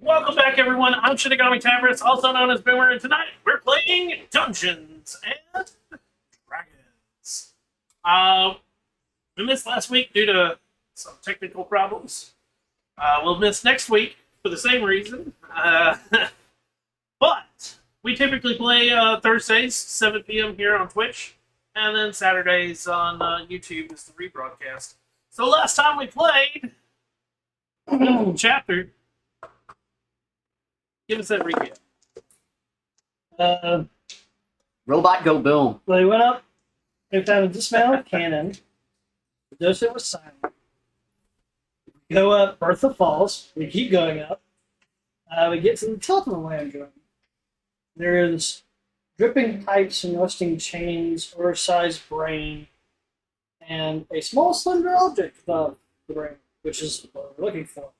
Welcome back, everyone. I'm Shinigami Tavris, also known as Boomer, and tonight we're playing Dungeons and Dragons. We missed last week due to some technical problems. We'll miss next week for the same reason. But we typically play Thursdays, 7 p.m. here on Twitch, and then Saturdays on YouTube is the rebroadcast. So last time we played chapter. Give us that recap. Robot go boom. Well, he went up, we found a dismantled cannon. The docent was silent. We go up Bertha Falls. We keep going up. We get to the top of the land drum. There's dripping pipes and rusting chains, oversized brain, and a small slender object above the brain, which is what we're looking for.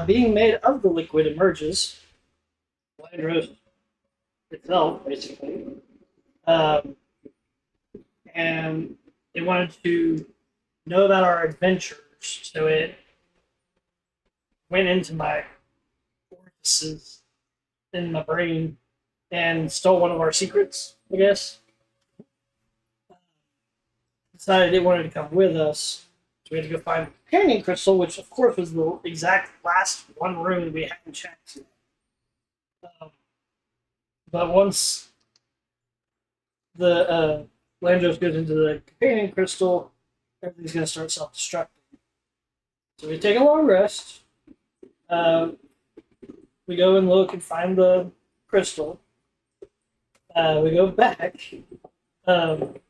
Being made of the liquid emerges Landros itself, basically. And it wanted to know about our adventures, so it went into my orifices in my brain and stole one of our secrets, I guess. Decided it wanted to come with us. So we had to go find the companion crystal, which of course was the exact last one room we hadn't checked yet. But once the Landros goes into the companion crystal, everything's going to start self-destructing. So we take a long rest. We go and look and find the crystal. We go back. And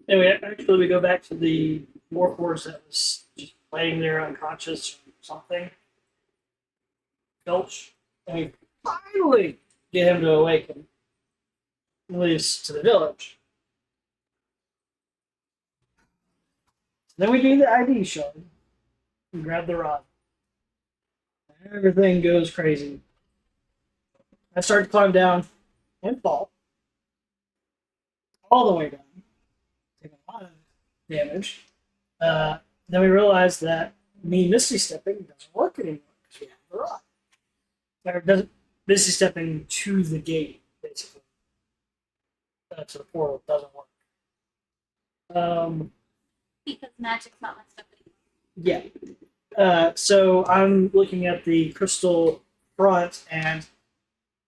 we go back to the warhorse that was just laying there unconscious or something. Belch. And we finally get him to awaken. And leaves to the village. Then we do the ID shard and grab the rod. Everything goes crazy. I start to climb down and fall. All the way down. Take a lot of damage. Then we realize that me Misty Stepping doesn't work anymore because we have the rod. Or doesn't Misty Stepping to the gate, basically. To the portal doesn't work. Because magic's not my stuff anymore. Yeah. So I'm looking at the crystal front and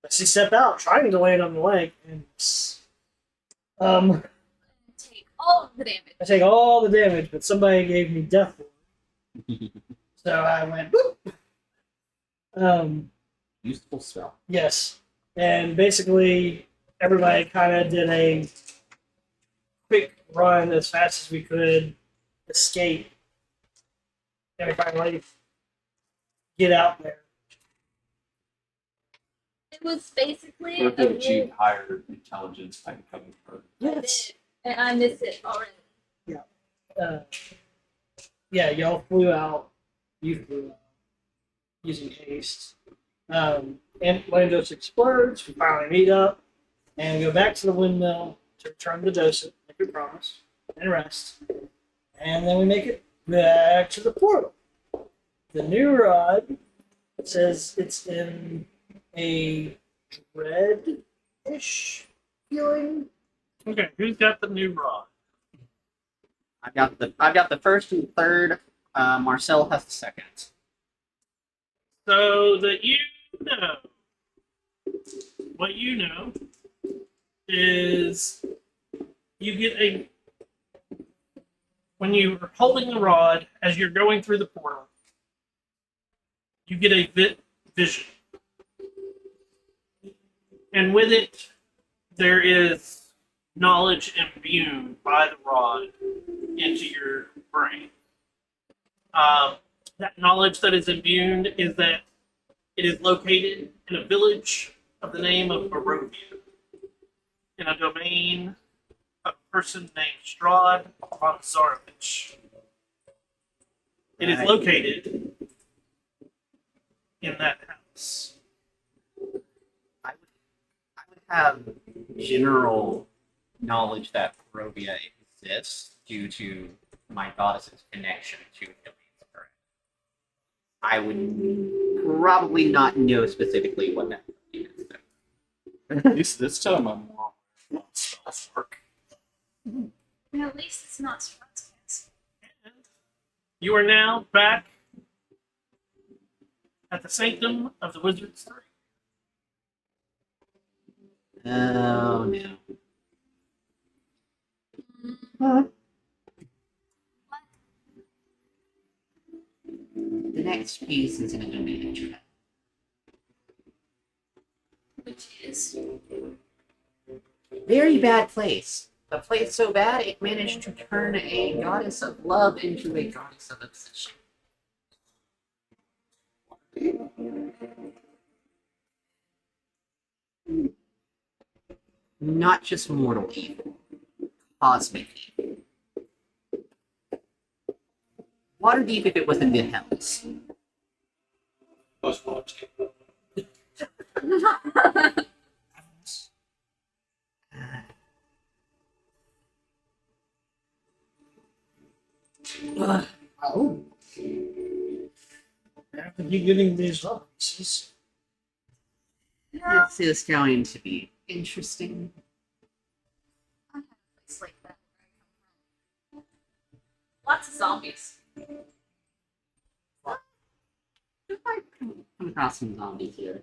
I see step out, trying to land on the leg, and Take all of the damage. I take all the damage, but somebody gave me death ward. So I went boop. Useful spell. Yes. And basically everybody kind of did a quick run as fast as we could, escape. And we finally get out there. It was basically Or if they a achieved higher intelligence by becoming part. Yes. and I missed it already. Y'all flew out. You flew out using haste. And Landos explodes. We finally meet up and go back to the windmill to return the docent, like we promised, and rest. And then we make it back to the portal. The new rod says it's in a dread-ish feeling. Okay, who's got the new rod? I've got the first and third. Marcel has the second. So that you know, what you know is you get when you're holding the rod as you're going through the portal, you get a vision. And with it, there is knowledge imbued by the rod into your brain. That knowledge that is imbued is that it is located in a village of the name of Barovia, in a domain of a person named Strahd von Zarovich. It is located in that house. I would have general knowledge that Barovia exists due to my goddess's connection to Achilles. I would probably not know specifically what that is. At least this time I'm more on spells work. Well, at least it's not Strahd's case. You are now back at the Sanctum of the Wizard's 3. Oh no. The next piece is in a domain of dread. Which is Very bad place. A place so bad it managed to turn a goddess of love into a goddess of obsession. Not just mortal evil, cosmic evil. Waterdeep if it was in the hells. Most watching. Oh. After you getting these references, This is going to be interesting. I have a place like that where I come from. Lots of zombies. I come across some zombies here.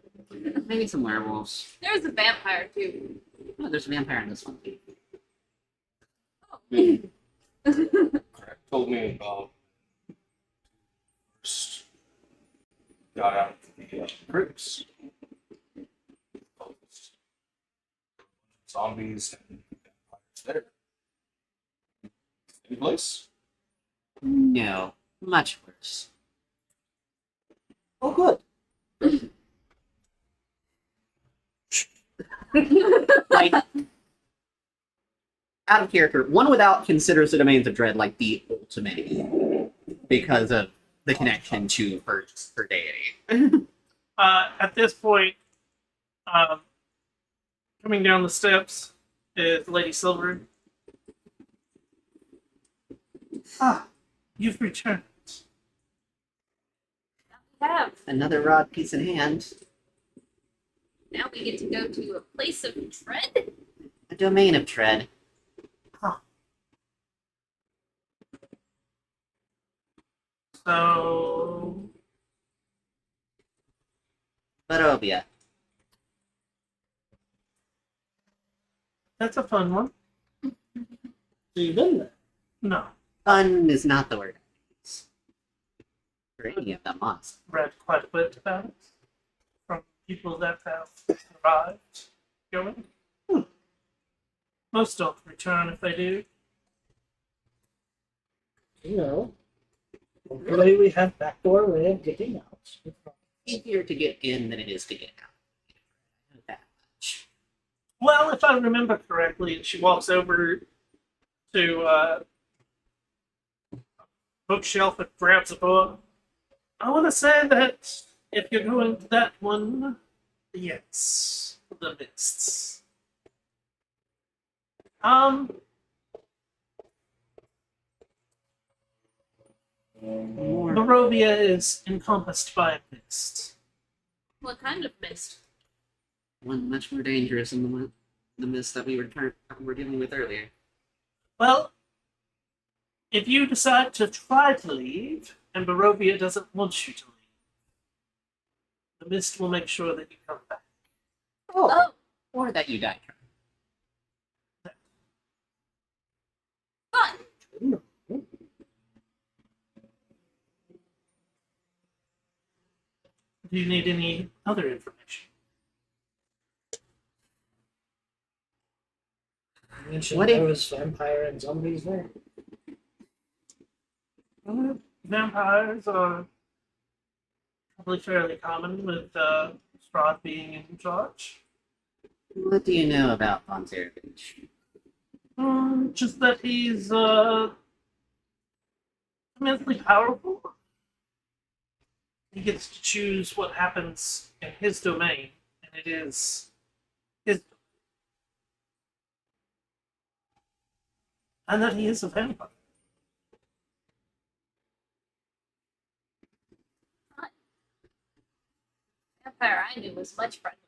Maybe some werewolves. There's a vampire too. Oh, there's a vampire in this one too. Correct. Told me about first got out of the groups. Zombies and vampires there. Any place? No, much worse. oh good. Like, out of character, one without considers the domains of dread like the ultimate evil because of the connection to her deity. At this point, coming down the steps is Lady Silver. Ah, you've returned. We have. Another rod piece in hand, Now we get to go to a place of dread. a domain of dread. So, Barovia. that's a fun one. So you've been there. No, Fun is not the word. For any of them, honestly. read quite a bit about it from people that have survived going. Most don't return if they do. You know, hopefully we have backdoor way of getting out. Easier to get in than it is to get out. I know that much. Well, if I remember correctly, and she walks over to a bookshelf and grabs a book. I want to say that if you're going to that one, yes, the mists. More Barovia is encompassed by a mist. What kind of mist? one much more dangerous than the mist that we were dealing with earlier. Well, if you decide to try to leave, and Barovia doesn't want you to leave, the mist will make sure that you come back. Oh, Or that you die. fun. Do you need any other information? You mentioned What there if- was vampire and zombies there. Vampires are probably fairly common with Strahd being in charge. What do you know about Von Zarovich? Just that he's immensely powerful. He gets to choose what happens in his domain, and it is his. And that he is a vampire. vampire I knew was much friendlier.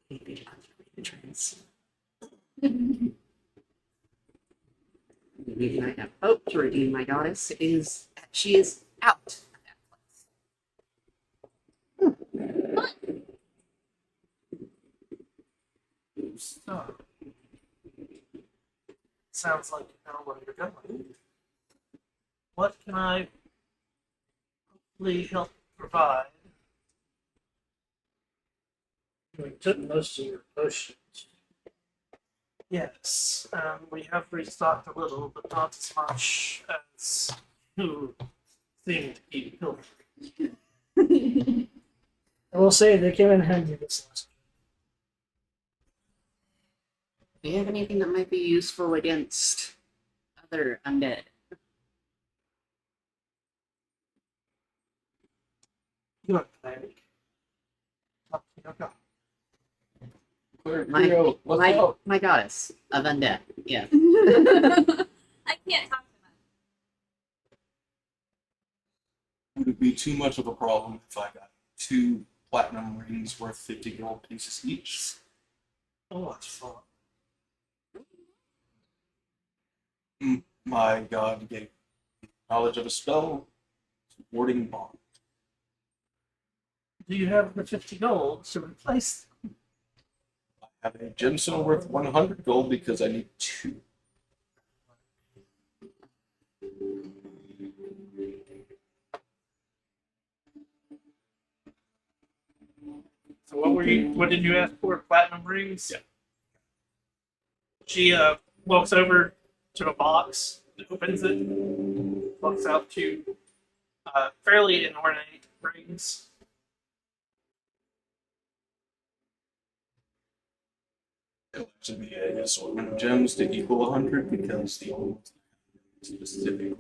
Maybe underrated trends. The reason I have hope to redeem my goddess is that she is out of that place. So, sounds like you know where you're going. What can I hopefully help provide? We took most of your potions. Yes, we have restocked a little, but not as much as you seem to keep pilfering. I will say they came in handy this last. Do you have anything that might be useful against other undead? You are pathetic. Talk to your god. Clear, My, Creo, what's my, up? my goddess of undead. Yeah. I can't talk to him. Would it be too much of a problem if I got 2 platinum rings worth 50 gold pieces each? Oh, that's fun. My god gave me knowledge of a spell, warding bond. Do you have the 50 gold to replace them? I have a gemstone worth 100 gold because I need 2. So what did you ask for? Platinum rings? Yeah. She walks over to a box, opens it, walks out to fairly ornate rings. It should be an assortment of gems to equal 100 because the old ones specifically of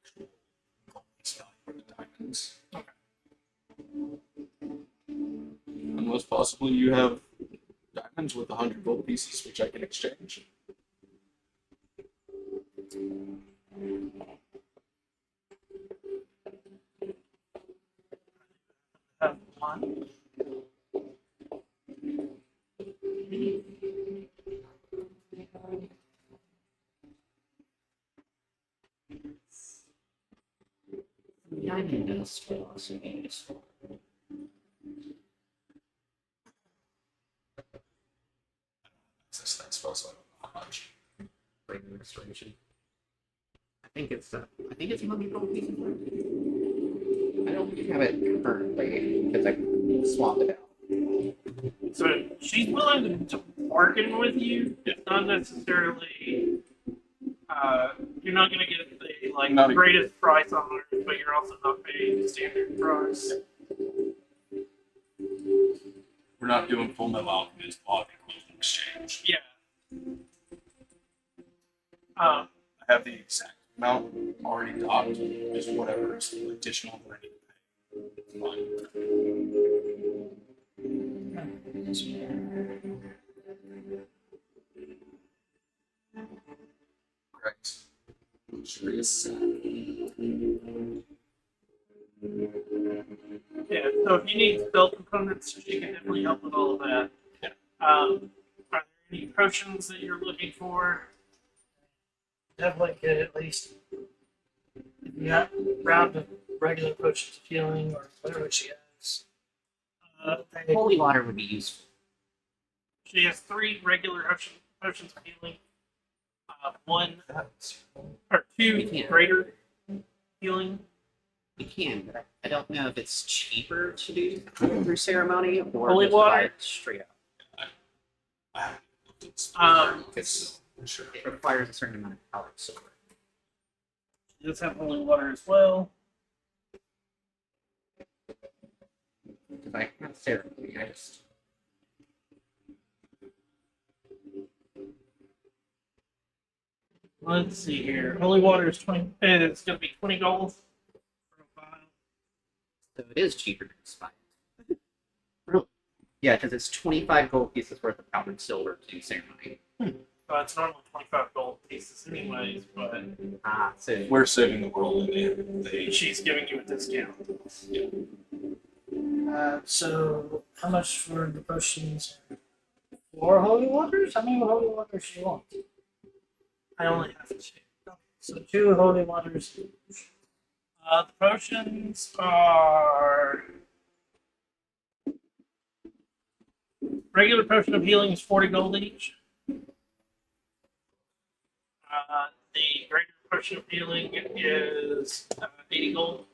actual gold piece value of the diamonds. Unless possibly you have diamonds with 100 gold pieces, which I can exchange. Have one. Diamond dust will also be useful. Access that spell, so I don't know how much. Bring restoration. I think it's 100 gold pieces. I don't have it currently because I swapped it out. So she's willing to bargain with you. It's not necessarily. You're not going to get the Not a- greatest price on Earth, but you're also not paying the standard price. We're not doing full metal alchemist log exchange. Yeah. I have the exact amount already docked, just whatever is additional that I need to pay. Fine. Correct. Luxurious. Yeah. So if you need spell components, she can definitely help with all of that. Yeah. Are there any potions that you're looking for? Definitely get at least if you got round of regular potions of healing or whatever she has. They- Holy water would be useful. She has 3 regular potions of healing. One or 2 We can't. greater healing. We can, but I don't know if it's cheaper to do through ceremony or Holy just buy water? it straight up. I haven't looked at this. Because Sure. it requires a certain amount of power silver. She does have holy water as well. Because I have ceremony, I just Let's see here. Holy water is 20. It's going to be 20 gold for a vial. so it is cheaper to just buy it. Really? Yeah, because it's 25 gold pieces worth of powdered silver to do ceremony. It's normally 25 gold pieces, anyways, but So We're saving the world, and they she's giving you a discount. So how much for the potions? 4 holy waters? How many holy waters do you want? I only have 2. So 2 holy waters. The potions are regular potion of healing is 40 gold each. The greater potion of healing is 80 gold.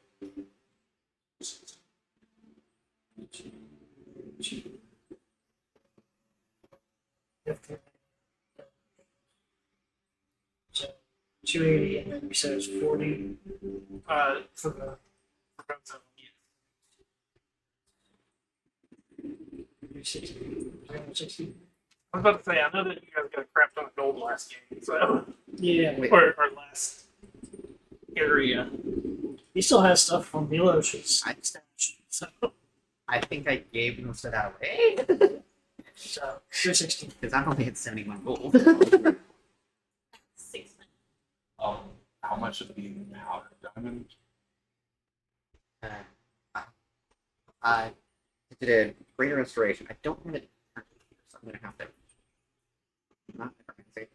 So 280, and then you said it's 40 For both of them, yeah. 360. 360. I was about to say, I know that you guys got a crap ton of gold last game, so Yeah. Wait. or last area. He still has stuff from Milosh's I- stash. So, I think I gave most of that away. so 360. Because I've only had 71 gold. 6 minutes. how much of the powder diamond? I did a greater restoration. I don't have it currently here, so I'm gonna have to. Not say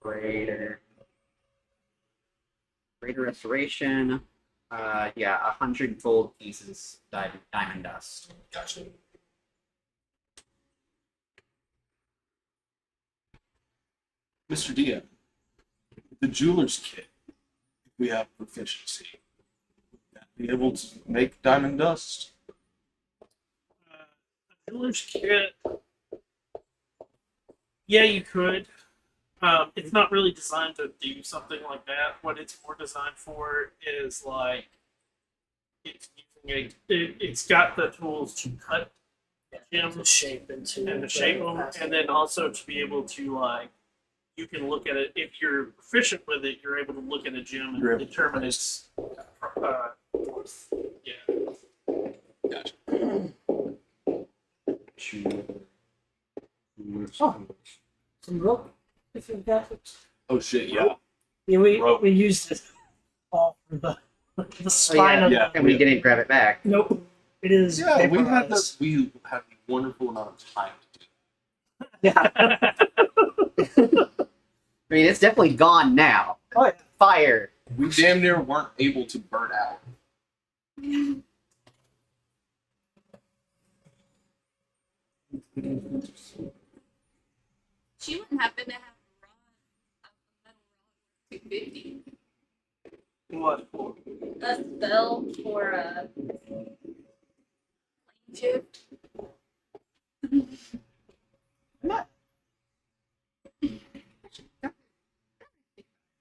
greater restoration. Yeah, 100 gold pieces diamond dust. Gotcha. Mr. DM, the jeweler's kit, if we have proficiency, would that be able to make diamond dust? The jeweler's kit. Yeah, you could. It's not really designed to do something like that. What it's more designed for is like it's got the tools to cut gems To shape into and to shape them, and then also to be able to like you can look at it if you're proficient with it. You're able to look at a gem You're and able to determine price. its worth. Yeah. Gotcha. some rope. If you've got it. Oh shit, yeah. Yeah, Rope. we used it all for the spine of yeah. the. And we didn't grab it back. Nope. It is. Yeah, we had vaporized. the wonderful amount of time to do Yeah. I mean, it's definitely gone now. Oh, yeah. Fire. it. We damn near weren't able to burn out. She wouldn't happen to have a metal rod of metal rod 250. What for? A spell for a plane shift.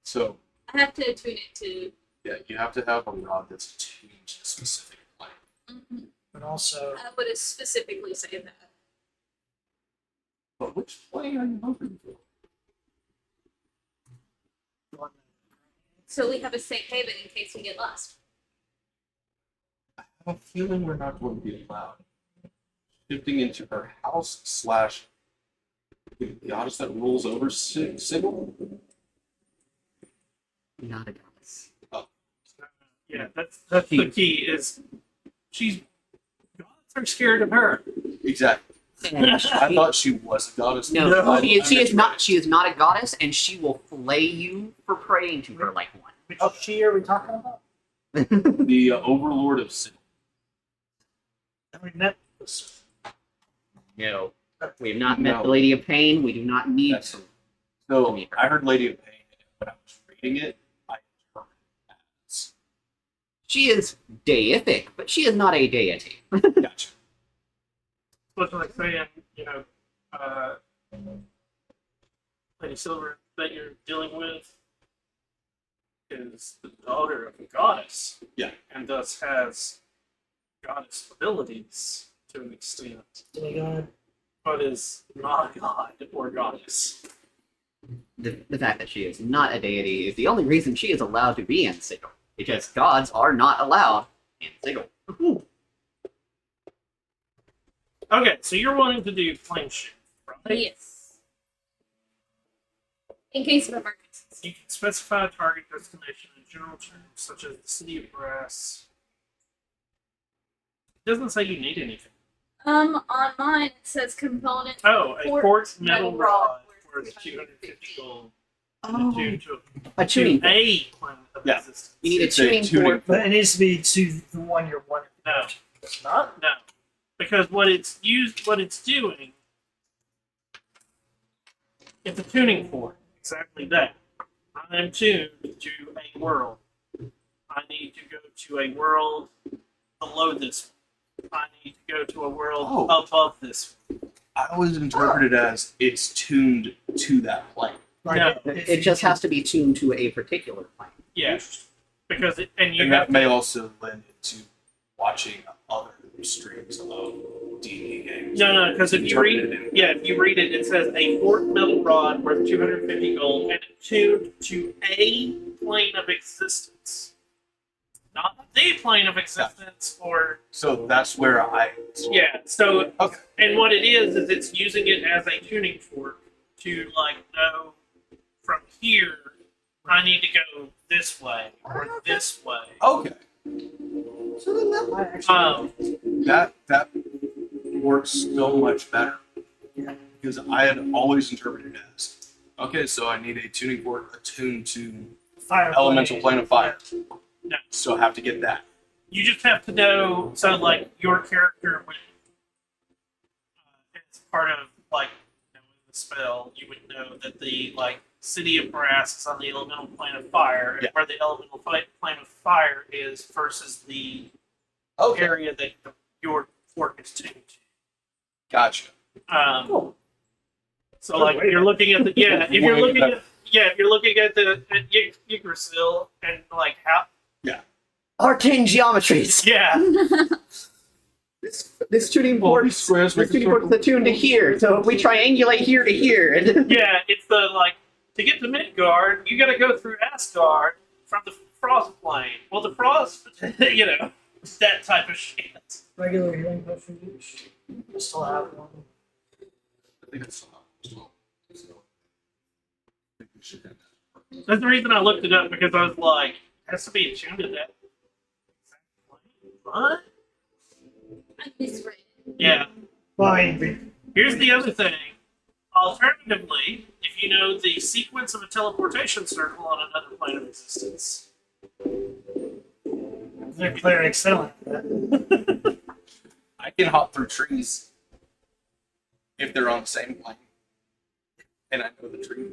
So I have to tune it to. yeah, you have to have a rod that's tuned to a specific plane. Mhm. But also, I would have specifically said that. But which plane are you hoping for? So we have a safe haven in case we get lost. I have a feeling we're not going to be allowed. Shifting into her house slash the goddess that rules over Sigil? Not a goddess. Yeah, that's the key. Is she's gods are scared of her. Exactly. I thought she was a goddess. No, No. she is not. She is not a goddess, and she will flay you for praying to her like one. which she are we talking about? The overlord of Sigil. I mean, that was No, we have not met No. the Lady of Pain. We do not need That's- to. So I heard Lady of Pain, and when I was reading it, I interpreted it as She is deific, but she is not a deity. gotcha. What's like saying, Lady Silver that you're dealing with is the daughter of a goddess. Yeah. And thus has goddess abilities to an extent, demigod. but is not a god or goddess. The fact that she is not a deity is the only reason she is allowed to be in Sigil, because gods are not allowed in Sigil. Okay, so you're wanting to do plane shift, right? Yes. In case of emergencies. You can specify a target destination in general terms, such as the city of Brass. It doesn't say you need anything. On mine it says component. Oh, a Quartz quartz metal metal rod rod worth worth 250 gold. Oh, Attuned to a tuning. a planet of Yeah. existence. You need a It's a tuning tuning fork. But it needs to be to the one you're wanting. No, It's not. no, because what it's doing, it's a tuning fork. Exactly that. I am tuned to a world. I need to go to a world below this one. I need to go to a world Oh. above this one. I always interpreted it as it's tuned to that plane. Like No. It just has to be tuned to a particular plane. Yeah, because and you And have that may also lend into watching other streams of D&D games. no, because if you read, Interpreted in- if you read it, it says a forked metal rod worth 250 gold and tuned to a plane of existence, not the plane of existence, or So that's where I. yeah. So Okay. and what it is it's using it as a tuning fork to like know from here I need to go this way or this way. Okay. So then that might actually. That works so much better. Yeah. Because I had always interpreted it as okay, so I need a tuning fork attuned to fire elemental plane of fire. No. So I have to get that. You just have to know. So like your character would, as part of like knowing the spell, you would know that the like city of brass is on the elemental plane of fire, and Yeah. where the elemental plane of fire is versus the area that your fork is tuned to. Gotcha. Cool. So like if you're looking at the if you're Way looking better. at the Yggdrasil and like how Arcane geometries. yeah This tuning Well, fork. these squares This make a tuning fork is circle. attuned to here. So if we triangulate here to here, and yeah it's the like to get to Midgard you got to go through Asgard from the frost plane. Well the frost that type of shit. Regular healing potion use. I still have one. I think it's as well. So, I think we should have that. That's the reason I looked it up because I was like it has to be attuned to that. What? I misread it. Yeah. Well, I mean, Here's the other thing. Alternatively, if you know the sequence of a teleportation circle on another plane of existence. they're clearing excellent. I can hop through trees if they're on the same plane, and I know the tree.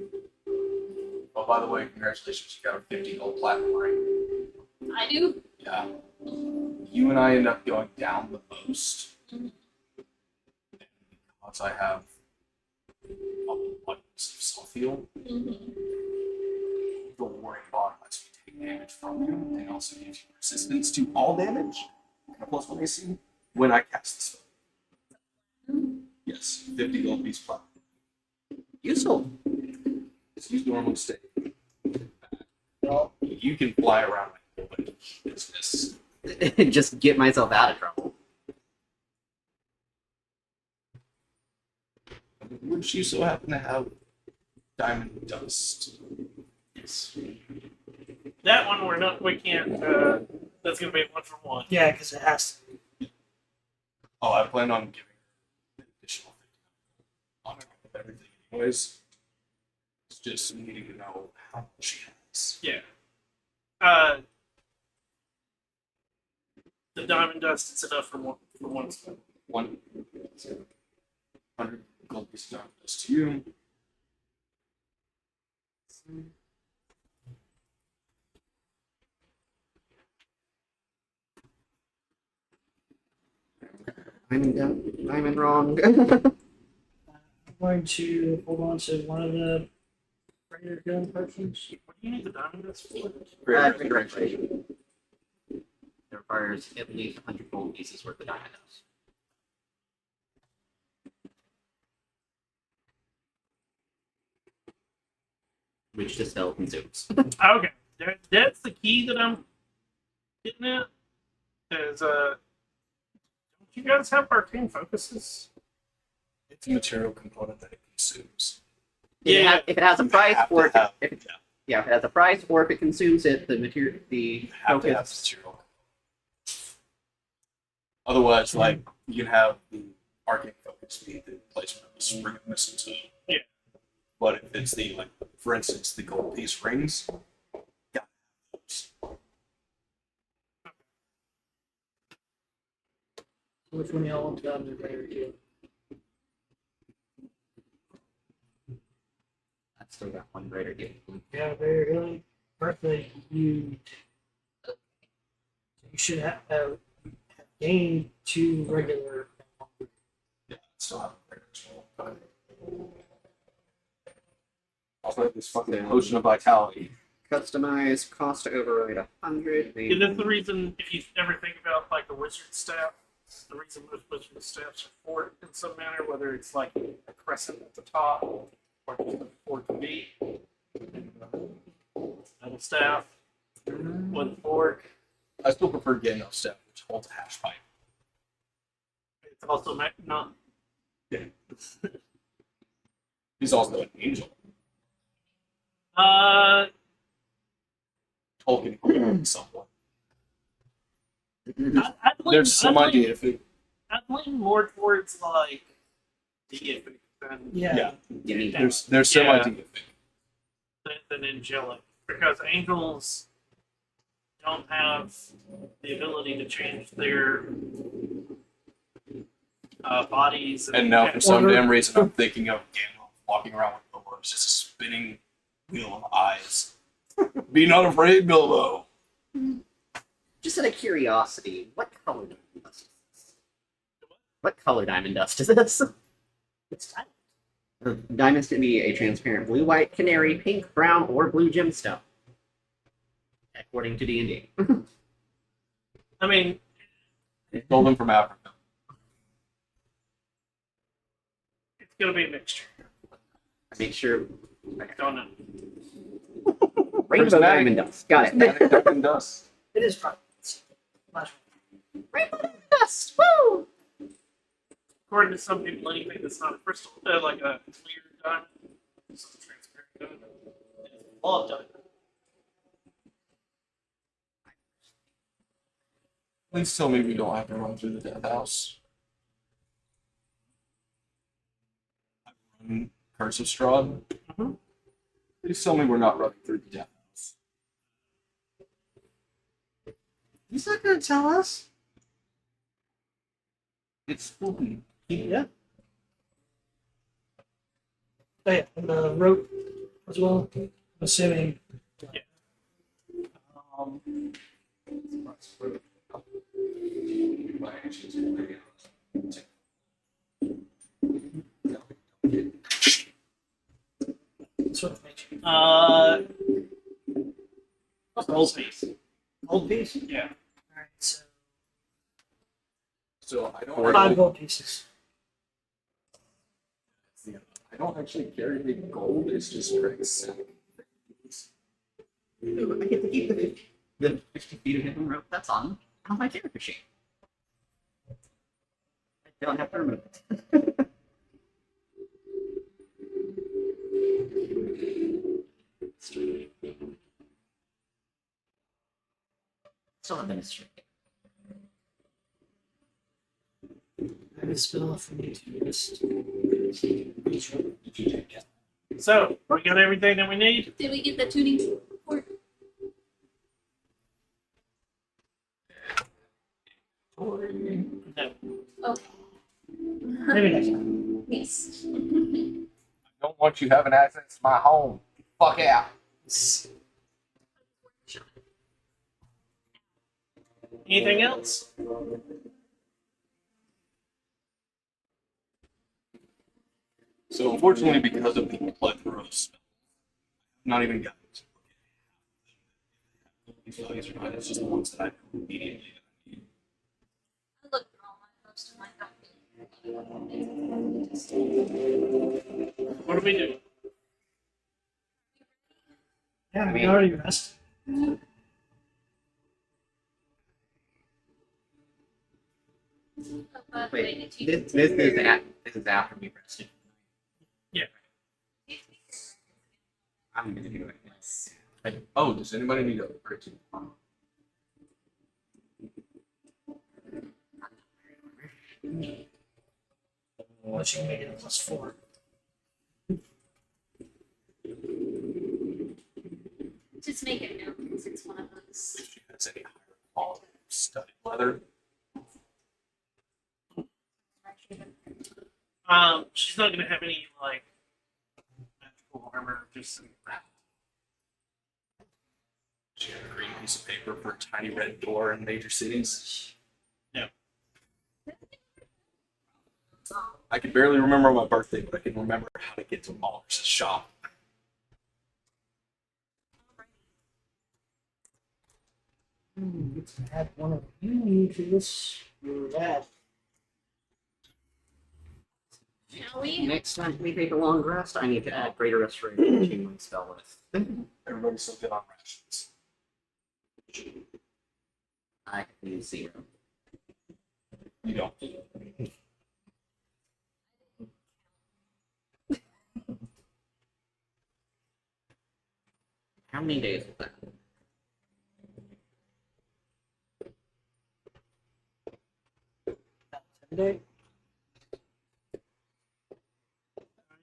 Oh, by the way, congratulations! You got a 50 gold platinum ring. I do. Yeah. You and I end up going down the most. Because I have abundance of self-heal, the warring bond lets me take damage from you, and also gives you resistance to all damage, and a +1 AC, when I cast the spell. Yes, 50 gold piece platinum. useful. Just use normal state. You can fly around like nobody business. Just get myself out of trouble. Would you so happen to have diamond dust? Yes. That one we can't that's gonna be a 1 for 1. Yeah, because it has to. Oh, I plan on giving her an additional 50 on everything anyways. It's just needing to know how much she has. Yeah. The diamond dust is enough for one spell. 100 gold pieces of diamond dust to you. I'm wrong. I'm going to hold on to one of the regular healing potions. What do you need the diamond dust for? Congratulations. It requires at least 100 gold pieces worth of diamond dust. Which dispel consumes. Okay. That's the key that I'm getting at. Is don't you guys have arcane focuses? It's a material component that it consumes. If it has a You price, have to or have- if it, yeah, if it has a price, or if it consumes it, the material, the You have to have focus. material. Otherwise, like you can have the arcane focus be the placement of the spring of mistletoe. Yeah. But if it's the like, for instance, the gold piece rings, yeah, those. Which one y'all want to under layer two? I've still got one greater gift. Yeah, very early birthday. You should have gained 2 regular. Yeah, still have a greater as well. Also, this fucking potion of vitality. Customize cost to override 100. Is this the reason, if you ever think about like a wizard staff, the reason most wizard staffs are forked in some manner, whether it's like a crescent at the top or just a fork to be, metal staff with fork. I still prefer Gandalf staff, which holds a hash pipe. It's also not. He's also an angel. Tolkien called someone. There's some idea if it. I'd lean more towards like deific than Yeah. There's some Yeah. idea if it. than angelic, because angels don't have the ability to change their bodies. And now, for some Or- damn reason, I'm thinking of Gandalf walking around with Bilbo. It's just a spinning wheel of eyes. Be not afraid, Bilbo. Just out of curiosity, what color diamond dust is this? What color diamond dust is this? It's time. Diamonds can be a transparent blue, white, canary, pink, brown, or blue gemstone, according to D&D. I mean, Stole them from Africa. it's gonna be a mixture. Make sure I don't know. rainbow Prismatic- diamond dust. Got it. Prismatic diamond dust. It is fun. Last Rainbow diamond dust. Woo! According to some people, anything that's not a crystal, like a clear diamond, it's a transparent diamond. It's a law diamond. Please tell me we don't have to run through the death house. I've run Curse of Strahd. Mhm. Please tell me we're not running through the death house. He's not gonna tell us. It's spooky. Yeah. Oh, yeah, and the rope as well. I'm assuming. Um, Sort of nature. gold piece. Gold piece. Yeah. Alright, so So I don't. 5 Actually, gold pieces. I don't actually carry the gold. It's just Greg's sack. Ooh, I get to keep the 50 feet of hidden rope that's on my character sheet. I don't have to remove it. Still have the mystery. I have a spell for me to just. So, we got everything that we need? Did we get the tuning fork? No. Okay. Maybe next time. Yes. I don't want you having access to my home. Fuck out. Anything else? So unfortunately, because of the plethora of spells, I've not even gotten to look at these values or not. It's just the ones that I know immediately. I looked at all my most of my copy. What do we do? Yeah, I we mean- already rested. Wait, Wait, this is after we rested. I'm gonna do it. Oh, does anybody need a break? Unless you can make it a +4. Just make it known because it's one of those. If she has any higher quality studded leather. She's not gonna have any like magical armor. Just She had a green piece of paper for a tiny red door in major cities. No. I can barely remember my birthday, but I can remember how to get to Waller's shop. Let's add one of you to this. That. Shall we? Next time we take a long rest, I need to add greater restoration to my spell list. Everybody's so good on rations. I can use 0. You don't. How many days is that? Day.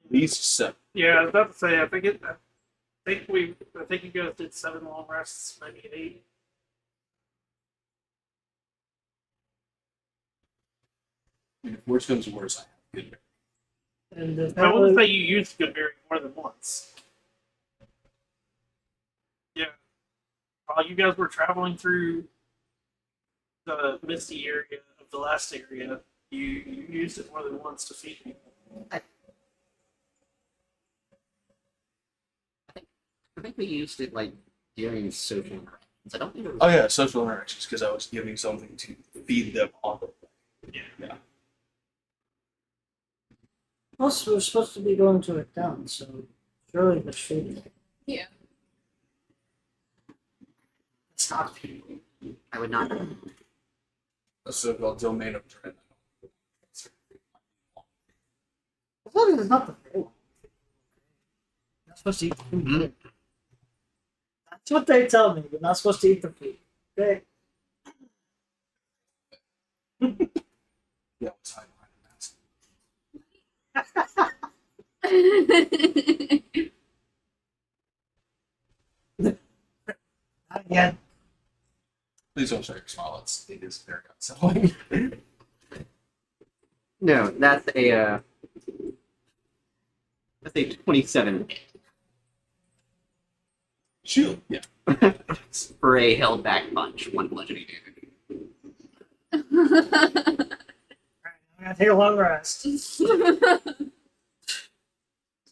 At least 7. yeah, I was about to say. I think you guys did 7 long rests, maybe 8. And if worse comes to worse, I have good. And I wouldn't apparently, say you used Goodberry more than once. Yeah. While you guys were traveling through the misty area of the last area, you used it more than once to feed people. I think we used it like during social interactions. I don't think it was. Oh yeah, social interactions, because I was giving something to feed them on the way. Yeah. plus we're supposed to be going to a town, so surely the food. Yeah. It's not people. I would not. A so-called domain of dread. As long as it's not the food. You're not supposed to eat the food. Mhm. That's what they tell me. You're not supposed to eat the food. Okay. Yeah, it's high behind the mask. Not yet. Please don't show your smile. It is very unsettling. No, that's a 27 Shield. Yeah. for a held back punch, 1 bludgeoning damage. Alright, I'm gonna take a long rest. It's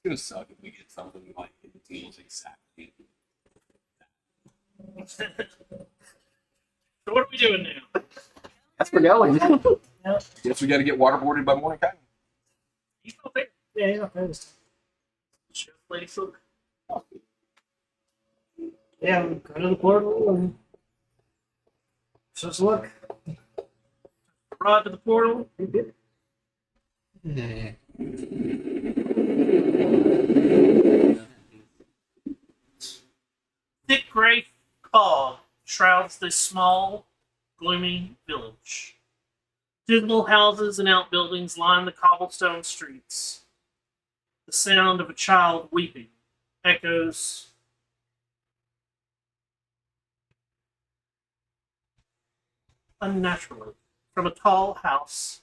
gonna suck if we get something like it deals exactly. So what are we doing now? That's for going. Guess we got to get waterboarded by Mordecai. He's not there. Yeah, you're not there this time. Show Lady Silver. Yeah, we'll go to the portal and just look. Rod to the portal. Thick gray fog shrouds this small, gloomy village. Dismal houses and outbuildings line the cobblestone streets. The sound of a child weeping echoes unnaturally from a tall house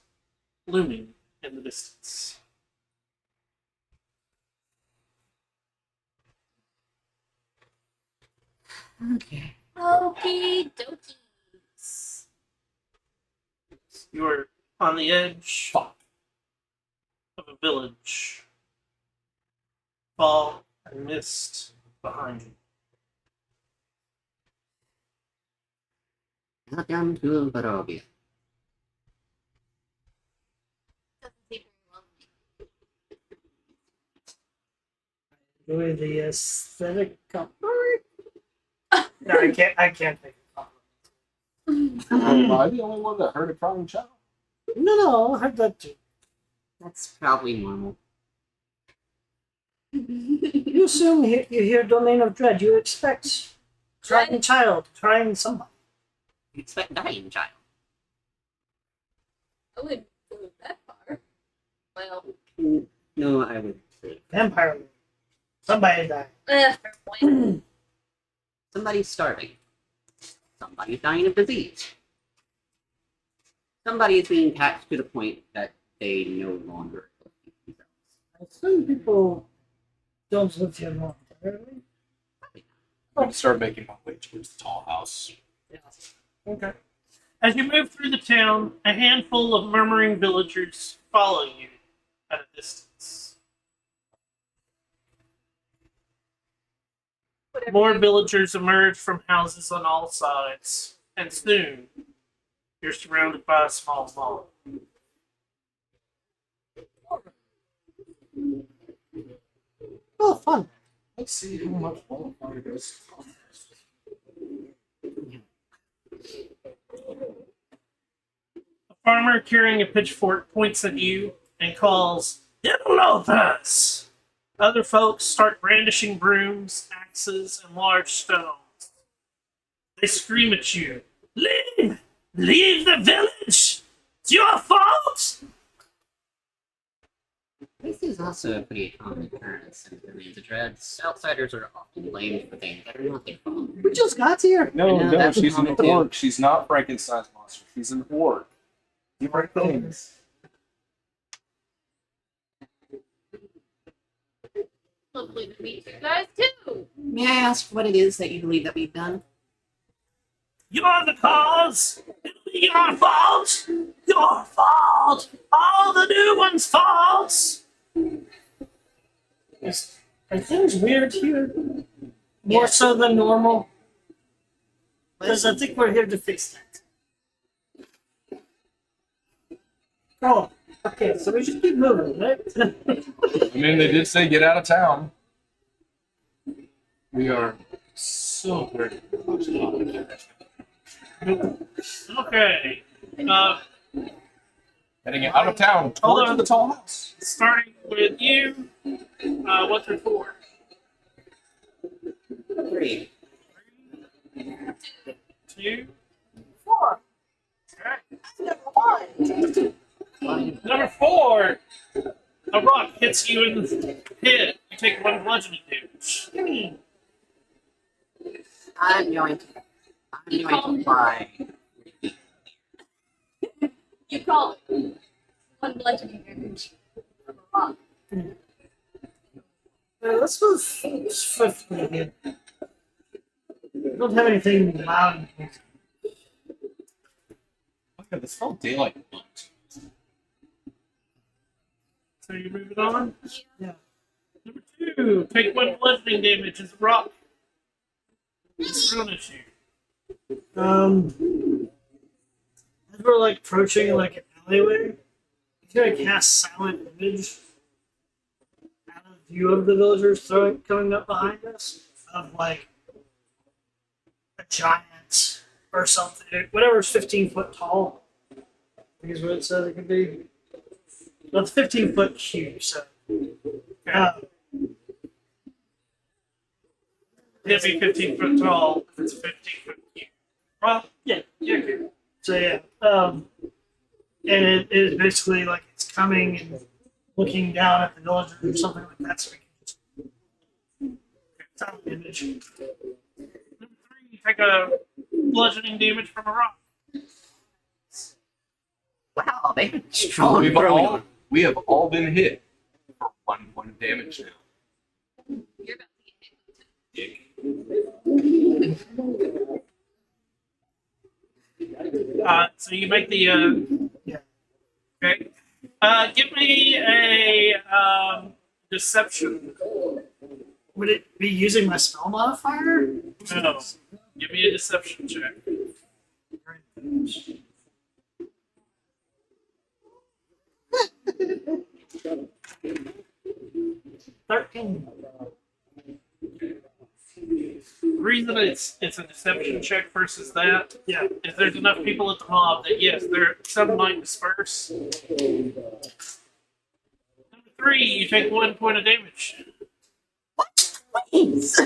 looming in the distance. Okay. Okie dokies. You are on the edge Fuck. of a village. Fog and mist behind you. Welcome to Barovia. Doesn't seem very lovely. Enjoy the aesthetic comfort. No, I can't think of it. Am I the only one that heard a crying child? No, I heard that too. That's probably normal. You assume you hear Domain of Dread. You expect trying child, trying somebody. You expect dying child. I wouldn't go that far. Well, No, I would say Vampire. Somebody died. fair point. somebody's starving. Somebody's dying of disease. Somebody is being taxed to the point that they no longer live themselves. I assume people don't live here voluntarily. I'm start making my way towards the tall house. Yeah. Okay. As you move through the town, a handful of murmuring villagers follow you at a distance. More villagers emerge from houses on all sides, and soon you're surrounded by a small mall. Oh, fun. Let's see how much wildfire goes. A farmer carrying a pitchfork points at you and calls, "Interlopers!" Other folks start brandishing brooms, axes, and large stones. They scream at you, "Leave! Leave the village! It's your fault!" This is also a pretty common occurrence in Domains of Dread. Outsiders are often blamed for things that are not their fault. We just got here. No, I know, no, that's she's an common too. orc. She's not Frankenstein's monster. She's an orc. You right things. Lovely to meet you guys too. May I ask what it is that you believe that we've done? You're the cause! It'll be your fault! Your fault! All the new ones' faults! Are things weird here? More so than normal? Because I think we're here to fix that. Oh, okay, so we should keep moving, right? I mean, they did say get out of town. We are so very much Okay. heading out of town towards the tall house. Starting with you, 1 through 4. 3. 2, 4. okay. Fine. Number 4, a rock hits you in the head. You take 1 bludgeoning damage. I'm going to fly. You call it one bludgeoning damage. Let's move swiftly again. We don't have anything loud. Look at this. All daylight. So you're moving on? Yeah. Number 2, take 1 bludgeoning damage as a rock is thrown at you. As we're like approaching like an alleyway, he's gonna cast Silent Image out of view of the villagers coming up behind us of like a giant or something, whatever's 15 foot tall. I think is what it says it could be. Well, it's 15-foot cube, so. It'd be 15 foot tall if it's 15 foot cube. Well, Yeah. yeah, okay. So yeah, and it is basically like it's coming and looking down at the villagers or something like that. So we can just Silent Image. Number 3, you take a bludgeoning damage from a rock. Wow, they have strong We have all been hit for 1 point of damage now. You're about to get hit. Dick. So you make the Yeah. okay. Give me a deception. Would it be using my spell modifier? No. Give me a deception check. 13. The reason it's a deception check versus that Yeah. is there's enough people at the mob that yes, some might disperse. Number 3, you take 1 point of damage. Jeez.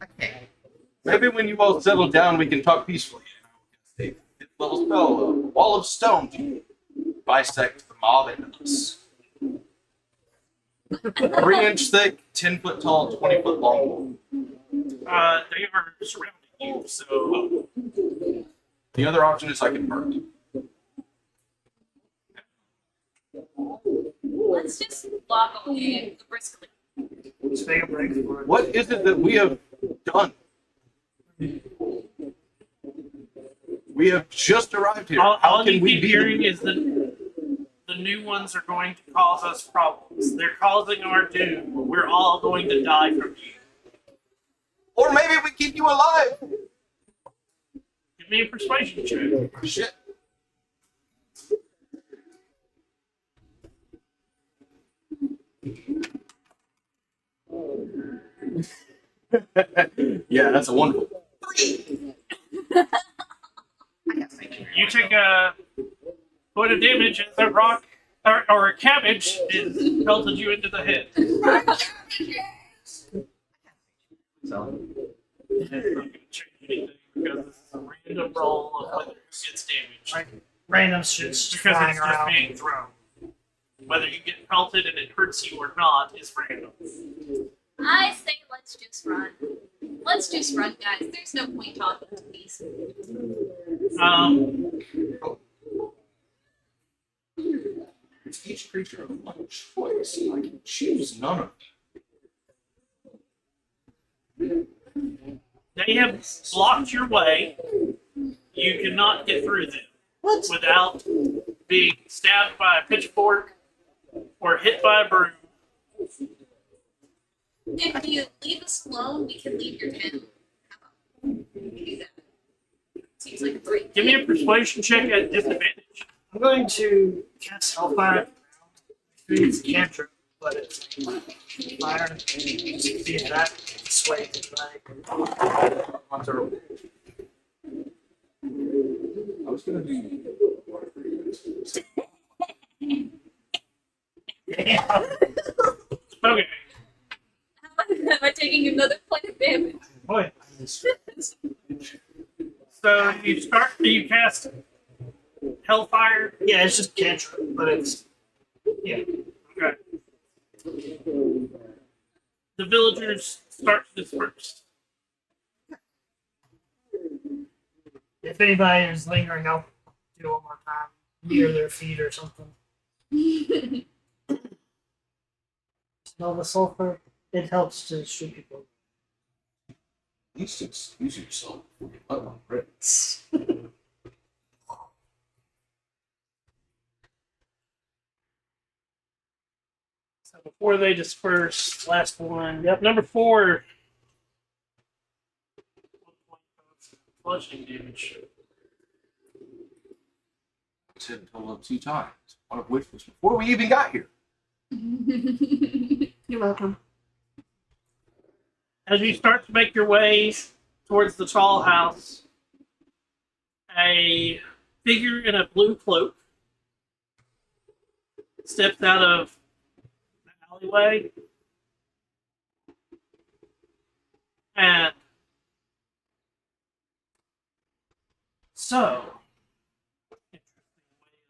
Okay. Maybe when you all settle down, we can talk peacefully. A fifth-level spell, a wall of stone to bisect the mob into us. 3-inch thick, 10-foot tall, 20-foot long. They are surrounding you, so The other option is I can burn it. Let's just walk away briskly. Let's take a break for it. What is it that we have done? We have just arrived here. How all can you we keep be hearing is that the new ones are going to cause us problems. They're causing our doom. We're all going to die from you. Or maybe we keep you alive. Give me a persuasion check. Shit. Yeah, that's a wonderful. You take a point of damage as a rock or a cabbage is pelted you into the head. So, It's not going to change anything because this is a random roll of whether it gets damaged. Like random shit's just Because flying it's just around. being thrown. Whether you get pelted and it hurts you or not is random. I say let's just run. Let's just run, guys. There's no point talking to these. It's each creature of my choice. I can choose none of They have blocked your way. You cannot get through them What? without being stabbed by a pitchfork or hit by a broom. If you leave us alone, we can leave your town. How about we do that? Seems like a great Give me a persuasion check at disadvantage. I'm going to cast Hellfire. It's a cantrip, but it's fire. See if that sways it right. I was gonna do. Yeah. Okay. Am I taking another point of damage? Boy. So you cast Hellfire. Yeah, it's just cantrip, but it's yeah. Okay. The villagers start to disperse. If anybody is lingering, I'll do it one more time near their feet or something. Smell the sulfur. It helps to shoot people. At least excuse yourself. Oh, right. So before they disperse, last one. Yep, number 4. 1 point of bludgeoning damage. I said a total of 2 times, one of which was before we even got here. you're welcome. As you start to make your way towards the tall house, a figure in a blue cloak steps out of the alleyway and so interesting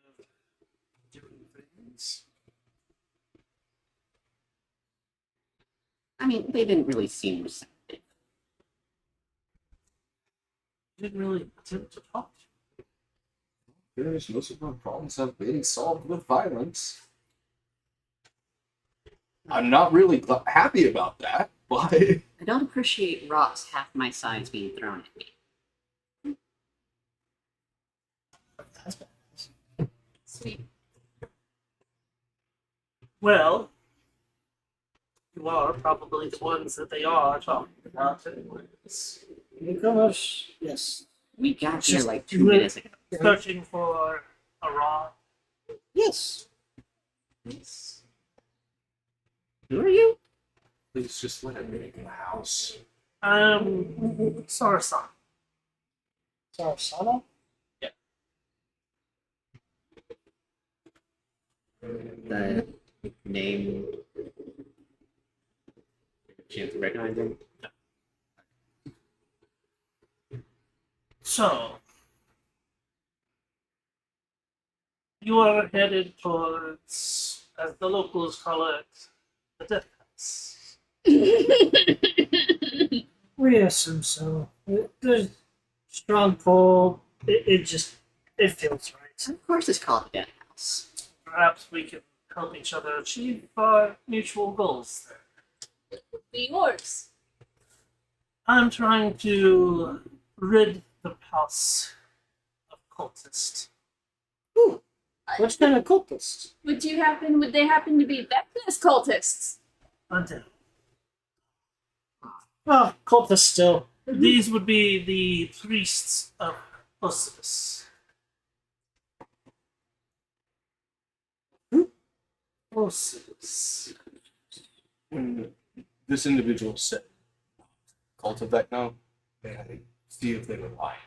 way of doing things. I mean, they didn't really seem receptive. Didn't really attempt to talk to Yes, most of our problems have been solved with violence. I'm not really happy about that, but I don't appreciate rocks half my size being thrown at me. That's bad. Sweet. Well, you are probably the ones that they are talking about anyways. Newcomers, yes. We got here Just like do 2 it. minutes ago. Searching for a rod. Yes. Yes. Who are you? please just let it make the house. Sarsan. Sarasana? The name chance of recognizing. So, you are headed towards, as the locals call it, the death house. We assume so. There's strong pull. It feels right. Of course, it's called the Death House. Perhaps we can help each other achieve our mutual goals there. Be yours. I'm trying to rid the house of cultists. What kind of cultists? Would they happen to be Vecna's cultists? Until Oh, cultists still. these would be the priests of Osiris. Osiris. When this individual said, "Cult of Vecna," may I see if they would lie?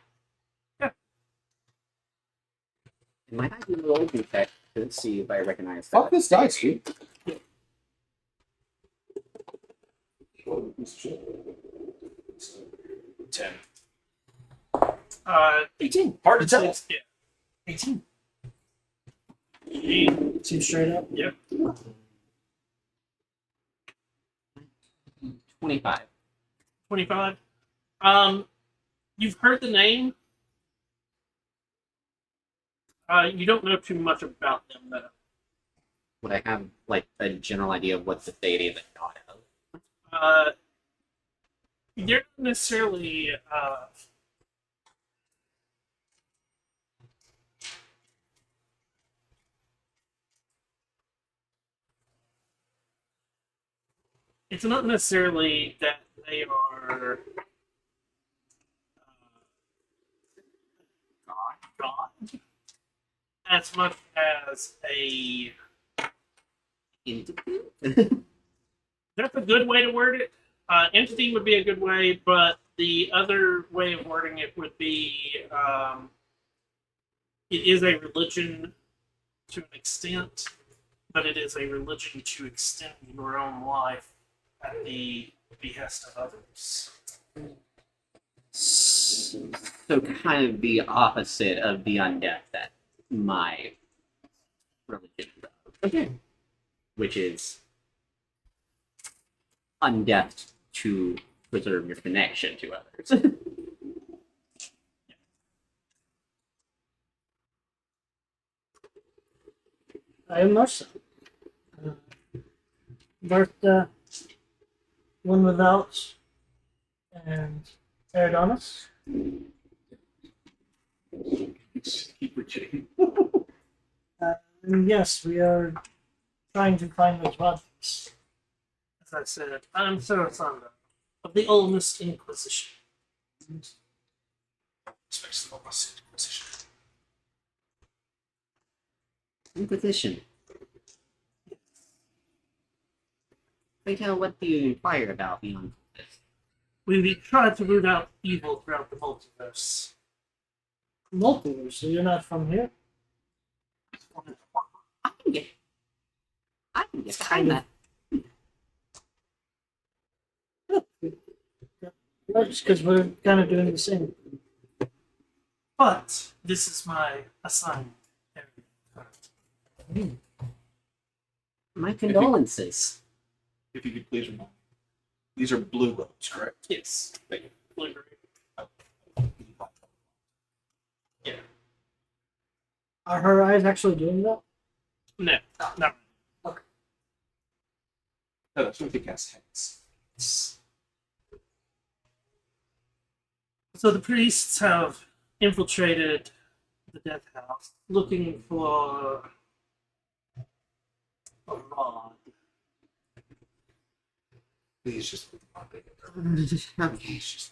Might I do a roll detect to see if I recognize Fuck that? this dice, dude. 10. 18. Hard to tell. Yeah. 18. 18. Seems straight up. Yep. 25. 25. You've heard the name. You don't know too much about them, though. Would I have like a general idea of what the deity that god of? They're not necessarily. It's not necessarily that they are God, as much as a. Entity? That's a good way to word it. Entity would be a good way, but the other way of wording it would be it is a religion to an extent, but it is a religion to extend your own life at the behest of others. So kind of the opposite of the undeath that my religion does. Okay. Which is undeath to preserve your connection to others. I am Marsa. Bertha, one without, and Eridanos. Just keep reaching. And yes, we are trying to find those bodies. As I said, I'm Sarasanda of the Oldest Inquisition. Especially the opposite position. Inquisition. Pray tell, what do you inquire about beyond this? We tried to root out evil throughout the multiverse. Multiverse, so you're not from here? I can get behind that. That's because we're kind of doing the same. But this is my assignment area. My condolences. If you could please remind me. These are blue robes, correct? Yes. Thank you. Blue-green. Yeah. Are her eyes actually doing that? No, not No, that's what they cast heads. So the priests have infiltrated the death house looking for a rod. Please just put them on big. Okay. Please just.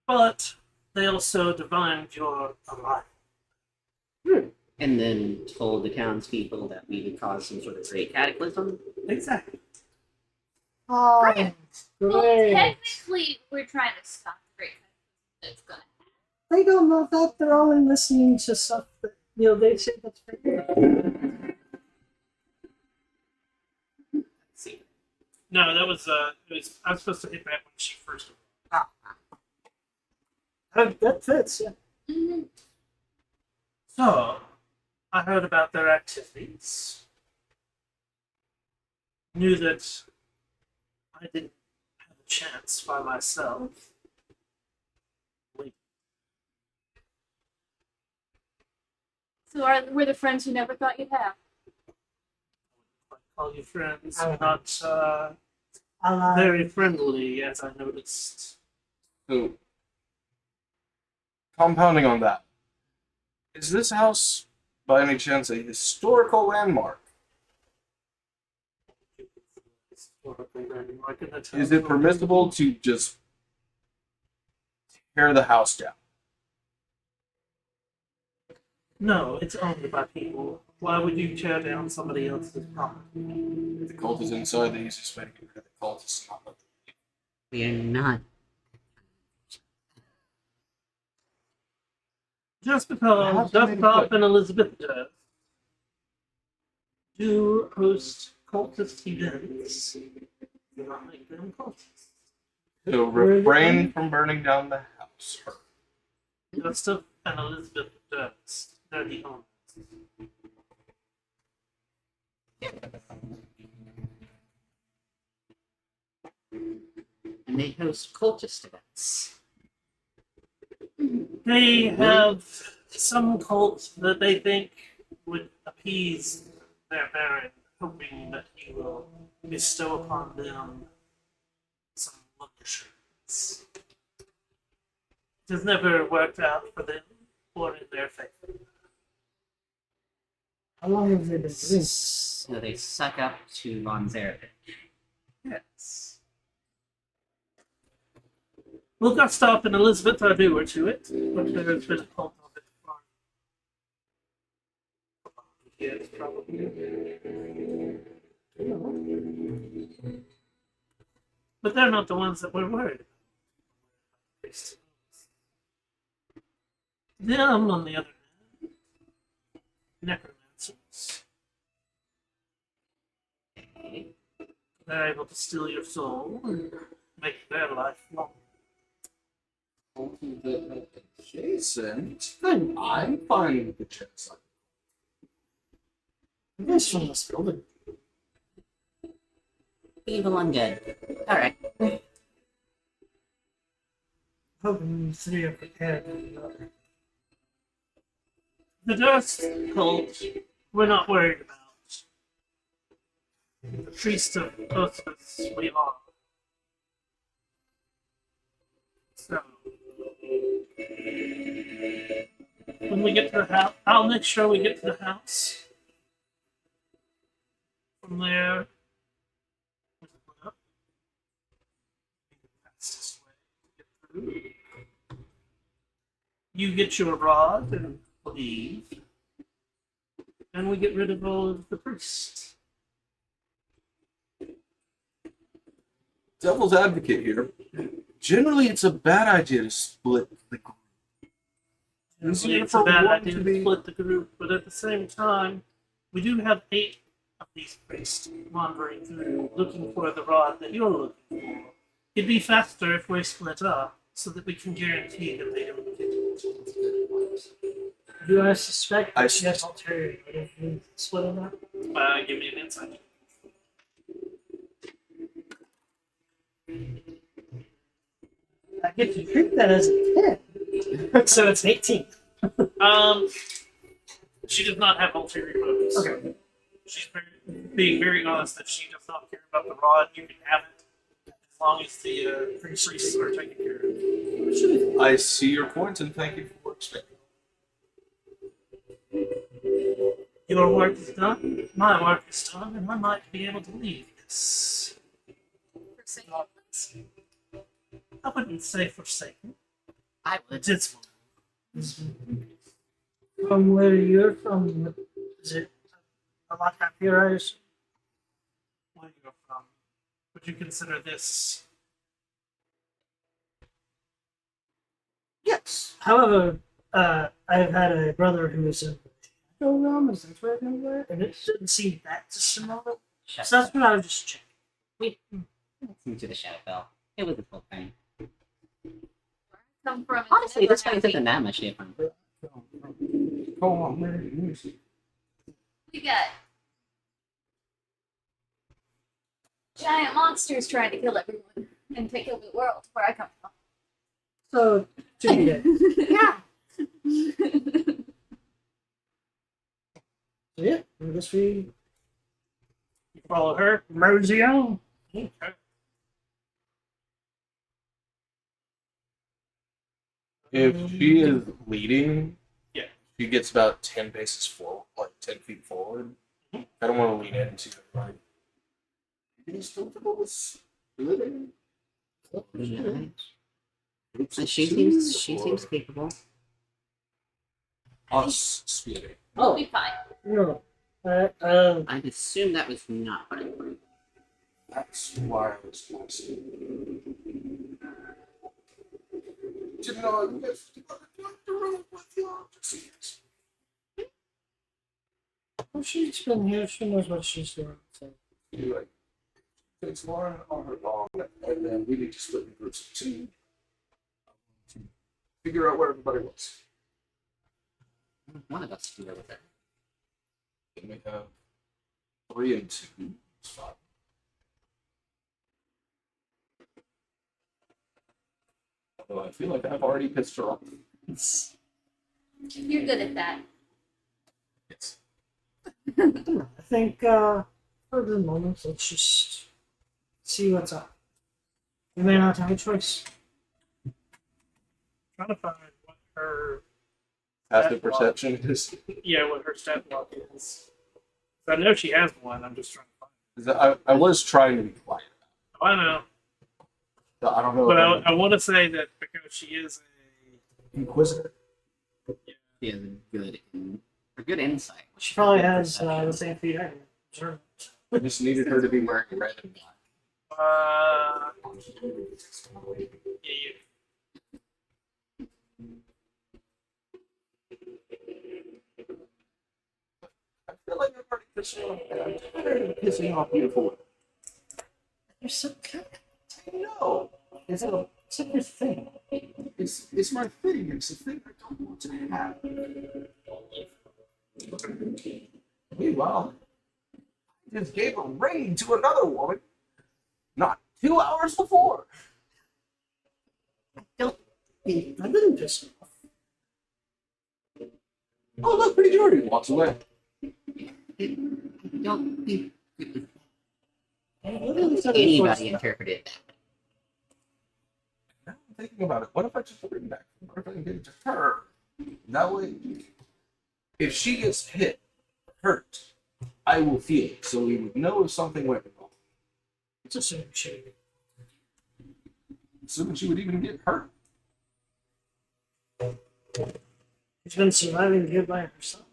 But they also divined your alive. And then told the townspeople that we would cause some sort of great cataclysm. Exactly. Oh, Right. Well, great. technically, we're trying to stop the great that's gonna happen. They don't know that. They're only listening to stuff that, they say that's fake. No, that was I was supposed to hit that when she first. That fits, yeah. Mm-hmm. So, I heard about their activities. Knew that I didn't have a chance by myself. Wait, So we're the friends you never thought you'd have. I call you friends, Oh. not I lied. very friendly, as I noticed. So, compounding on that, is this house by any chance a historical landmark? Is it permissible to just tear the house down? No, it's owned by people. Why would you tear down somebody else's property? If the cult is inside, the easiest way to get rid of the cult is to not let them leave. We are not. Just because Dustoff and Elizabeth do host cultist events, do not make them cultists. So refrain from burning down the house. Gustav and Elizabeth Durst. They're the owners. And they host cultist events. They have some cult that they think would appease their baron, hoping that he will bestow upon them some luxuries. It has never worked out for them or in their favor. How long have they been doing? So they suck up to Von Zarevich. Yes. Well, Gustav and Elizabeth are newer to it, but there's been a cult of it for years, probably. But they're not the ones that we're worried about. Them, on the other hand, necromancers. They're able to steal your soul and make their life long. Adjacent, then I'm fine with the genocide. This from this building. Evil undead. Alright. Hoping you three are prepared for another. The Dust cult, we're not worried about. The priest of both of us, we are. So, when we get to the house, I'll make sure we get to the house. From there, fastest way to get through. You get your rod and leave, and we get rid of all of the priests. Devil's advocate here. Generally, it's a bad idea to split the group. Easier It's a for bad one idea to to be- split the group, but at the same time, we do have 8 of these priests wandering through looking for the rod that you're looking for. It'd be faster if we split up so that we can guarantee that they don't get it. Do I suspect I that she has ulterior motive in splitting up? Give me an insight. I get to treat that as a 10. So it's 18. She does not have ulterior motives. Okay. She's being very honest that she does not care about the rod. You can have it as long as the priests are taken care of. I see your point, and thank you for explaining. Your work is done, my work is done, and I might be able to leave this. I wouldn't say forsaken. I would. Dismal. From where you're from, is it a lot happier, I assume? Where you're from. Would you consider this? Yes. However, I've had a brother who was in the realm, is that right? And it didn't seem that dissimilar. So that's what I was just checking. We listened to the Shadowfell. It was a cool thing. Come from. Honestly, this fight isn't that much different. Go on, man. We got giant monsters trying to kill everyone and take over the world. Where I come from. So, Jimmy, Yeah. yeah, I guess we You follow her. mosey on. Okay. If she is leading, Yeah. she gets about 10 paces forward, like 10 feet forward. I don't want to lean into it. Like, these totals. She seems capable. Us speeding. We'll be fine. No. I'd assume that was not what I wanted. That's why I was asking. Didn't know you guys to run with your procedures. Well, she's been here. She knows what she's doing. So. You like takes Lauren on her long, and then we need to split in groups of two to figure out where everybody was. One of us can go with it. Then we have 3 and 2. It's 5. Although I feel like I've already pissed her off. You're good at that. Yes. I think for the moment, let's just see what's up. We may not have a choice. Trying to find what her Passive perception is. what her stat block is. I know she has one. I'm just trying to find I was trying to be quiet. it. I know, I don't know. but if I want to say that because she is I'm inquisitor. She has a good insight. She probably has the same feat I do. Sure. I just needed her to be wearing red and black. yeah. I feel like I've already pissed her off. And I'm tired of pissing off beautiful women. You're so good. I know. It's a good thing. It's my thing. It's a thing I don't want to have. Meanwhile, I just gave a rein to another woman not 2 hours before. I didn't piss her off. Oh, look, pretty Jordan walks away. I don't think Anybody anybody interpreted that. Now I'm thinking about it. What if I just put it back? What if I can get it to her? That way, if she gets hit, hurt, I will feel it. So we would know if something went wrong. It's a same shit. Assuming she would even get hurt. She's been surviving good by herself.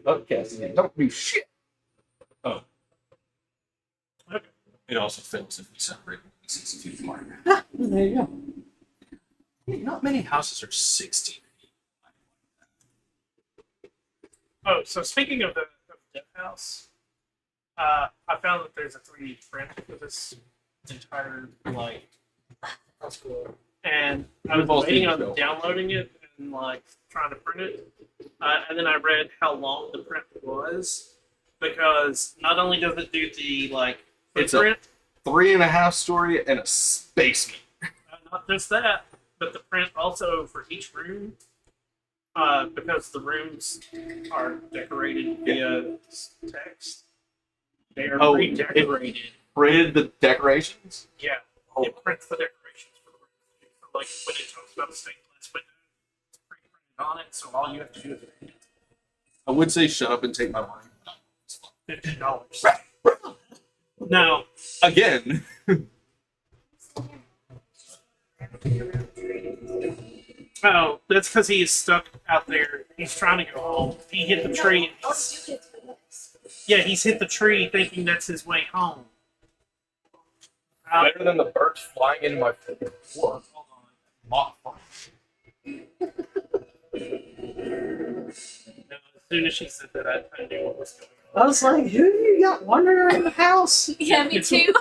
Upcasting, don't do shit. Oh. Okay. It also fails if we separate 6 feet apart. There you go. Not many houses are 16 feet. Oh, so speaking of the death house, I found that there's a 3D print for this entire That's cool. and I was We've all waiting seen on the film. downloading it and trying to print it, and then I read how long the print was because not only does it do the It's a- footprint, 3.5 story and a basement. not just that, but the print also for each room, because the rooms are decorated via text. They are Oh, pre-decorated. Printed the decorations? Yeah, Oh, it prints the decorations for the room. Like when it talks about the stained glass window, it's pre-printed on it, so all you have to do is read it. I would say shut up and take my money. $15. No, Again. oh, that's because he is stuck out there. He's trying to go home. He hit the tree. Yeah, he's hit the tree thinking that's his way home. Better than the birds flying into my floor. Hold on. Mock fun. No, soon as she said that, I knew what was going on. I was like, who you got wandering around the house? Yeah, me It's, too.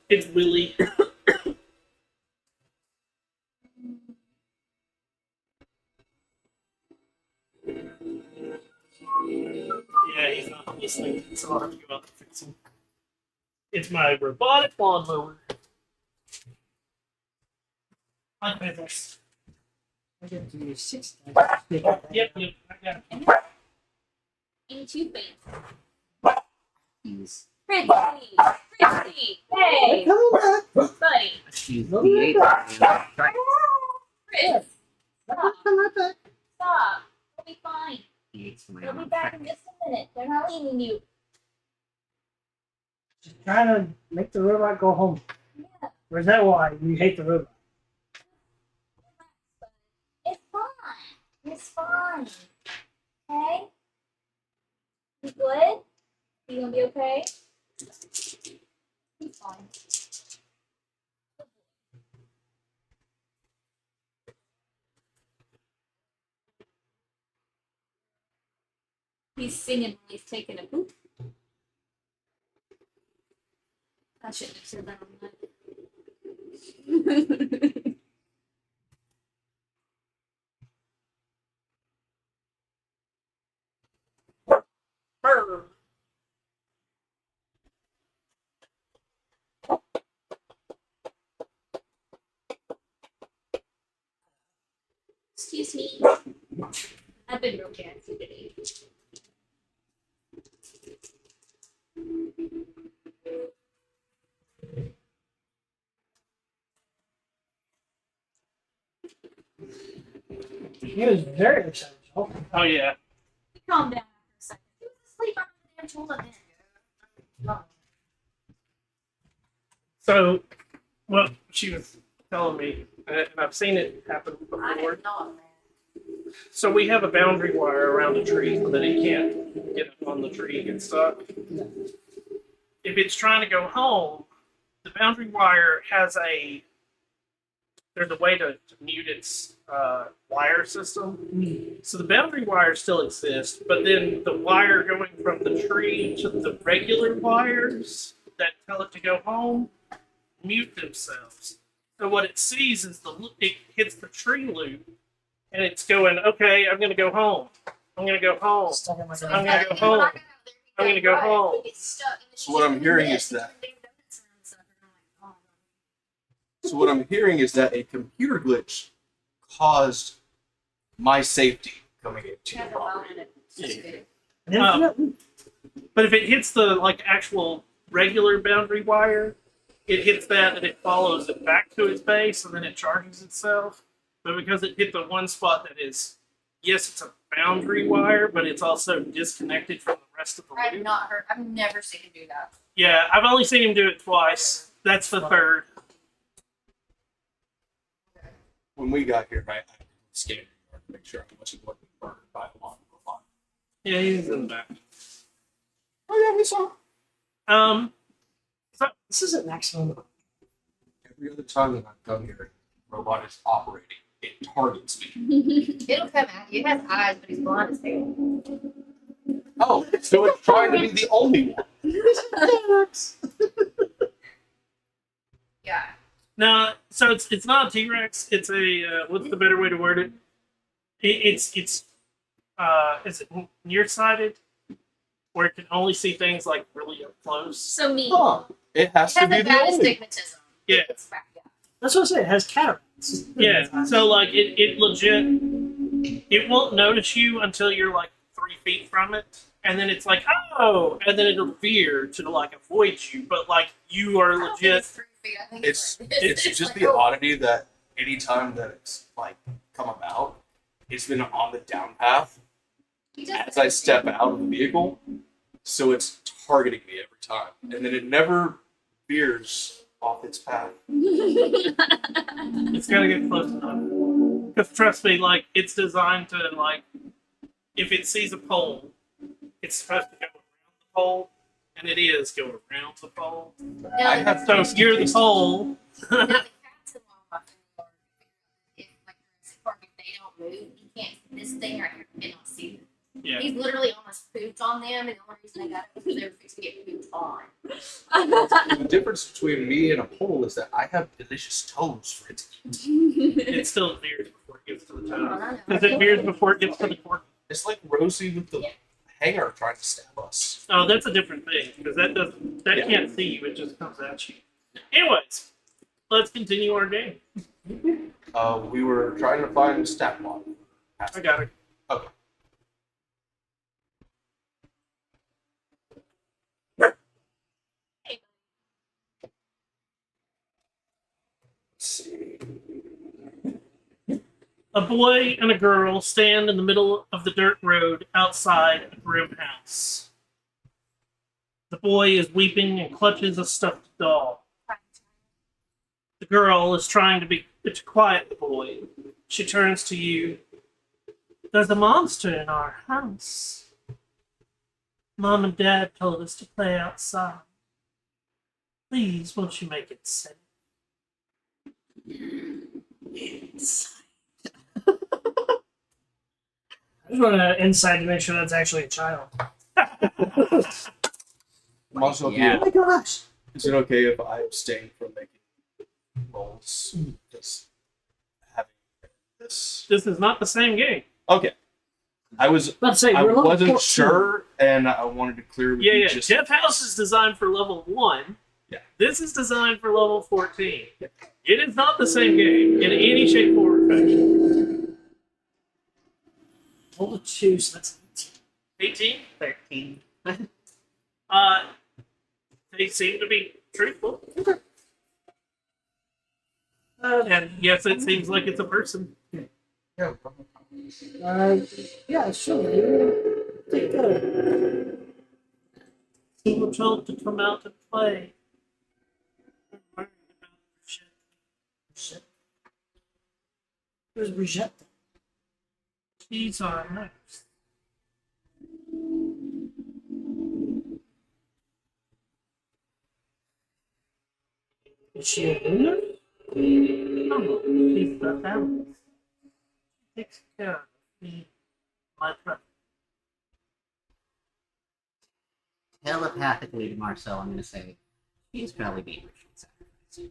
it's Willie. Yeah, he's not listening, so I'll have to go out and fix him. It's my robotic lawnmower. My business. I get to use 6 Yep, I got it. Ain't you fancy? He's Pretty, pretty. Hey, Come back. buddy. she's the 8th. Chris, stop, Come right back. stop. We'll be fine. He's my We'll be own back in just a minute. They're not leaving you. Just trying to make the robot go home. Yeah, Or is that why you hate the robot? it's fine. It's fine. Okay? You good? You gonna be okay? He's fine. He's singing while he's taking a poop. I shouldn't have said that on that. Brr. Excuse me. I've been real gassy today. He was very excited. Oh, Oh, yeah. Calm down for a second. He was asleep on the damn toilet there. So, what she was telling me, and I've seen it happen I before. didn't know it, man. So we have a boundary wire around a tree so that it can't get up on the tree and get stuck. If it's trying to go home, the boundary wire has there's a way to mute its wire system. So the boundary wire still exists, but then the wire going from the tree to the regular wires that tell it to go home mute themselves. So what it sees is it hits the tree loop, and it's going, okay, I'm going to go home. I'm going to go home. stuck in my So I'm head. gonna go home. I'm gonna go home. So what I'm hearing is that- So what I'm hearing is that a computer glitch caused my safety coming into your property. An infinite loop. But if it hits the actual regular boundary wire, it hits that and it follows it back to its base and then it charges itself. But because it hit the one spot that is, yes, it's a boundary wire, but it's also disconnected from the rest of the I've loop. not heard. I've never seen him do that. Yeah, I've only seen him do it twice. That's the third. When we got here, I scanned to make sure I wasn't getting burned by a lawn. Yeah, he's in the back. Oh yeah, we saw. So This is at maximum. Every other time that I've come here, robot is operating. It targets me. It'll come at you. It has eyes, but he's blind as hell. Oh, so it's trying to be the only one. Yeah. no, so it's not a T-Rex. It's a what's the better way to word it? It's is it nearsighted, where it can only see things like really up close. So me. Huh. It has It to has be a the bad only. astigmatism. Yeah. It's back, yeah. That's what I say. It has cataracts. Yeah, so it legit, it won't notice you until you're like 3 feet from it, and then it's like, oh, and then it'll veer to avoid you, but you are I don't think legit. it's 3 feet. I think It's like it's this. just like, the oh, oddity that anytime that it's come about, it's been on the down path he does as I step out of the vehicle, so it's targeting me every time, and then it never veers off its path. It's gotta get close enough. Because trust me, it's designed to, if it sees a pole, it's supposed to go around the pole, and it is going around the pole. I have So if you're the pole, Now the cats in Walmart, if Jurassic Park, if they don't move, you can't. This thing right here cannot see them. Yeah. He's literally almost pooped on them, and the only reason I got it was because they were fixing to get pooped on. The difference between me and a pole is that I have delicious toes for it to eat. It still veers before it gets to the Hold on, toe. I know. Because it veers before it gets to the cork. It's like Rosie with the hanger trying to stab us. Oh, that's a different thing because that Yeah. can't see you; it just comes at you. Anyways, let's continue our game. We were trying to find stat mod. I got it. Okay. Let's see. A boy and a girl stand in the middle of the dirt road outside a grim house. The boy is weeping and clutches a stuffed doll. The girl is trying to quiet the boy. She turns to you. There's a monster in our house. Mom and Dad told us to play outside. Please, won't you make it safe? I just want to inside to make sure that's actually a child. Also, Yeah. Oh my gosh! is it okay if I abstain from making rolls? Just having this. This is not the same game. Okay. I Let's say I we're level wasn't 14. sure, and I wanted to clear with Yeah, you yeah. just Jeff House is designed for level 1. Yeah. This is designed for level 14. It is not the same game in any shape, form, or fashion. Roll a 2, so that's 18? 13. They seem to be truthful. Uh, And yes, it seems like it's a person. yeah. yeah, sure. You take that. We were told to come out and play. Where's Brigitte? She's our nurse. Is she a lunar? No, she's the family. She takes care of me, my brother. Telepathically to Marcel, I'm going to say he's probably being ritual sacrificed.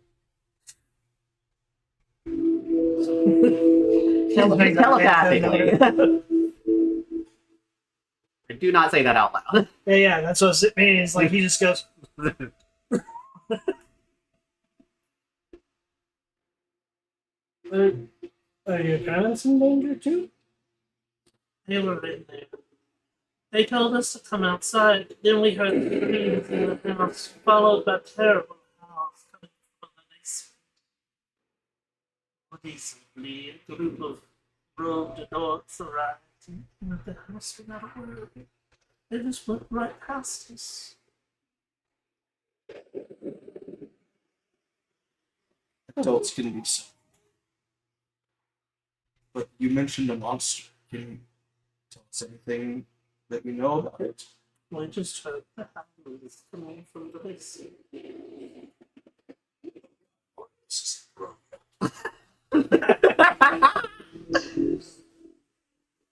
Telepathically. I do not say that out loud. Yeah, that's what it means. Like, he just goes, are your parents in danger too? They were in there. They told us to come outside. Then we heard screams in the house, followed by terrible howls coming from the basement. Recently, a group of robed adults arrived and entered the house without a word. They just went right past us. Adults can be so. But you mentioned a monster. Can you tell us anything that you know about it? We just heard the howls coming from the basement. This is wrong.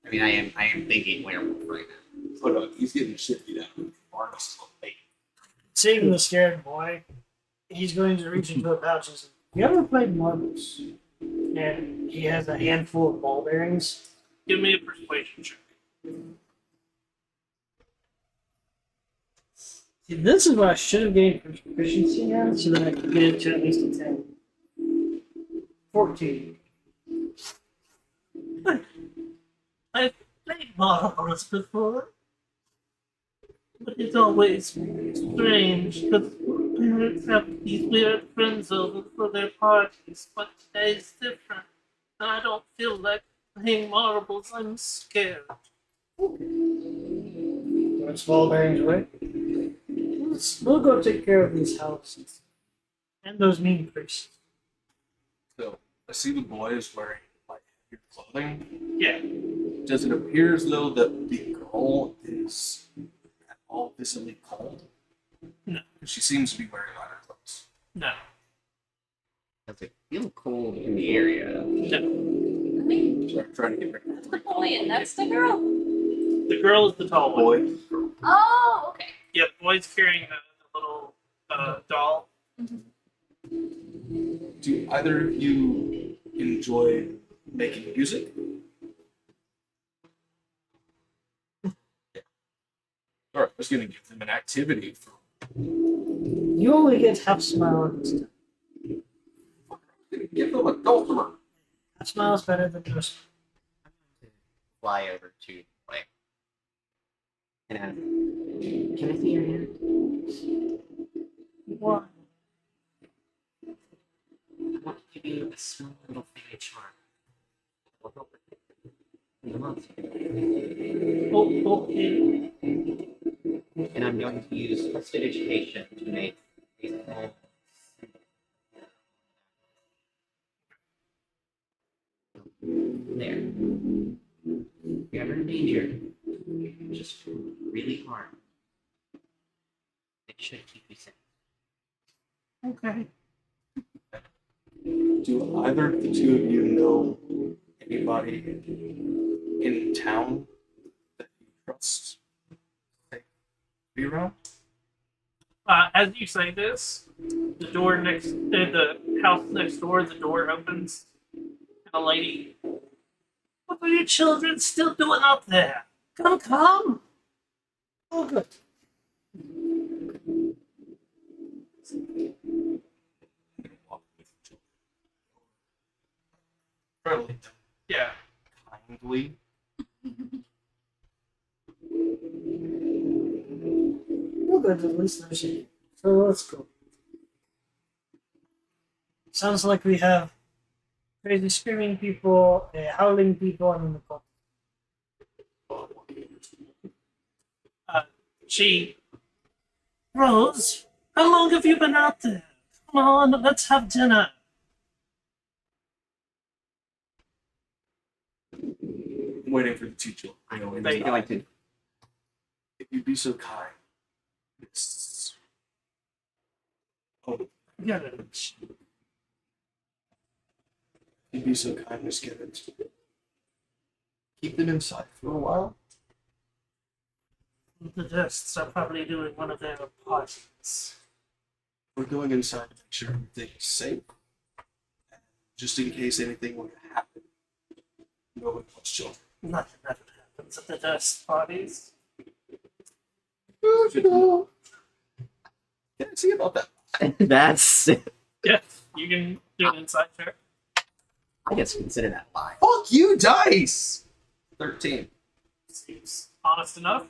I mean, I am thinking werewolf right now. But he's getting shit beat out of him. Marcus is a bait. Seeing the scared boy, he's going to reach into a pouch and say, you ever played marbles? And he has a handful of ball bearings. Give me a persuasion check. See, this is what I should have gained proficiency on, so that I could get it to at least a 10. 14. I've played marbles before, but it's always strange because parents have these weird friends over for their parties, but today's different. I don't feel like playing marbles. I'm scared. Let's ball bearings away. We'll go take care of these houses. And those mean priests. So I see the boy is wearing like heavy clothing. Yeah. Does it appear as though that the girl is at all visibly cold? No. She seems to be wearing lighter clothes. No. Does it feel cold in the area? No. I mean, So I'm trying to get rid of that's the boy and that's the girl. The The girl is the tall one. Boy. Oh, okay. Yeah, the boy's carrying the little doll. Do either of you enjoy making music? All right, I was going to give them an activity. You only get half smile at this time. Give them a dulcimer. Half smile is better than no smile. Fly over to like. And can I see your hand? Why? I want to give you a small little fairy charm. Will help in the month. Oh, okay. And I'm going to use prestidigitation to make a small. There. If you're ever in danger, just really hard. It should keep you safe. Okay. Do either of the two of you know anybody in town that you trust? Be around? As you say this, the door next, the house next door, the door opens, and a lady. What are you children still doing up there? Come. Oh, good. Friendly. Yeah. Kindly. Well, good. At least there's you. So let's go. Sounds like we have crazy screaming people, howling people, and the pub. She. Rose, how long have you been out there? Come on, let's have dinner. I'm waiting for the two children. I know. They- I like to. If you'd be so kind. It's... Oh, Yeah. if you'd be so kind, Miss Gibbons. Keep them inside for a while. The guests are probably doing one of their parties. We're going inside to make sure everything's safe. Just in case anything were to happen. No one wants children. Nothing ever happens at the guest parties. Can I see about that? That's. Yes, you can do an inside check. I guess consider that lie. Fuck you, dice! 13. Seems honest enough.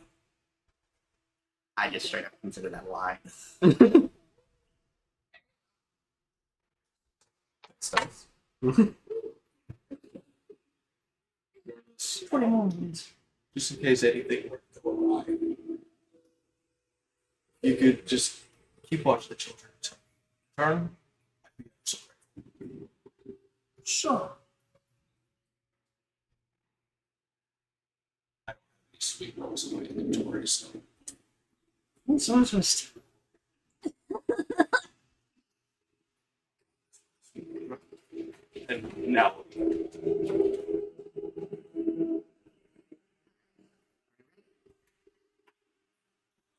I just straight up consider that lie. That's nice. 21. Just in case anything were to go awry. You could just keep watching the children until you turn. I'd be so grateful. Sure. I don't have any sweet rolls in my inventory, so. Someone's gonna steal. And now.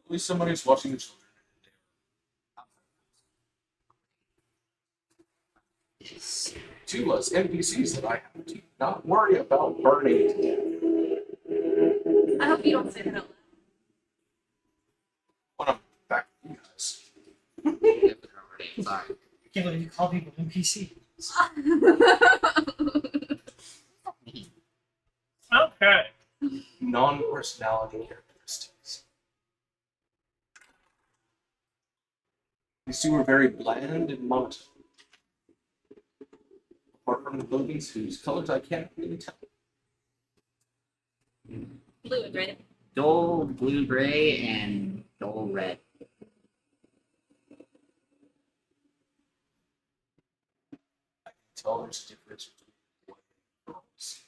At least somebody's watching the children. Two less NPCs that I have to not worry about burning to death I hope you don't say that out when I'm back with you guys. Sorry. I can't believe you call people NPC. loud. Okay. Non-personality characteristics. These two are very bland and monotone. Apart from the buildings whose colors I can't really tell. Fluid, right? Dull blue gray and dull red. I can tell there's a difference between black and girls'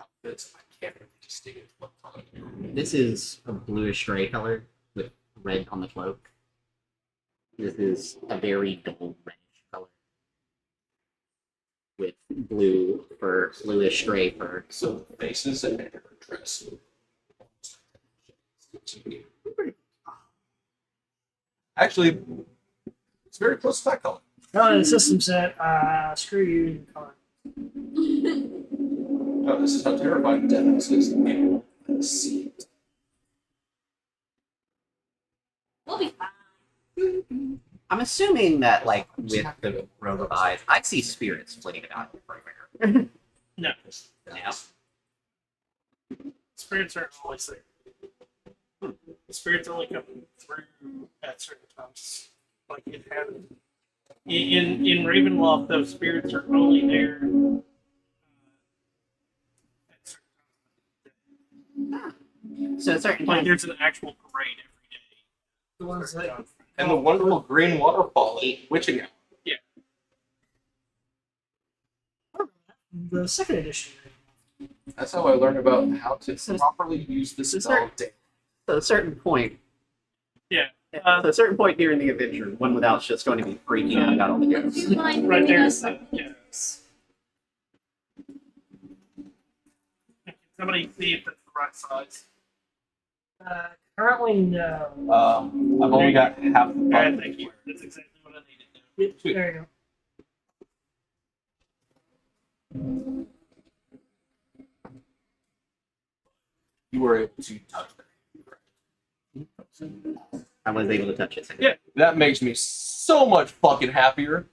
outfits. I can't really distinguish what color they are. This is a bluish gray color with red on the cloak. This is a very dull reddish color with blue fur, bluish gray fur. So the faces and hair are dressed almost Actually, it's very close to that color. Oh, the system said, screw you. Oh, this is how terrifying death is. Let's see. We'll be fine. I'm assuming that, like, with the robe of eyes, I see spirits flitting about everywhere. No. Yeah. Spirits aren't always there. Spirits only come through at certain times. Like it happened. In Ravenloft, those spirits are only there at certain times. So certain Like times, there's an actual parade every day. The ones that And the wonderful green waterfall at Witching Hour. the second edition. That's how I learned about how to properly use the spell. to a certain point. Yeah. To a certain point during the adventure, one without's just going to be freaking out about all the Do ghosts. you mind Right bringing there. us some Yeah. Can somebody see if that's the right size? Currently, no. I've only got half the Alright, button. thank you. That's exactly what I needed. Yep, Sweet. there you go. You were able to touch that. I was able to touch it. Yeah. That makes me so much fucking happier.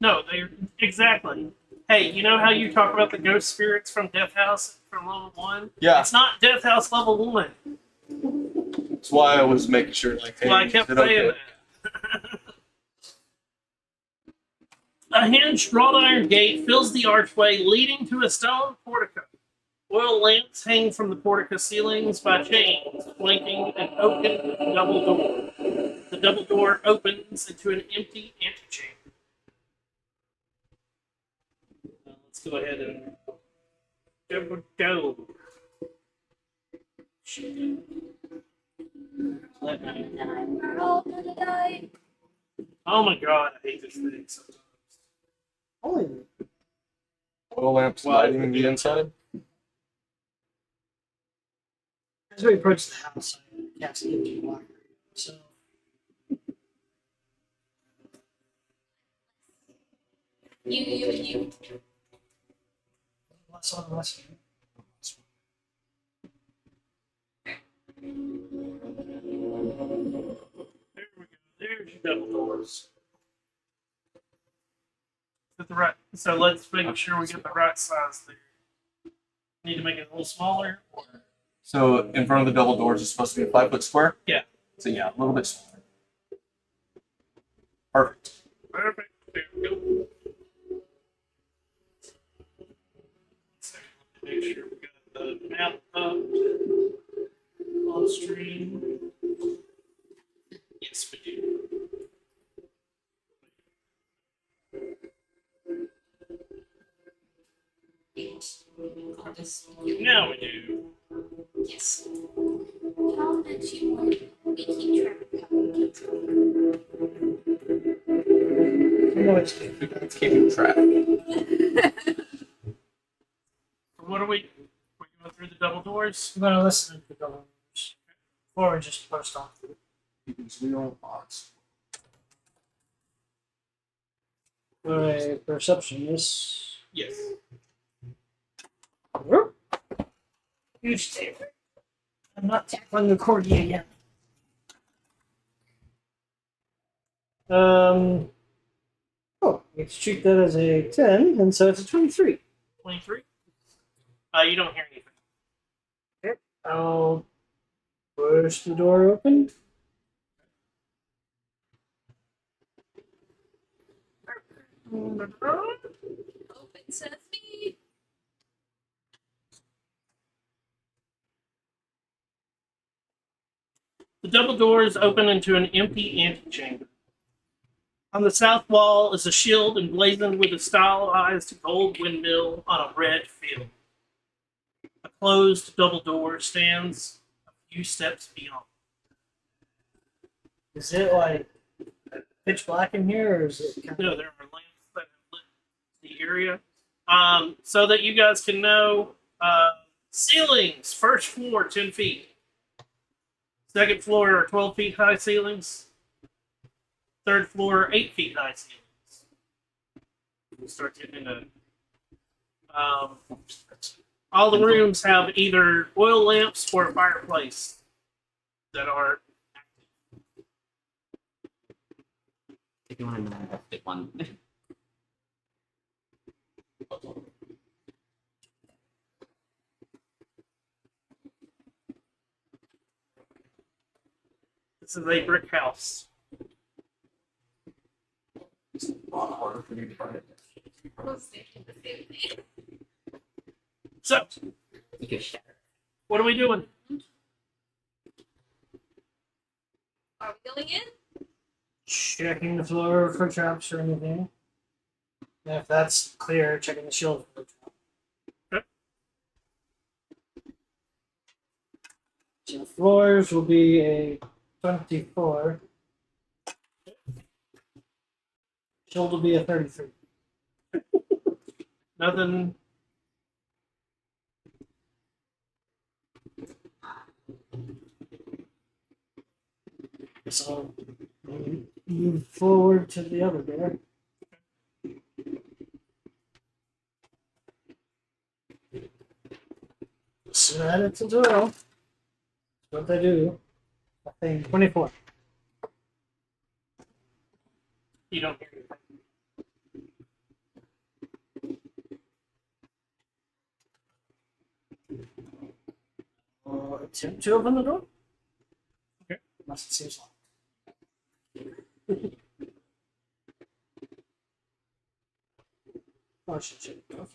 No, they're exactly. Hey, you know how you talk about the ghost spirits from Death House from level 1? Yeah, It's not Death House level 1. that's why I was making sure, like, hey, Well, I kept is it saying okay? that. A hinged wrought iron gate fills the archway leading to a stone portico. Oil lamps hang from the portico ceilings by chains, flanking an oaken double door. The double door opens into an empty antechamber. Let's go ahead and go. Let me. We're all gonna die. Oh my god, I hate this thing sometimes. Only Oil lamps Well, lighting the inside. as we approach the house, I cast into black. So You. less on less. There we go. There's your double doors. Is that the right? So let's make sure we get the right size there. Need to make it a little smaller. Or... So in front of the double doors is supposed to be a 5 foot square? Yeah. So yeah, a little bit smaller. Perfect. Perfect. There we go. So make sure we got the map up on stream. Yes, we do. I'll just. Now we do. Yes. How did you want we keep track of how we keep going? It's keeping track. What are we? We're going through the double doors. I'm gonna listen to the governors before we just post on. Keeping real odds. For a perception, Yes. huge table. I'm not tackling the corgi again. Oh, let's treat that as a 10, and so it's a 23. 23. You don't hear anything. I'll push the door open. Open sesame. The double doors open into an empty antechamber. On the south wall is a shield emblazoned with a stylized gold windmill on a red field. A closed double door stands a few steps beyond. Is it like pitch black in here, or is it kind No, there are lamps that have lit the area. So that you guys can know, ceilings, first floor, 10 feet. Second floor are 12 feet high ceilings. Third floor, 8 feet high ceilings. We'll start getting into. All the rooms have either oil lamps or a fireplace that are. If you want to know the one. This is a brick house. It's a lot harder for you to find it. I was thinking the same thing. So, You can shatter. what are we doing? Are we going in? Checking the floor for traps or anything. And if that's clear, checking the shield for the trap. Okay. So the floors will be a 24. Shield will be a 33. Nothing. So move forward to the other door. So that it's a door. That's what they do. I think 24. You don't hear anything. Attempt to open the door. Okay. Unless it seems locked. Oh, I should check it off.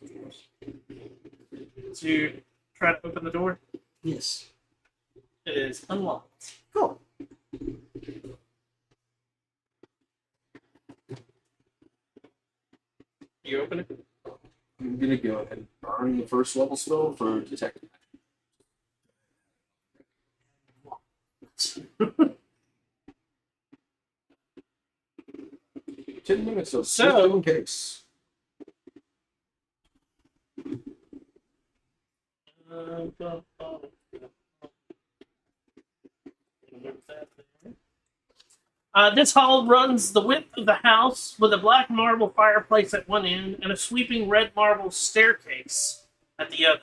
So you try to open the door. Yes. It is unlocked. Cool. You open it. I'm gonna go ahead and burn the first level spell for detect. 10 minutes of So- in case. This hall runs the width of the house with a black marble fireplace at one end and a sweeping red marble staircase at the other.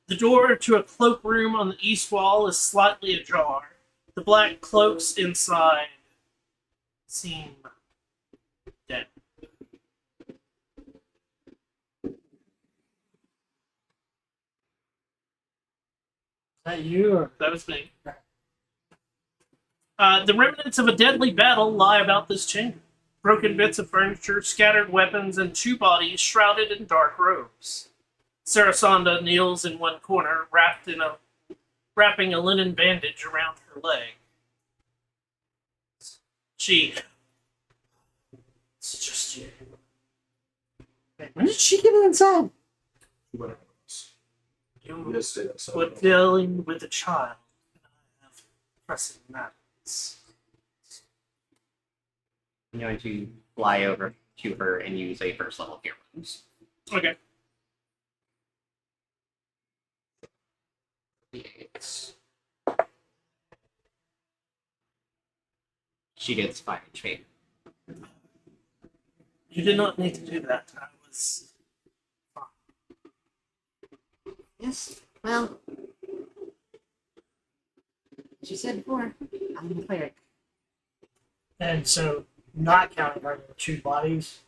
The door to a cloakroom on the east wall is slightly ajar. The black cloaks inside seem dead. Is that you or That was me. The remnants of a deadly battle lie about this chamber. Broken bits of furniture, scattered weapons, and two bodies shrouded in dark robes. Sarasanda kneels in one corner, wrapping a linen bandage around her leg. It's just you. when did she get inside? What happens? You Yes, yes. were dealing with a child. I have pressing matters. I'm going to fly over to her and use a first level cure wounds. Okay. She gets 5 HP. You did not need to do that. I was. Yes, well, as you said before, I'm the cleric. And so, not counting her, there were two bodies.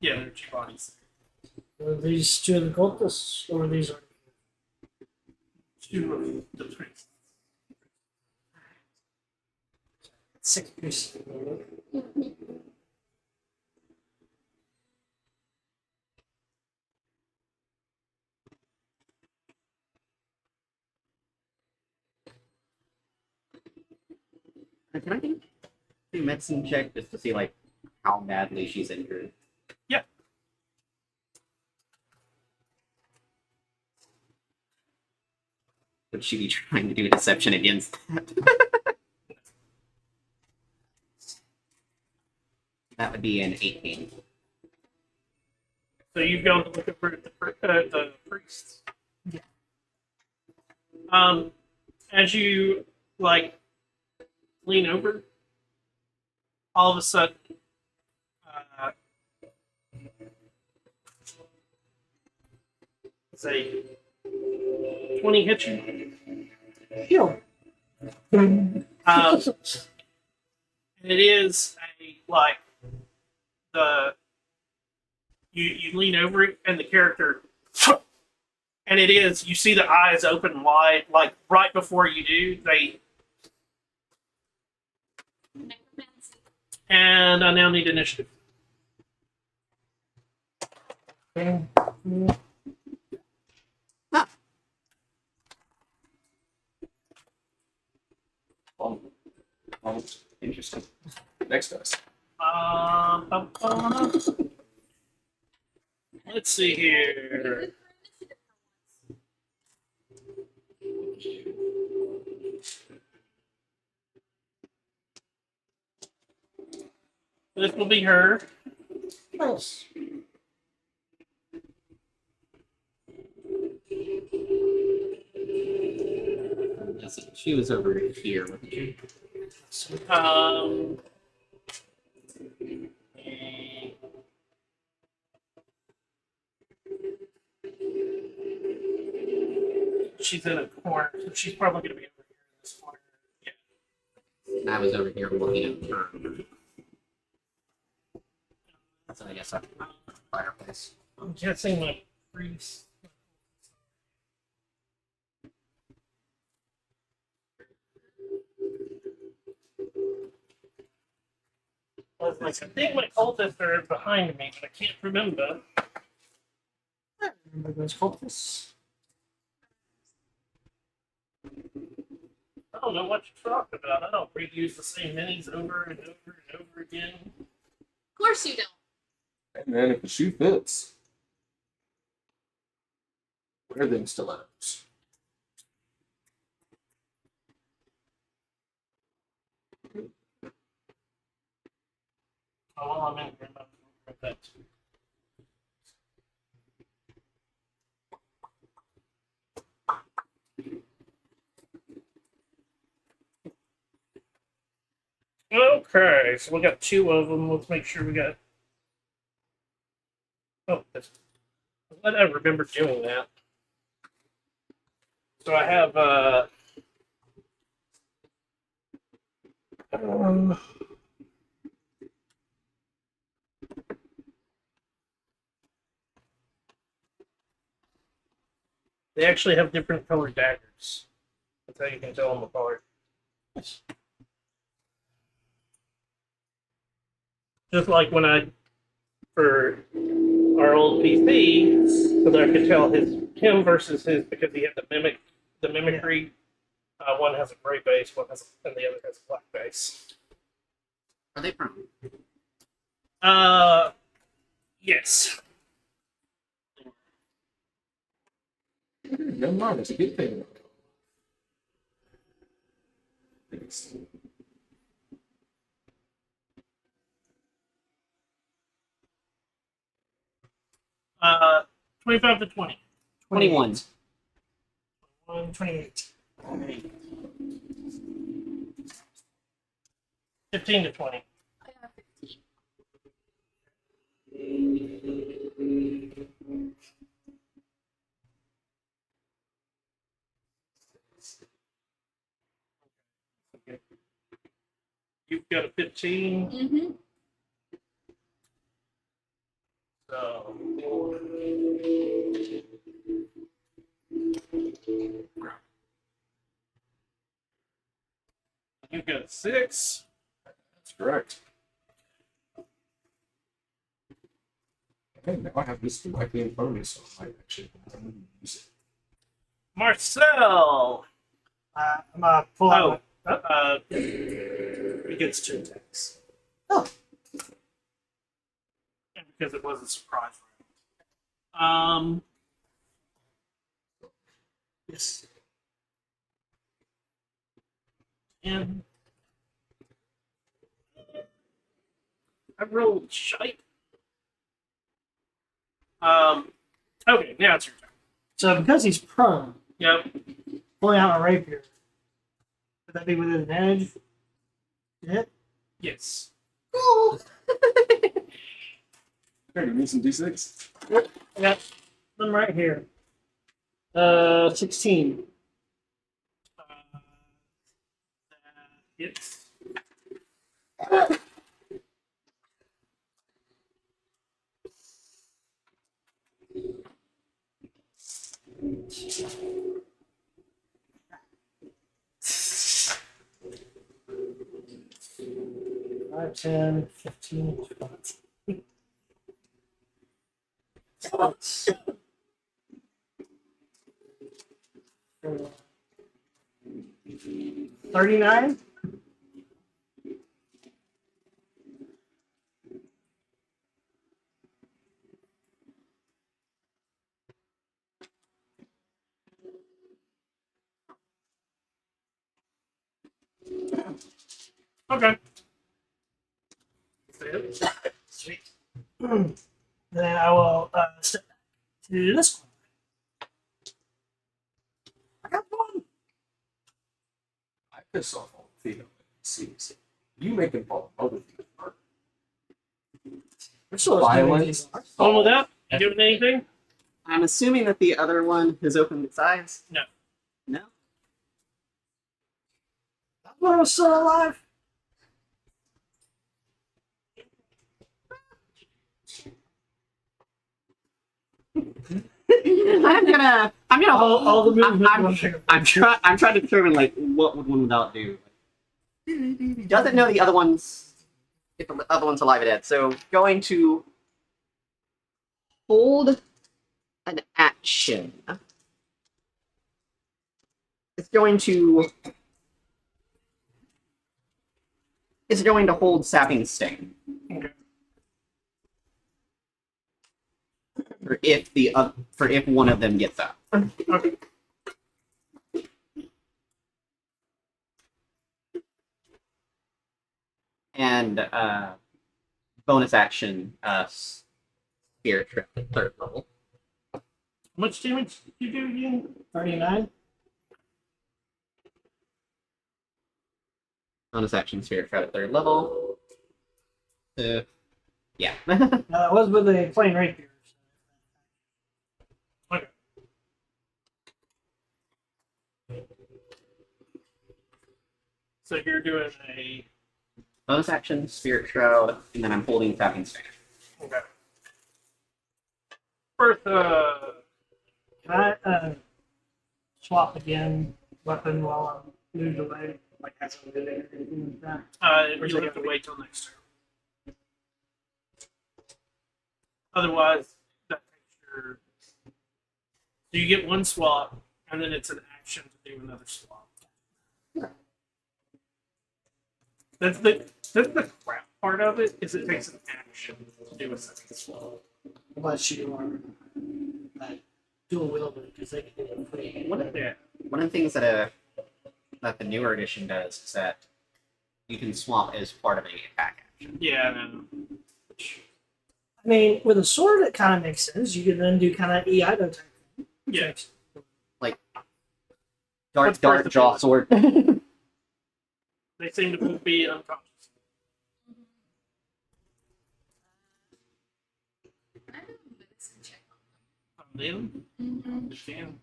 Yeah, there are two bodies. Were these two of the cultists, or were these already? Two of the priests. 6 pieces. Can I do a medicine check just to see like how badly she's injured? Yeah. Would she be trying to do deception against that? That would be an 18. So you've gone to look at the priests. Yeah. As you like lean over. All of a sudden, uh, say 20 hit you. Shield. And it is a like the you lean over it and the character, and it is you see the eyes open wide like right before you do they. Necromancy. And I now need initiative. Oh, interesting. Next dice. Bum, bum. Let's see here. This will be her. Nice. She was over here, wasn't she? Um, she's in a corner, so she's probably going to be over here in this corner. Yeah. I was over here looking at her. So I guess I can fireplace. I'm guessing my priest. I was like, I think my cultists are behind me, but I can't remember. I remember those cultists. I don't know what you're talking about. I don't reuse the same minis over and over and over again. Of course you don't. And then if the shoe fits, wear them stilettos. Oh, well, I'm in here. I'm that too. Okay, so we got two of them. Let's make sure we got. Oh, that's. I'm glad I remember doing that. So I have. Um, they actually have different colored daggers. That's how you can tell them apart. Just like when I, for our old PC, so that I could tell him versus his because he had the mimicry. One has a gray base, and the other has a black base. Are they from? Yes. Never mind, it's a good thing. Thanks. 25 to 20. 21. 28. 15 to 20. I have 15. You've got a 15. Mm-hmm. So. You've got a 6. That's correct. Okay, now I have this directly in front of me, so I might actually use it. Marcel! I'm gonna pull out. He gets 2 attacks. Oh. And because it was a surprise round. Yes. And I rolled shite. Okay, now it's your turn. So because he's prone, Yep. pulling out my rapier, would that be with advantage? Hit. Yes. Cool. Okay, give me some d6. I got them right here. 16. Uh, that hits. Five, 10, 15, 20. That's 39. Okay. Sweet. Then I will step back to this one. I got one. I piss off all the female NPCs. You make them fall in love with you. We're still Violence. On with that? You doing anything? I'm assuming that the other one has opened its eyes. No. No. That one was still alive. I'm gonna All the movement. I'm trying to determine like what would one without do. Doesn't know the other one's if the other one's alive or dead. So going to hold an action. It's going to hold sapping sting. Okay. For if one of them gets up. Okay. And bonus action spirit trip at 3rd level. How much damage did you do again? 39. Bonus action spirit trap at 3rd level. Yeah. That was with a plain rapier. Okay. So you're doing a. Bonus action spirit shroud, and then I'm holding tapping sting. Okay. Bertha. Can I swap again weapon while I'm moved away? Like as I'm doing it or anything like that? You'll have to wait till next turn. Otherwise, that takes your. So you get one swap, and then it's an action to do another swap. That's the crap part of it. Is it takes an action to do a second swap. Unless you are dual wielder because they can do it free. One of Yeah. the things that the newer edition does is that you can swap as part of an attack action. Yeah. No. I mean, with a sword, it kind of makes sense. You can then do kind of Eido type thing. Yeah. Dart, What's the draw, feeling? sword. They seem to both be unconscious. I do a medicine check On them. on them. Understand.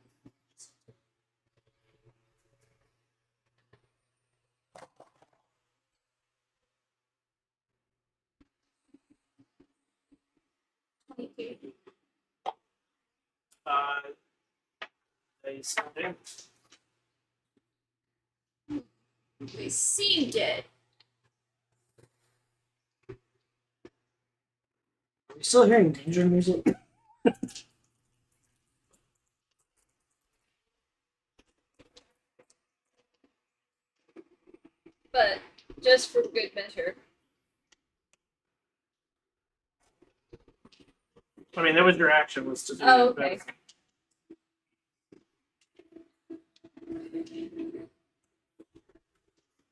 Uh, they seem They seem dead. Are you still hearing danger music? But just for good measure. I mean, that was your action was to do. Oh, okay.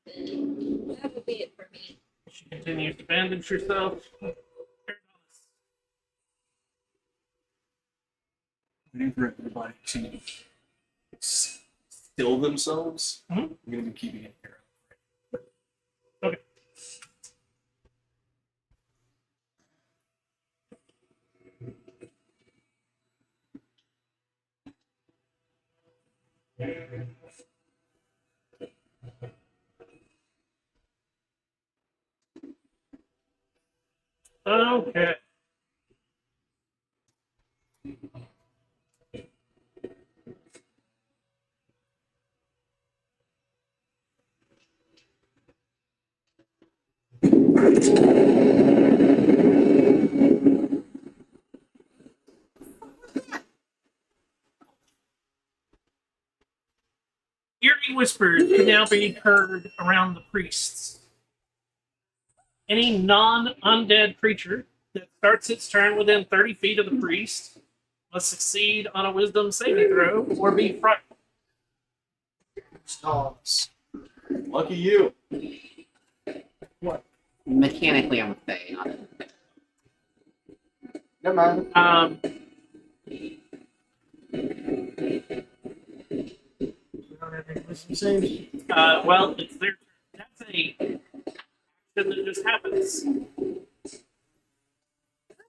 That would be it for me. She continues to bandage herself. Waiting for everybody to still themselves. Mhm. I'm going to be keeping it here. Okay. Eerie whispers can now be heard around the priests. Any non-undead creature that starts its turn within 30 feet of the priest must succeed on a wisdom saving throw or be frightened. Stalls. Lucky you. Mechanically, I'm a Fae, not a. Never mind. You don't have any wisdom saves? Well, it's their turn. That's a action that just happens.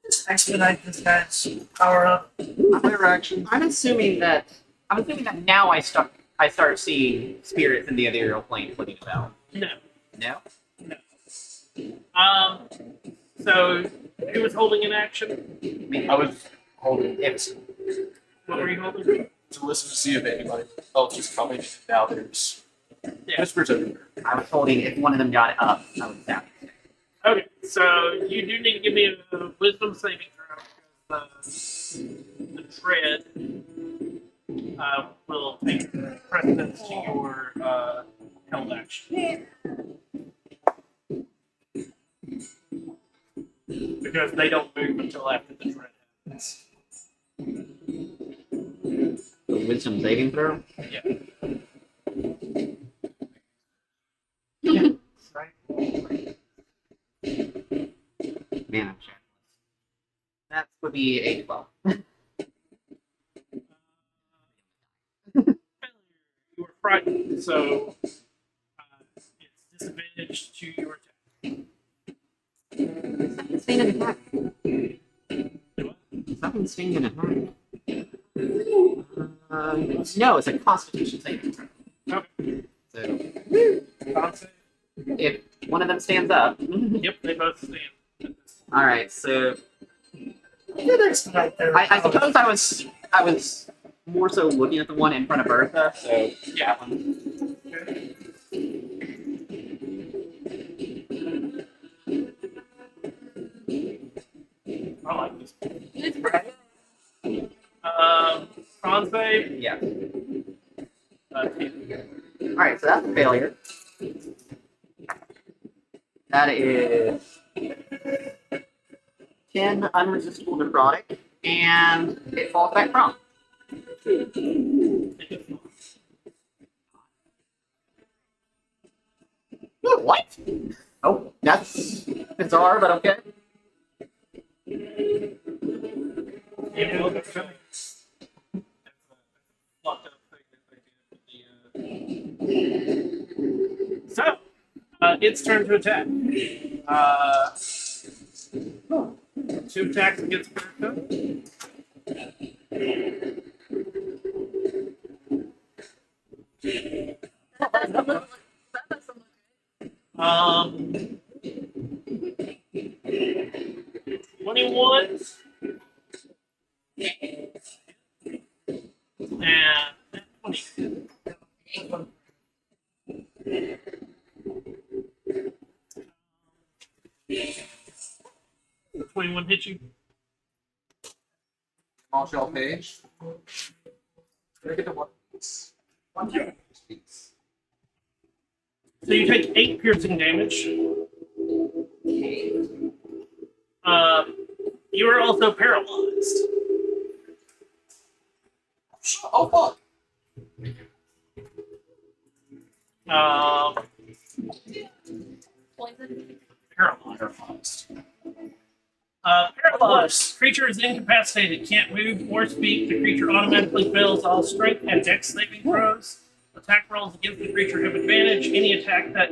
Just expedite this guy's power up. Player action. I'm assuming that now I start seeing spirits in the ethereal plane flitting about. No. No? So who was holding an action? Me. I was holding it What were you holding? to listen to see if anybody else is coming. Now there's Yeah. whispers everywhere. I was holding, if one of them got up, I would stab it. Okay, so you do need to give me a wisdom saving throw because the dread will take precedence to your held action. Because they don't move until after the dread happens. The wisdom saving throw? Yeah. Right? Man, I'm sure. That would be a 12. You were frightened, so it's disadvantage to your attack. Something's staying in attack. Something's staying in attack. No, it's a constitution saving throw. Okay. So, Con save. if one of them stands up. Yep, they both stand. Alright, so Did expedite their I power. suppose I was more so looking at the one in front of Bertha, so Yeah. that one. I like this. Con save. Yeah. 10. Alright, so that's a failure. That is 10 unresistible necrotic, and it falls back prone. What? Oh, that's bizarre, but okay. Yeah, well, that's a fucked up thing that they did with the. So, it's turn to attack. 2 attacks against Bertha. That doesn't look. 21. And 20. 21 hit you. Small shell page. Can I get the one? Speaks. So you take 8 piercing damage. You are also paralyzed. Oh fuck! Poison. Paralyzed. Paralyzed. Creature is incapacitated, can't move or speak. The creature automatically fails all strength and dex saving throws. Attack rolls against the creature have advantage. Any attack that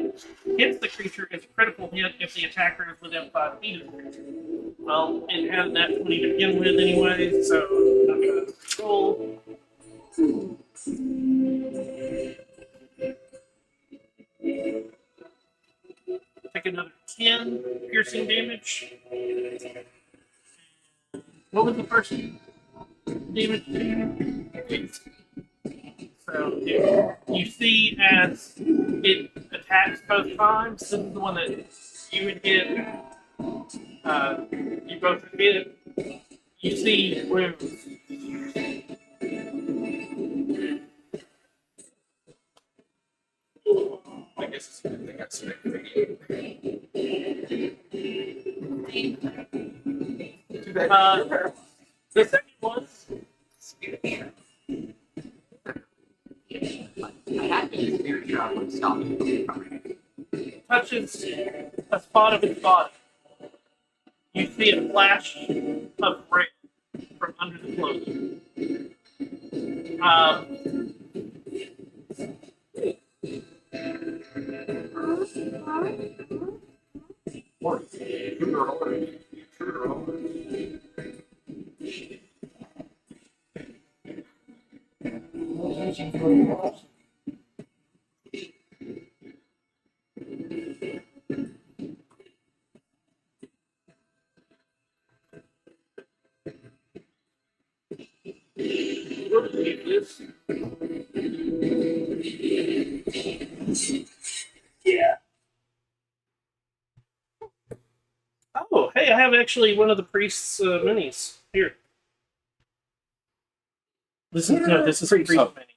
hits the creature is a critical hit if the attacker is within 5 feet of the creature. Well, it had that 20 to begin with anyway, so I'm not going to roll. Take another 10 piercing damage. What was the first demon? So you see as it attacks both times. This is the one that you would hit. You both would hit. You see wounds. I guess it's a good thing I expect. Too bad. The second one I had to spirit trap would stop me from it. touches a spot of its body. You see a flash of red from under the clothing. Yeah. Oh, hey, I have actually one of the priest's minis here. This is a priest Oh. mini.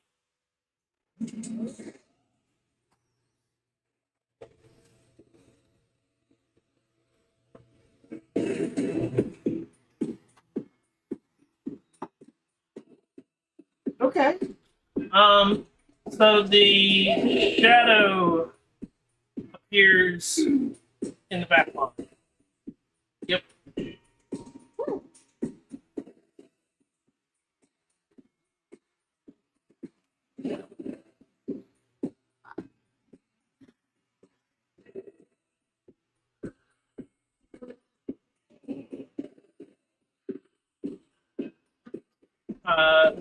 Okay. So the shadow appears in the back line. Yep.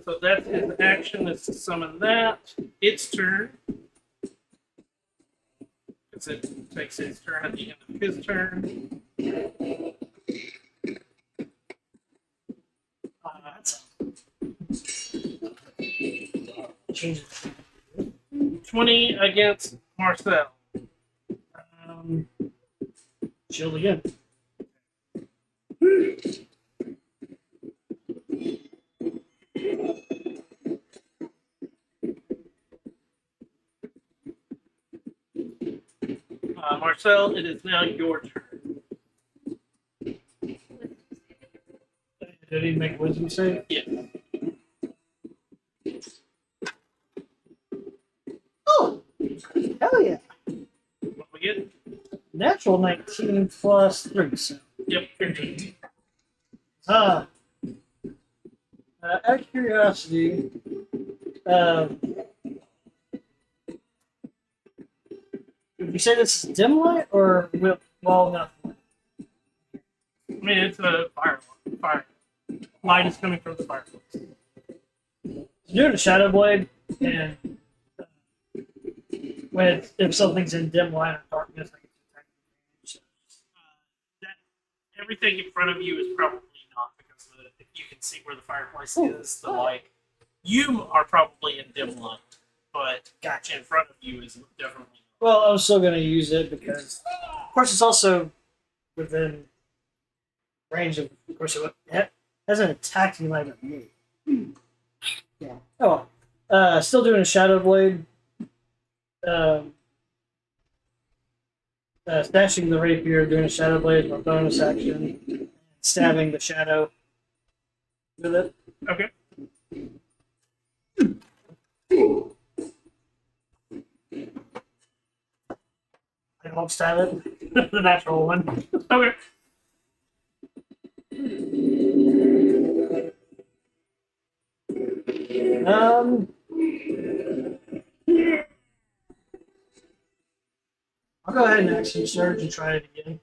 So that's his action is to summon that. Its turn. Because it takes its turn at the end of his turn. That's changes. 20 against Marcel. Shield again. Marcel, it is now your turn. Did he make a wisdom save? Yes. Oh, hell yeah! What we get? Natural 19 plus 3. So, Yep, 15. out of curiosity, would you say this is dim light or well enough? I mean, it's a fire. Light is coming from the fireplace. Doing a shadow blade, and if something's in dim light or darkness, I can detect it. So, Everything in front of you is probably not because if you can see where the fireplace is, the light. You are probably in dim light, but in front of you is definitely. well, I'm still going to use it because, of course, it's also within range of course, it hasn't attacked anybody but me. Yeah. Oh, still doing a shadow blade. Stashing the rapier, doing a shadow blade, my bonus action, stabbing the shadow with it. Okay. I won't stab it. The natural one. Okay. I'll go ahead and action surge and try it again.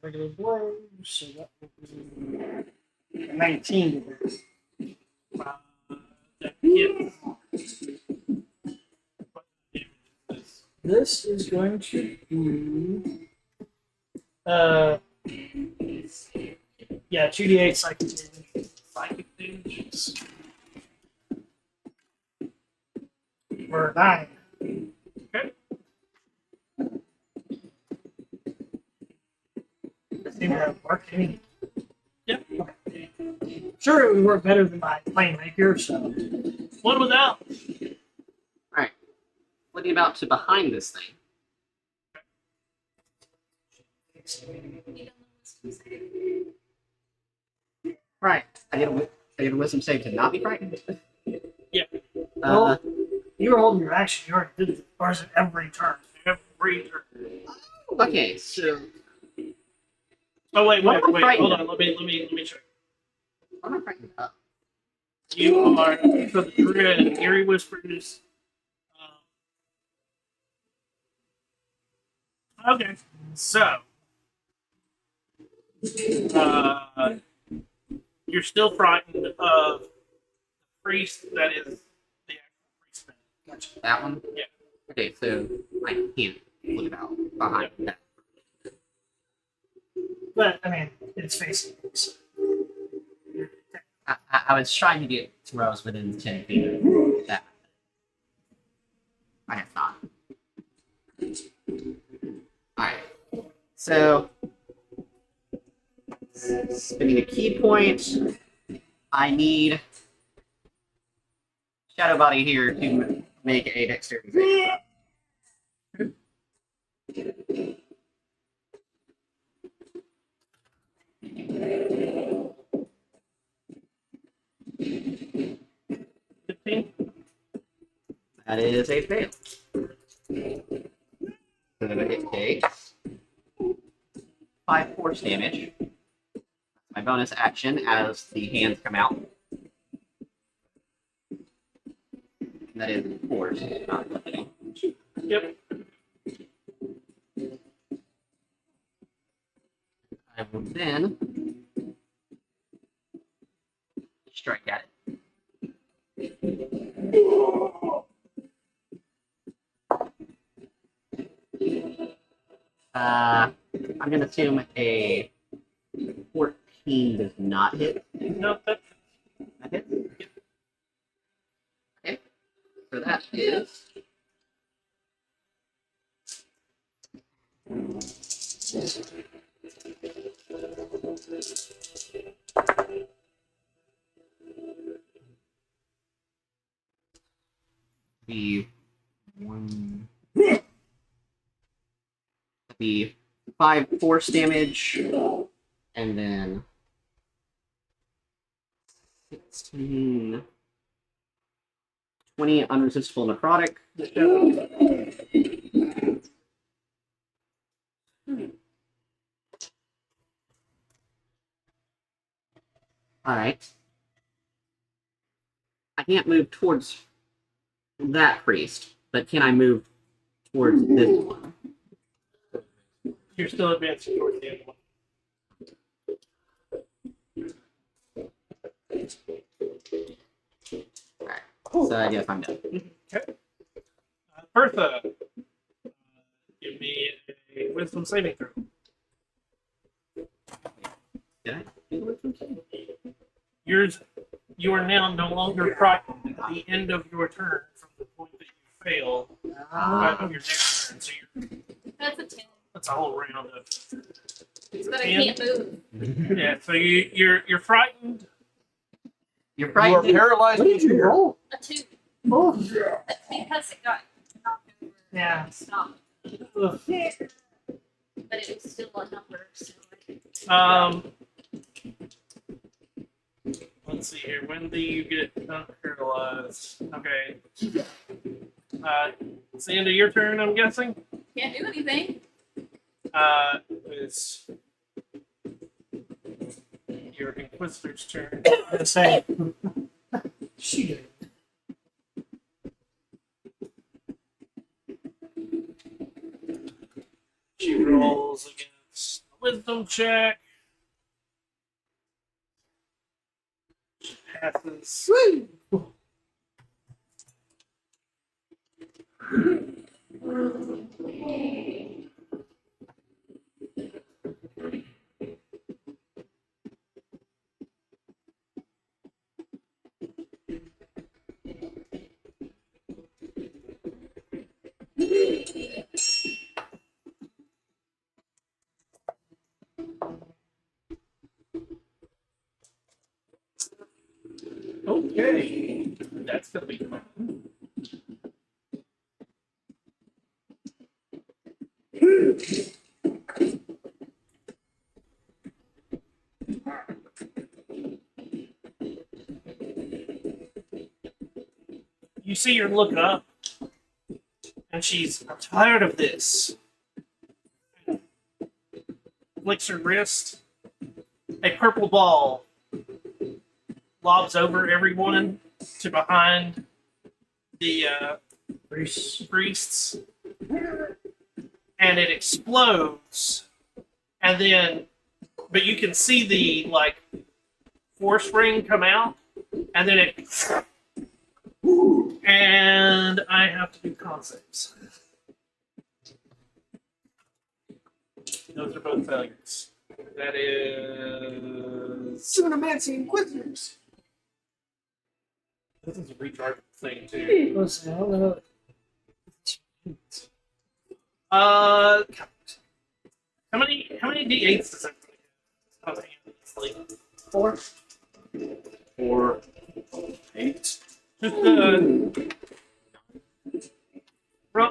regular blow, so that would be 19 to hit. That hits. What damage is this? This is going to be yeah, 2d8 psychic damage. Psychic damage. For 9. Okay. Seem to work any. Yep. Okay. Sure, it would work better than my playmaker, so. One without. Alright. Looking about to behind this thing. You don't know what's to say. Right. I get a wisdom save to not be frightened. Yeah. Uh, You were holding your action, you already did it. Or is it every turn? Every turn. okay, so Oh wait, What am I wait. frightened Hold of? on. Let me check. what am I frightened of? You are for the druid and eerie whispers. Okay, so you're still frightened of the priest that is the actual priest. Gotcha. That one? Yeah. Okay, so I can't look about behind that. But, I mean, it's facing me, so. I was trying to get to where I was within 10 feet of that. I have not. Alright. So, spending a key point, I need Shadow Body here to make a dexterity save. That is a fail. So it takes 5 force damage. My bonus action as the hands come out. And that is force, not nothing. Yep. I will then strike at it. I'm going to assume a 14 does not hit. No, that That hits? Okay. So that is. The one. The 5 force damage, and then 16, 20 unresistible necrotic. Alright. I can't move towards that priest, but can I move towards this one? you're still advancing towards the end one. Alright. So I guess I'm done. Okay. Bertha, give me a wisdom saving throw. Did I do the wisdom save? You are now no longer frightened at the end of your turn from the point that you fail of your next turn. So That's a 10. that's a whole round of. But I can't move. Yeah. So you're frightened. You're You are frightened. paralyzed. What did you roll? A 2. Oh, That's because it got knocked over. Yeah. And stopped. ugh. But it was still a number. So Let's see here. When do you get paralyzed? Okay. It's the end of your turn, I'm guessing. can't do anything. It's your Inquisitor's turn. I was gonna say, she did. She rolls against a wisdom check. She passes. Okay, that's gonna be fun. You see her look up, and she's, I'm tired of this. Flicks her wrist. A purple ball lobs over everyone to behind the priests, and it explodes. And then, but you can see the like force ring come out, and then it. And I have to do con saves. Those are both failures. That is. Cinematic Inquisitors. This is a recharge thing too. Listen, I don't know. How many d8s does that have? Like 4. 4, 8. just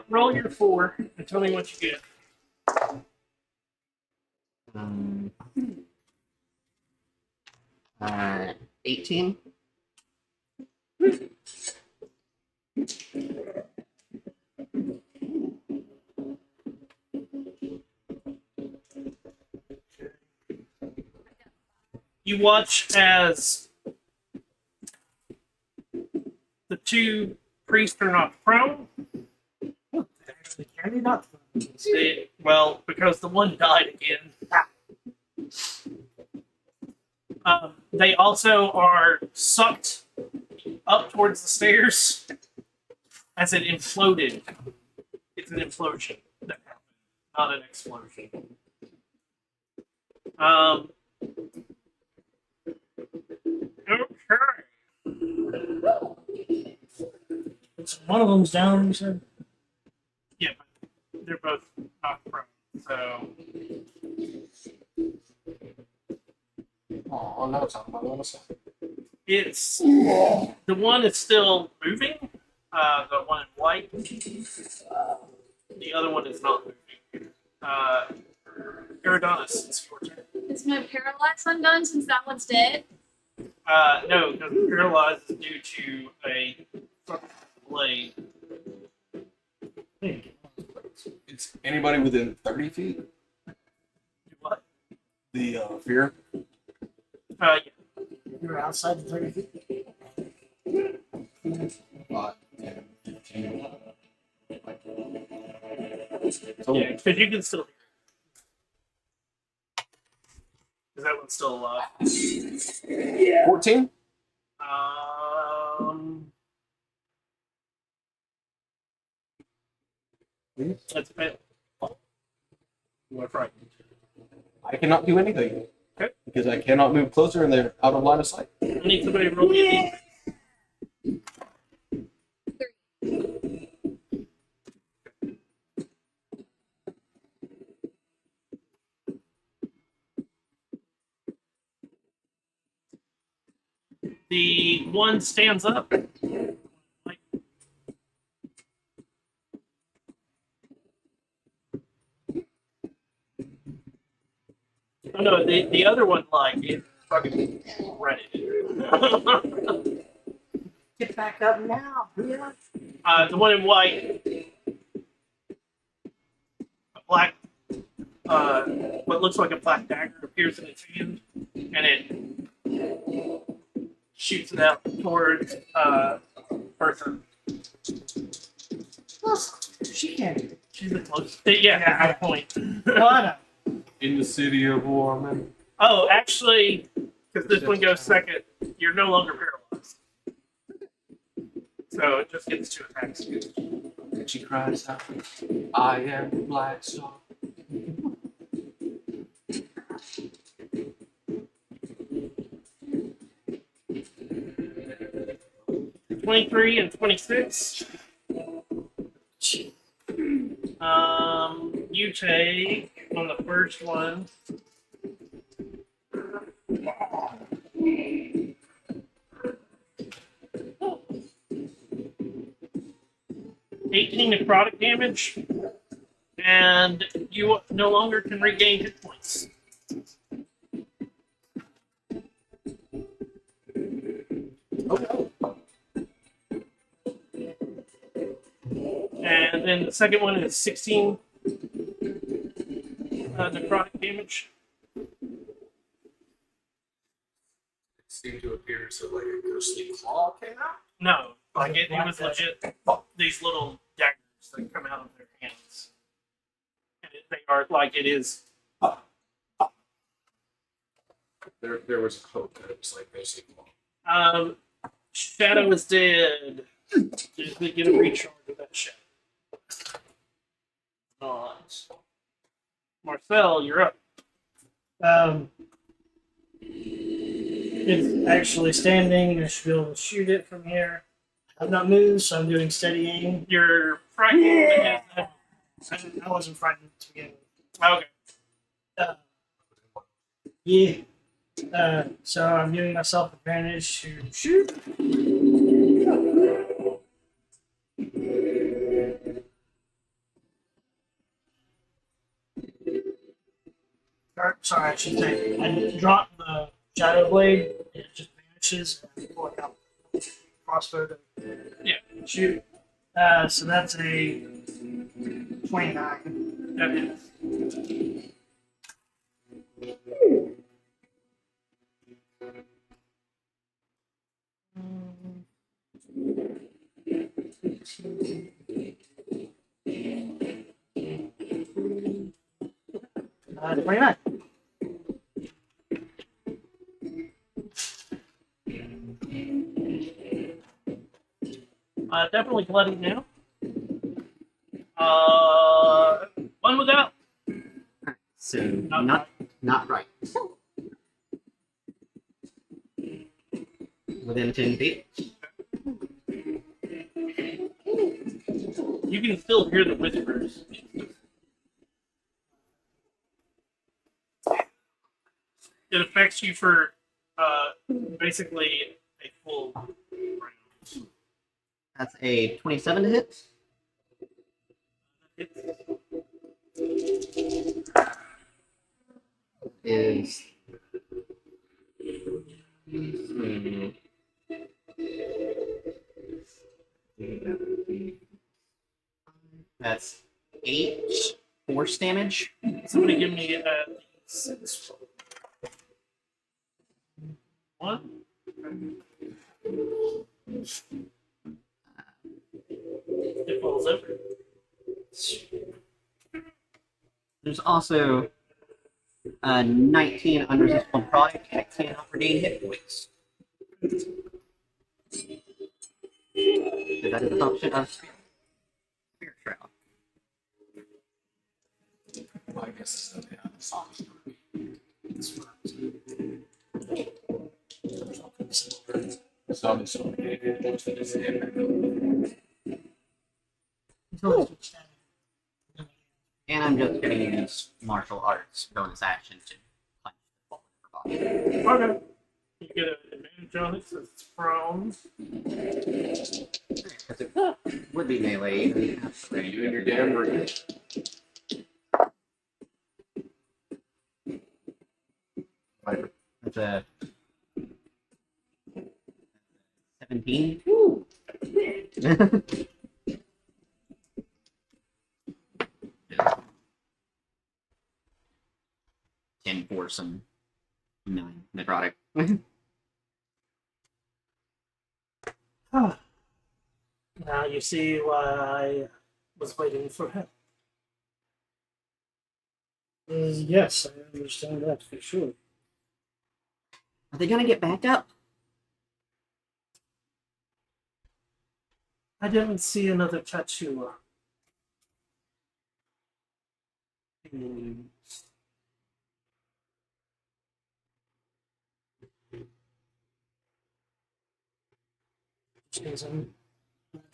roll your 4 and tell me what you get. 18. You watch as the two priests are knocked prone. Actually, can you not? Well, because the one died again. They also are sucked up towards the stairs as it imploded. It's an implosion that happened, not an explosion. Okay. One of them's down, you said? Yeah, but they're both knocked prone, so Oh, no, it's on my little side. it's the one is still moving. The one in white. The other one is not moving. Eridonis, it's your turn. Is my paralyzed one done since that one's dead? No, because paralyzed is due to a fucking blade. It's anybody within 30 feet? Do what? The fear? Yeah. You're outside the 30 feet. 5, 10, 15. Yeah, because you can still hear it. Because that one's still alive. 14? That's a fail. You are frightened. I cannot do anything. Okay. Because I cannot move closer and they're out of line of sight. I need somebody to roll me a d. The one stands up. Like, oh no, the other one, like, it fucking shredded. Get back up now. Yeah. The one in white, a black, what looks like a black dagger appears in its hand, and it shoots it out towards Bertha. She can't. She's the closest. Yeah, at a point. Oh, I know. In the city of Warman. Oh, actually, because this one goes second, you're no longer paralyzed. So it just gets 2 attacks. And she cries out, I am the Black Star. 23 and 26. You take on the first one. $18 necrotic damage, and you no longer can regain hit points. And then the second one is 16 necrotic damage. It seemed to appear so like a ghostly claw came out. No, like it was legit. These little daggers that come out of their hands, and they are like it is. There was hope that it was like ghostly claw. Shadow is dead. Just get a recharge of that shadow. Nice. Marcel, you're up. It's actually standing. I should be able to shoot it from here. I've not moved, so I'm doing steady aim. You're frightened. Yeah. I wasn't frightened to begin with. Okay. Yeah. So I'm giving myself advantage to shoot. Sorry, I should say. I drop the shadow blade, and it just vanishes, and I pull it out. Crossbow to shoot. So that's a 29. That is. Uh, 29. Definitely bloody now. One without. So not right. Within 10 feet. You can still hear the whispers. It affects you for basically a full round. That's a 27 to hit. Is that's 8 force damage. Somebody give me a 6. 1. It falls over. There's also 19 unresistible pride, and it cannot regain hit points. So that is a function of Spirit Shroud. Well, I guess it's the song. Some is so big, most of it's in. And I'm just going to use martial arts bonus action to punch the ball. Okay. You get an advantage on it since it's prone. Because it would be melee. You and your damn room. That's a 17. 10 force and 9 necrotic. Now you see why I was waiting for him. Yes, I understand that for sure. Are they gonna get back up? I didn't see another tattoo.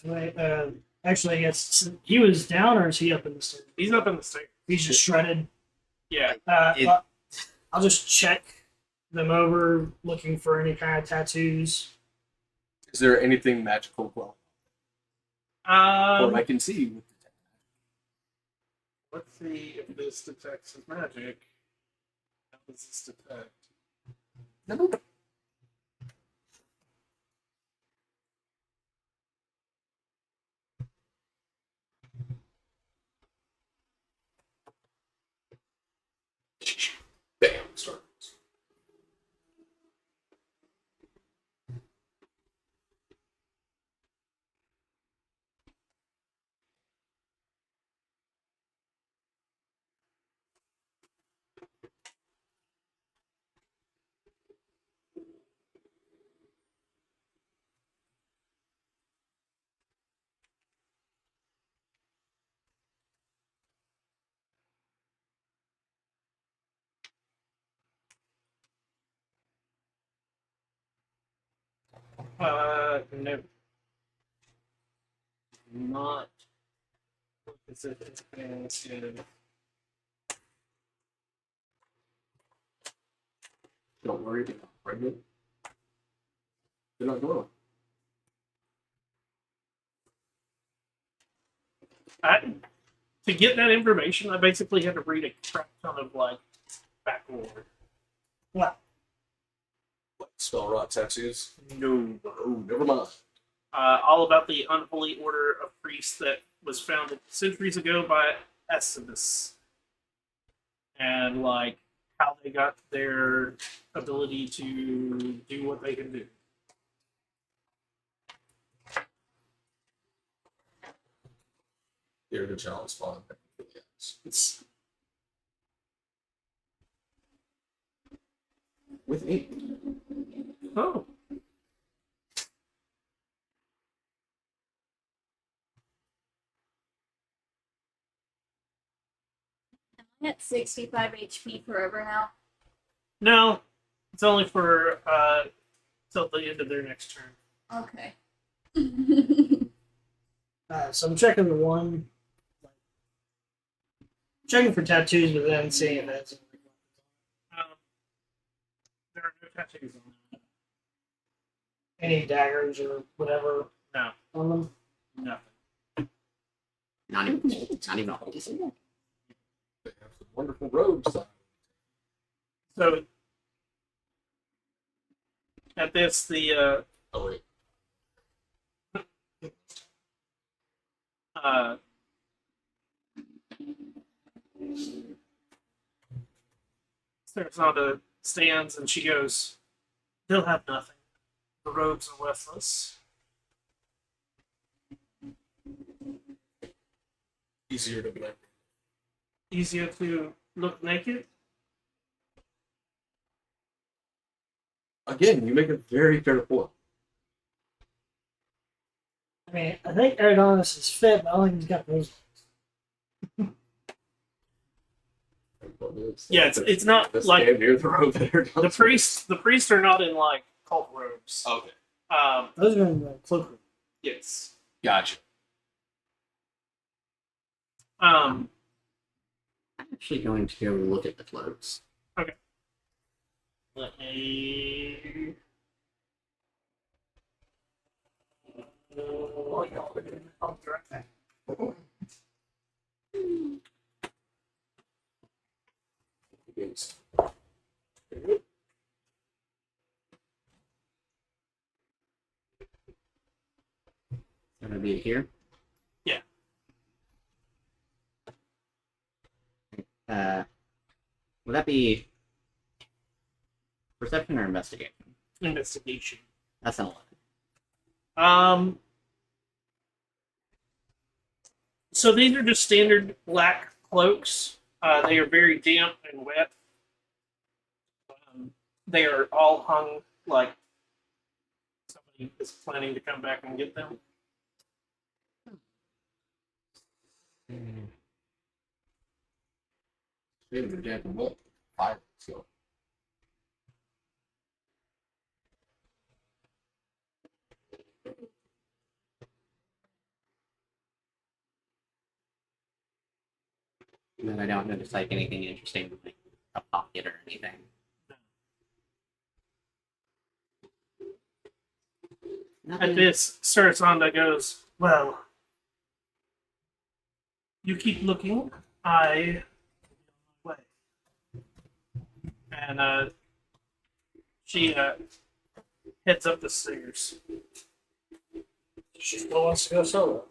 Right, actually, I guess he was down, or is he up in the stairs? He's up in the stairs. He's just shredded. Yeah. I'll just check them over, looking for any kind of tattoos. Is there anything magical? Well, or I can see with the Let's see if this detects his magic. How does this detect? bam, start. No. Not. What is it? It's Don't worry, they're not pregnant. They're not normal. To get that information, I basically had to read a crap ton of like backlore. Well, What, spell rot tattoos? No. Oh, never mind. All about the unholy order of priests that was founded centuries ago by Essenes, and like how they got their ability to do what they can do. Here to challenge spawn. It's With me. oh, I'm at 65 HP forever now. no, it's only for till the end of their next turn. Okay. so I'm checking the one, checking for tattoos, but then seeing if that's There are no tattoos on them. any daggers or whatever No, on them. nothing. Not even a holy symbol. They have some wonderful robes. So at this, the Oh wait. uh, Sarasanda stands and she goes, "They'll have nothing. The robes are worthless." Easier to blend. Easier to look naked. Again, you make a very fair point. I mean, I think Adonis is fit, but I don't think he's got those. Yeah, it's not That's like damn near the robe there. the priests are not in like cult robes. Okay. Those are in the cloakroom. Yes. Gotcha. I'm actually going to go look at the clothes. Let me. Oh, yeah, I'll be right back. Yes. Gonna be here. Yeah. Would that be perception or investigation? Investigation. That's an 11. So these are just standard black cloaks. They are very damp and wet. They are all hung like somebody is planning to come back and get them. Maybe they're dead and what? Fire. So. And then I don't notice like anything interesting like a pocket or anything. At this, Sarasanda goes, "Well, you keep looking. I way." And she heads up the stairs. She still wants to go solo.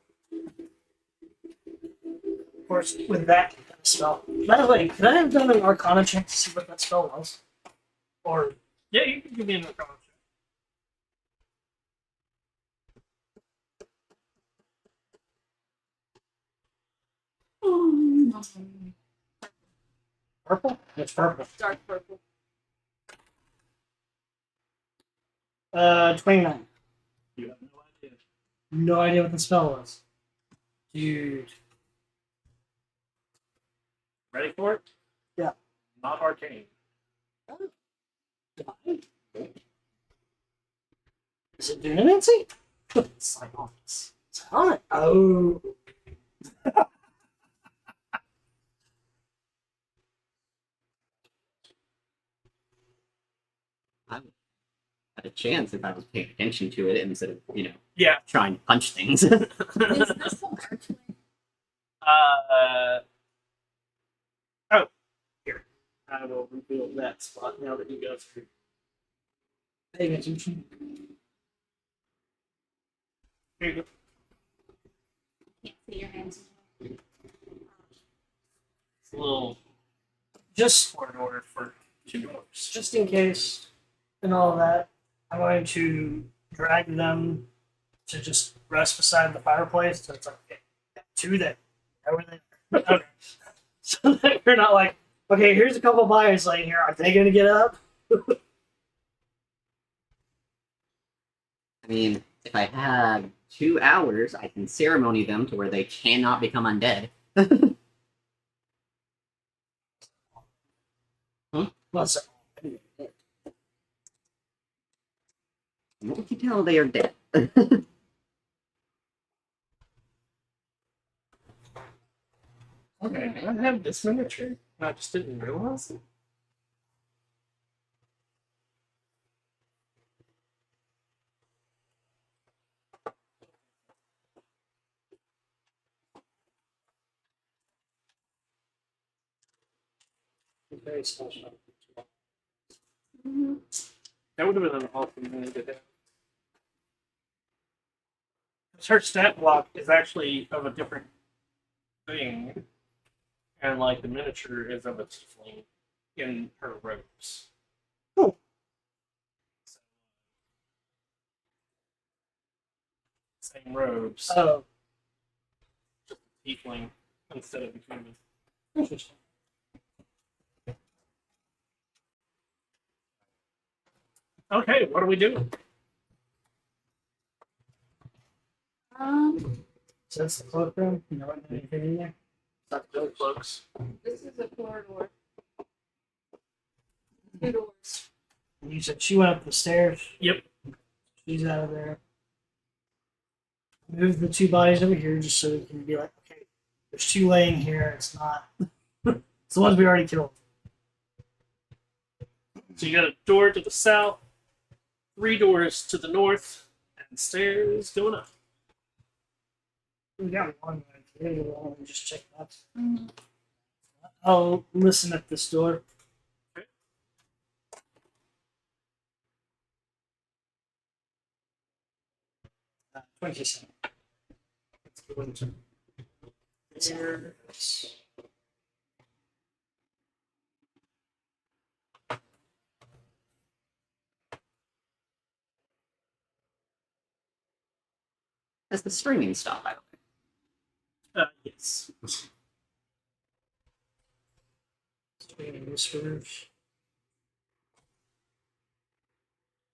Of course, with that spell. By the way, could I have done an Arcana check to see what that spell was? Or Yeah, you can give me an Arcana check. purple? It's purple. Dark purple. 29. You have no idea. No idea what the spell was. Dude. Ready for it? Yeah. Not arcane. Is it Dunamancy? Silence. Psionic. Oh. I would have a chance if I was paying attention to it instead of, Yeah. trying to punch things. Is this the archway? Oh, here. I will reveal that spot now that you guys are Paying attention. here. You go. Can't see your hands. It's a little Just corridor for 2 doors. just in case and all that, I'm going to drag them to just rest beside the fireplace. So it's like, okay, two there. Over there. Okay. So that you're not like, okay, here's a couple buyers laying here. Are they going to get up? I mean, if I had 2 hours, I can ceremony them to where they cannot become undead. Well, so, What can you tell they are dead? Okay, can I have this miniature? I just didn't realize it. very special. That would have been an awesome thing to have. Her stat block is actually of a different thing, and like the miniature is of a tiefling in her robes. Oh. Same robes, Oh, tiefling instead of a human. interesting. Okay, what are we doing? So that's the cloakroom. You know what? Anything in there? Not the cloaks. This is a corridor. 2 doors. And you said she went up the stairs. Yep. She's out of there. Move the 2 bodies over here just so we can be like, okay, there's 2 laying here. It's not. It's the ones we already killed. So you got a door to the south, 3 doors to the north, and stairs going up. We got one right here. We'll just check that. Mm-hmm. I'll listen at this door. 27. Let's go into here. Has the streaming stopped, by the way? Yes. Whispers.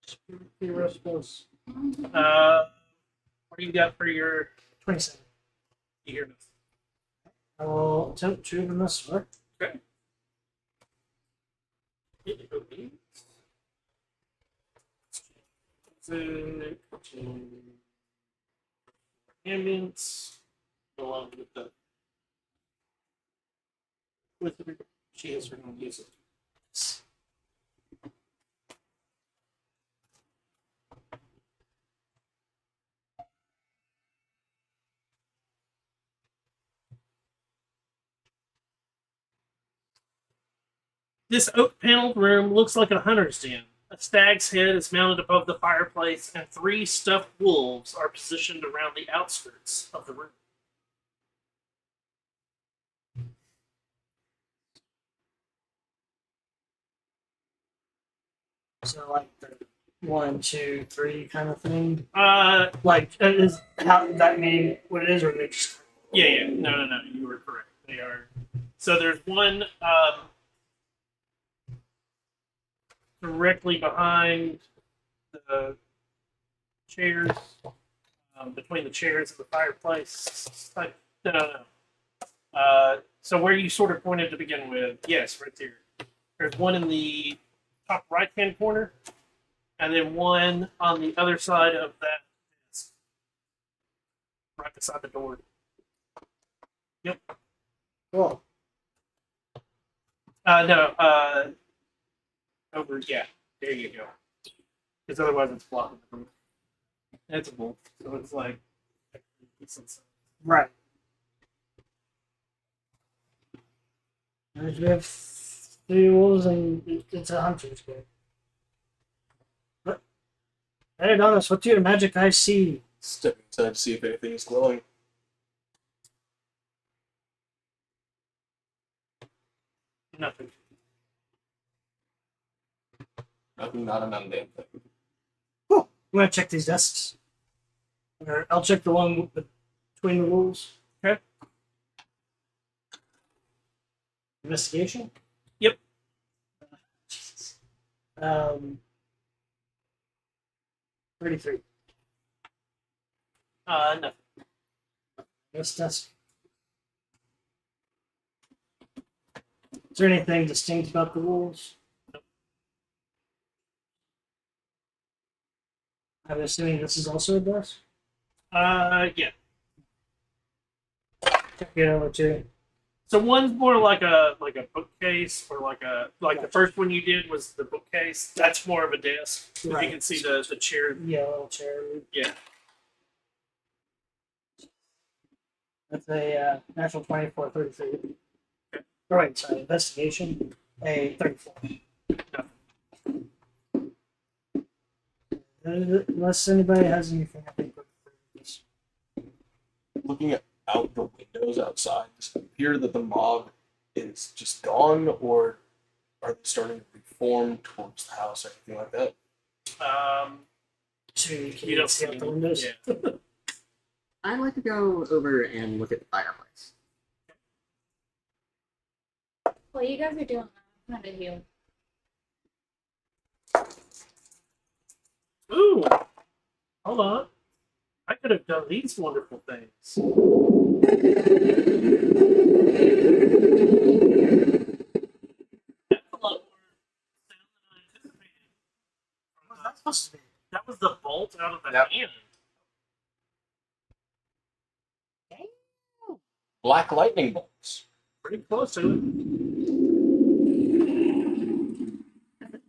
Spooky whispers. What do you got for your 27. you hear this? I will attempt to open this door. Okay. It opens. Ambience. Along with the wizard. She has her own music. This oak paneled room looks like a hunter's den. A stag's head is mounted above the fireplace, and 3 stuffed wolves are positioned around the outskirts of the room. So like the 1, 2, 3 kind of thing. Uh, Like is how that mean what it is, or they just yeah. No. You were correct. They are. So there's one directly behind the chairs, between the chairs and the fireplace. No. So where you sort of pointed to begin with, yes, right there. There's one in the top right-hand corner, and then one on the other side of that desk, right beside the door. cool. No. Over. Yeah. There you go. Because otherwise it's blocking the room. It's a wolf, so it's like. Right. And we have 3 wolves and it's a hunter's game. But hey Adonis, what do your magic eyes see? Step inside to see if anything is glowing. Nothing. Nothing, not an undamn thing. I'm gonna check these desks. Or I'll check the one between the wolves. Okay. Investigation? Yep. Jesus. 33. Nothing. This desk. Is there anything distinct about the wolves? I'm assuming this is also a desk. Yeah. Check it over too. So one's more like a bookcase, or like the first one you did was the bookcase. That's more of a desk. Right. You can see the chair. Yeah, little chair. Yeah. That's a natural 24, 33. Oh, wait, sorry. Investigation, a 34. Unless anybody has anything, I think we're this. Looking out the windows outside, does it appear that the mob is just gone, or are they starting to reform towards the house or anything like that? So you can You don't see out the windows. Yeah. I'd like to go over and look at the fireplace. While you guys are doing that, I'm gonna heal. Ooh. Hold on. I could have done these wonderful things. That's a lot more sound than I anticipated. What's that supposed to be? That was the bolt out of the Yep. hand. Black lightning bolts. Pretty close to it.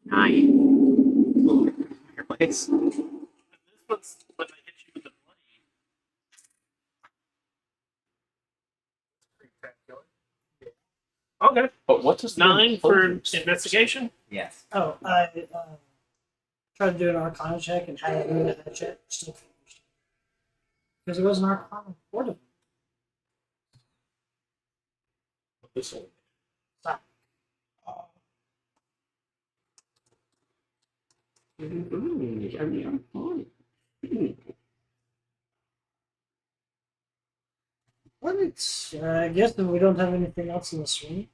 Fireplace. And this one's when they hit you with the blade. Pretty spectacular. Okay. But what does the 9 for enclosures- investigation. Yes. Oh, I tried to do an Arcana check and had to do that check. Still finished. Because it was an Arcana order. This one. Stop. Well, it's, I guess that we don't have anything else in this room.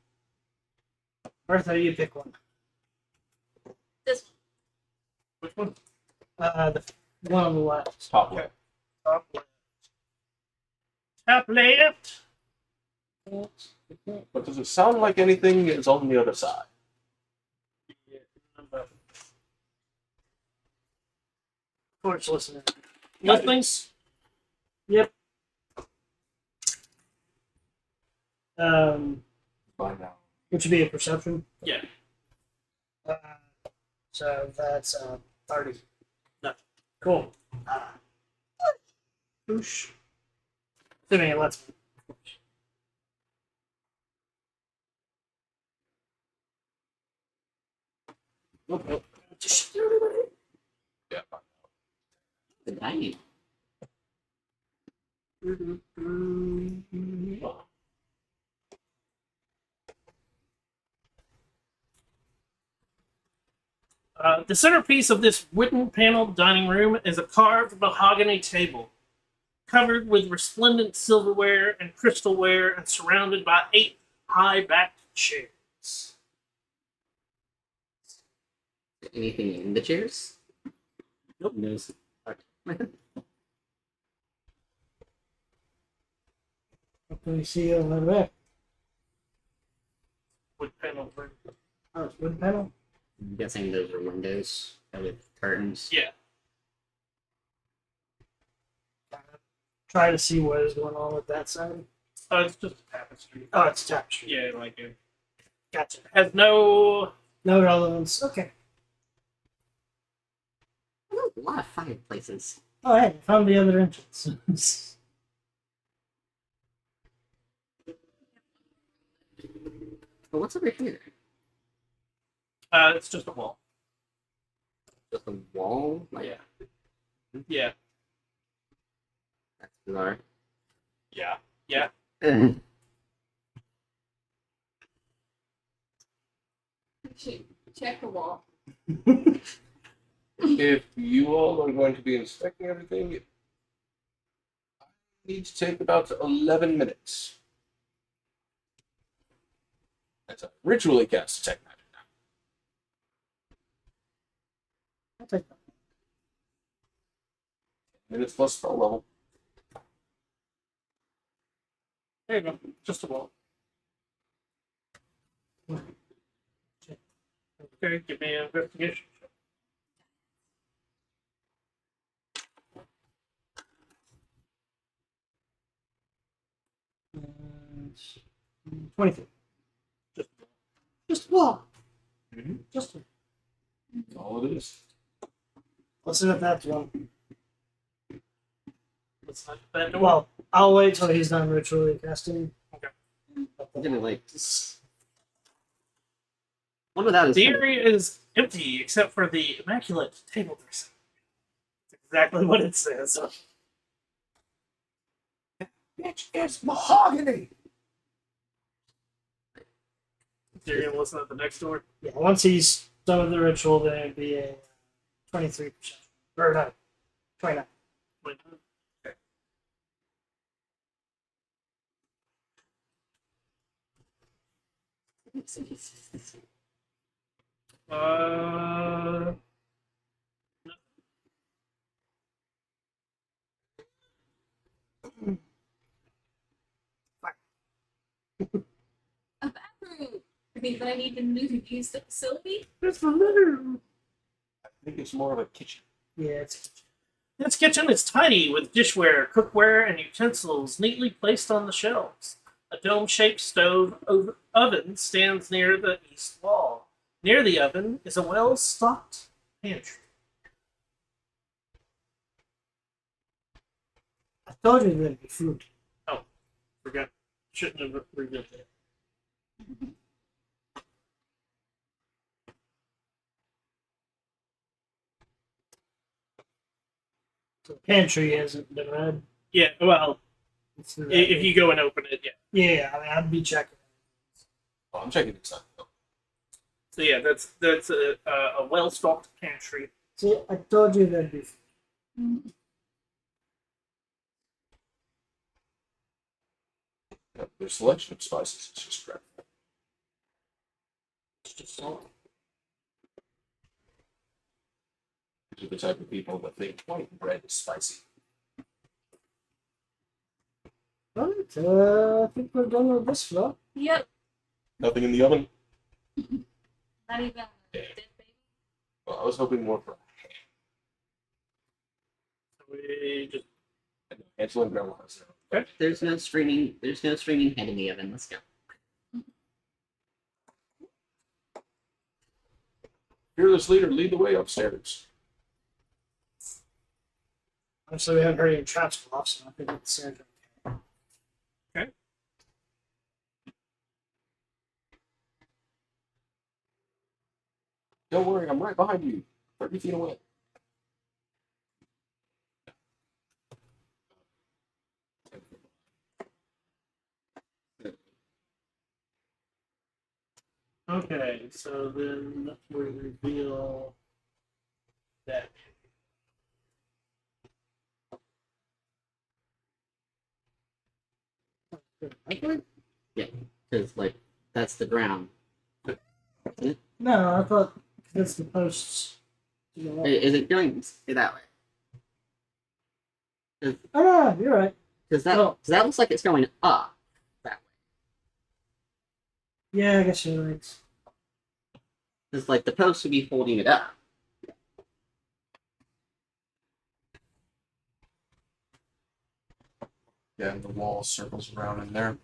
Martha, you pick one. This Which one? The one on the left. Top Okay. left. Top left. Top left. But does it sound like anything is on the other side? Yeah, number. Of course, listening. Listenings. Yep. By now. Which would be a perception. Yeah. So that's 30. No. Cool. Whoosh. Assuming it lets me. Nope, nope. Yeah. The dining. The centerpiece of this wooden paneled dining room is a carved mahogany table, covered with resplendent silverware and crystalware and surrounded by 8 high-backed chairs. Anything in the chairs? Nope. No. What can we see over there? Wood paneled room. Oh, it's wood panel? I'm guessing those are windows with curtains. Yeah. Try to see what is going on with that side. It's just a tapestry. Oh, it's tapestry. Yeah, like it Gotcha. has no. No relevance. Okay. Oh, a lot of fireplaces. Oh, hey, found the other entrance. But what's over here? It's just a wall. Just a wall? Like, Yeah. Yeah. that's bizarre. Yeah. Yeah. should check the wall. If you all are going to be inspecting everything, I need to take about 11 minutes. That's a ritually cast detect magic now. I'll take that. Minutes plus spell level. There you go. Just a wall. Okay, give me an investigation. And 23. Just Just wall. Mhm. Just That's all it is. let's see if that's one. let's not that door. Well, I'll wait till he's done ritually casting. Okay. I'm gonna like. One without his. The area is empty except for the immaculate table dressing. That's exactly what it says. It's mahogany! So you're gonna listen at the next door? Yeah, once he's done with the ritual, then it'd be a 23%. Or no, 29. Wait, okay. Uh, A bathroom. I mean, that I need to use the facility. it's a litter. I think it's more of a kitchen. Yeah, it's This kitchen is tiny with dishware, cookware, and utensils neatly placed on the shelves. A dome-shaped stove oven stands near the east wall. Near the oven is a well-stocked pantry. I told you there'd be food. Forgot. Shouldn't have revealed that. So the pantry hasn't been read. Yeah, well, It's in if you go and open it, yeah. yeah, I mean, I'd be checking. Oh, I'm checking inside. Oh, So yeah, that's a well-stocked pantry. See, I told you there'd be food. yeah, their selection of spices is just dreadful. Just salt. These are the type of people that think white bread is spicy. Alright, I think we're done with this floor. Yep. Nothing in the oven? Not even a dead baby. Well, I was hoping more for We just Angela and Grandma has their own. There's no streaming. There's no streaming head in the oven. Let's go. Fearless leader, lead the way upstairs. Obviously, we haven't heard any traps go off, so I think it's the Don't worry, I'm right behind you, 30 feet away. okay. So then we reveal that. Because like that's the ground. No, I thought that's the posts. To go up. Is it going that way? Oh, no, you're right. Because that Oh. cause that looks like it's going up that way. Yeah, I guess you're right. Because like the post would be holding it up. Yeah, and the wall circles around in there.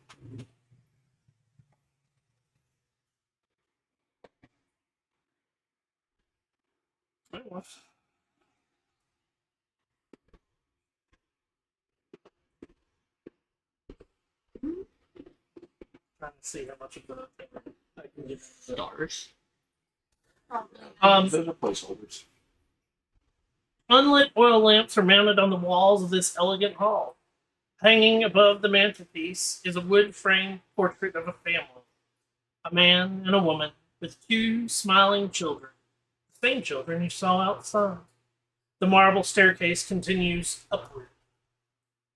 Trying to see how much of the I can get. Stars. Probably. Those are placeholders. Unlit oil lamps are mounted on the walls of this elegant hall. Hanging above the mantelpiece is a wood framed portrait of a family, a man and a woman with two smiling children, the same children you saw outside. The marble staircase continues upward.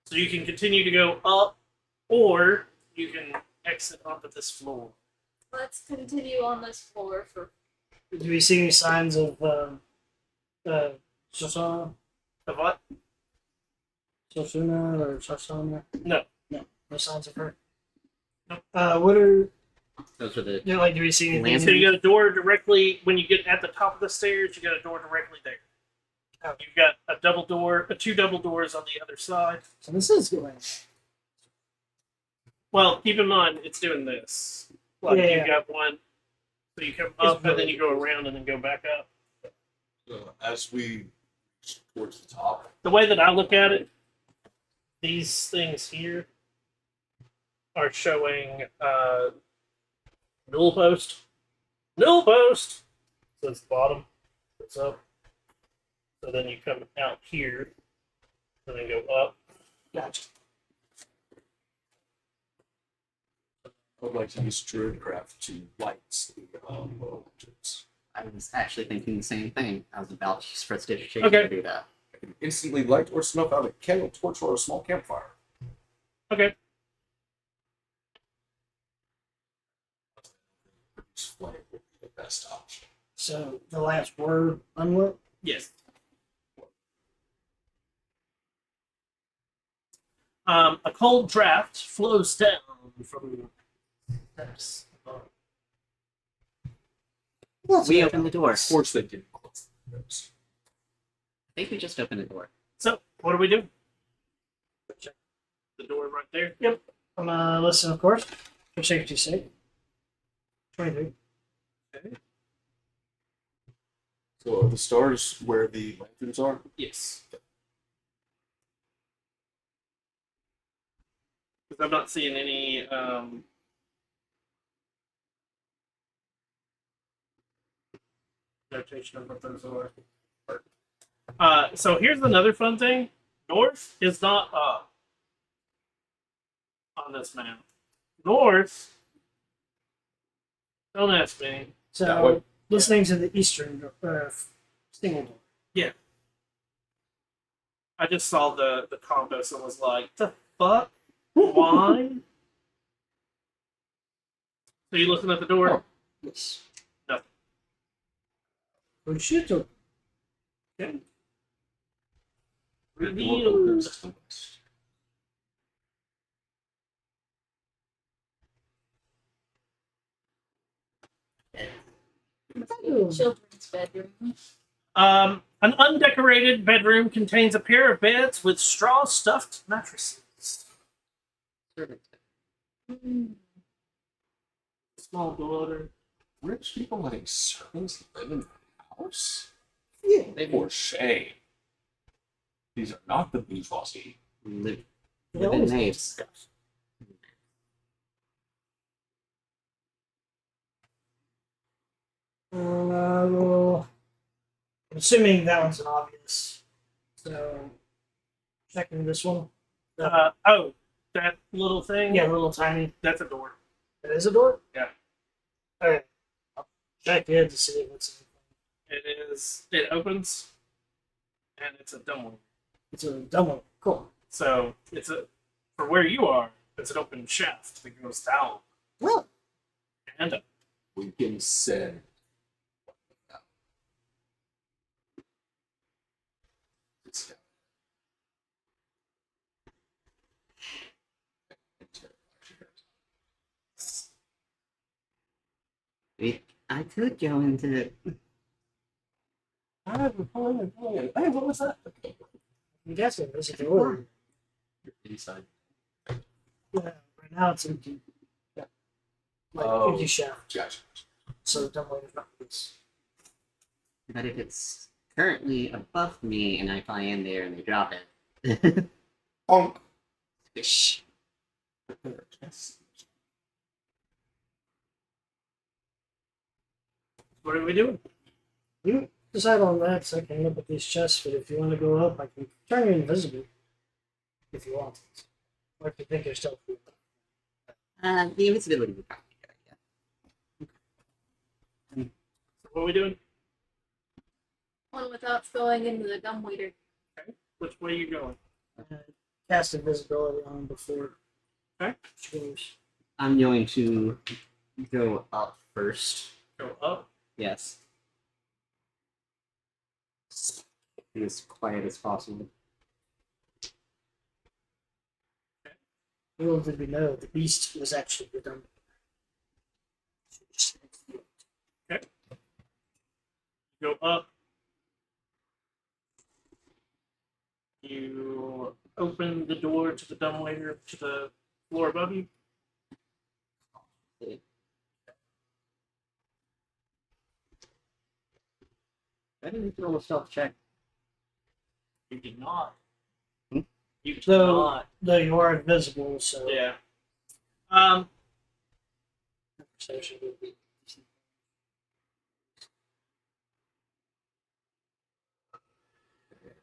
So you can continue to go up, or you can exit onto this floor. Let's continue on this floor for. Do we see any signs of Sosana? Of what? Sosuna or Sasana? No. No signs of her. Nope. What are Those are the like? Do we see anything? So you got a door directly, when you get at the top of the stairs, you got a door directly there. You've got a double door, two double doors on the other side. So this is going. Well, keep in mind, it's doing this. Like, Yeah. you got one, so you come up, and then you go around, and then go back up. So as we reach towards the top, The way that I look at it, these things here are showing null post. Null post! So it's the bottom. It's up. So then you come out here, and then go up. Gotcha. I would like to use Druidcraft to light the lanterns. I was actually thinking the same thing. I was about to use prestidigitation Okay. to do that. I can instantly light or snuff out a candle, torch, or a small campfire. Okay. Use flame would be the best option. So the lamps were unlit. Yes. A cold draft flows down from steps above. That's We good. opened the door. Of course they did close the windows. I think we just opened the door. So, what do we do? Check the door right there. Yep. I'm gonna listen, of course, for safety's sake. 23. So are the stars where the lanterns are? Yes. Because I'm not seeing any notation of what those are. So here's another fun thing. North is not up on this map. North, don't ask me. That So way. listening to the eastern single door. I just saw the compass and was like, the fuck? Why? So you looking at the door? Oh. Yes. No. Oh shit! Okay. Door Revealed. opens to the west. Children's bedroom. An undecorated bedroom contains a pair of beds with straw stuffed mattresses. Servant. Small daughter. Rich people letting servants live in the house? Yeah. For shame. These are not the bourgeoisie. Live They within always knaves. Well, I'm assuming that one's an obvious. So, checking this one. Oh, that little thing? Yeah, a little tiny. That's a door. It is a door? Yeah. Okay. I'll check it to see if it's It opens, and it's a dumb one. it's a dumb one. Cool. So for where you are, it's an open shaft that goes down Well, and up. We can send. It's down. I could go into. Hey, what was that? I'm guessing this is the door. Inside. Yeah, right now it's empty. Yeah. Like Oh. empty shaft. Gotcha. So dumb way is not this. But if it's currently above me and I fly in there and they drop it. Bonk. Fish. Yes. What are we doing? You decide on that so I can look at these chests, but if you want to go up, I can turn you invisible. If you want. Or if you think you're still cool. The invisibility would probably be a good idea. So what are we doing? One without going into the dumbwaiter. Which way are you going? Cast invisibility on him before. Okay. she goes. I'm going to go up first. Go up. Yes. Be as quiet as possible. Little did we know, the beast was actually redundant. Go up. You open the door to the dumbwaiter to the floor above you. I didn't roll a stealth check. You did not. Hmm? You did So- not. Though you are invisible, so Yeah. perception would be.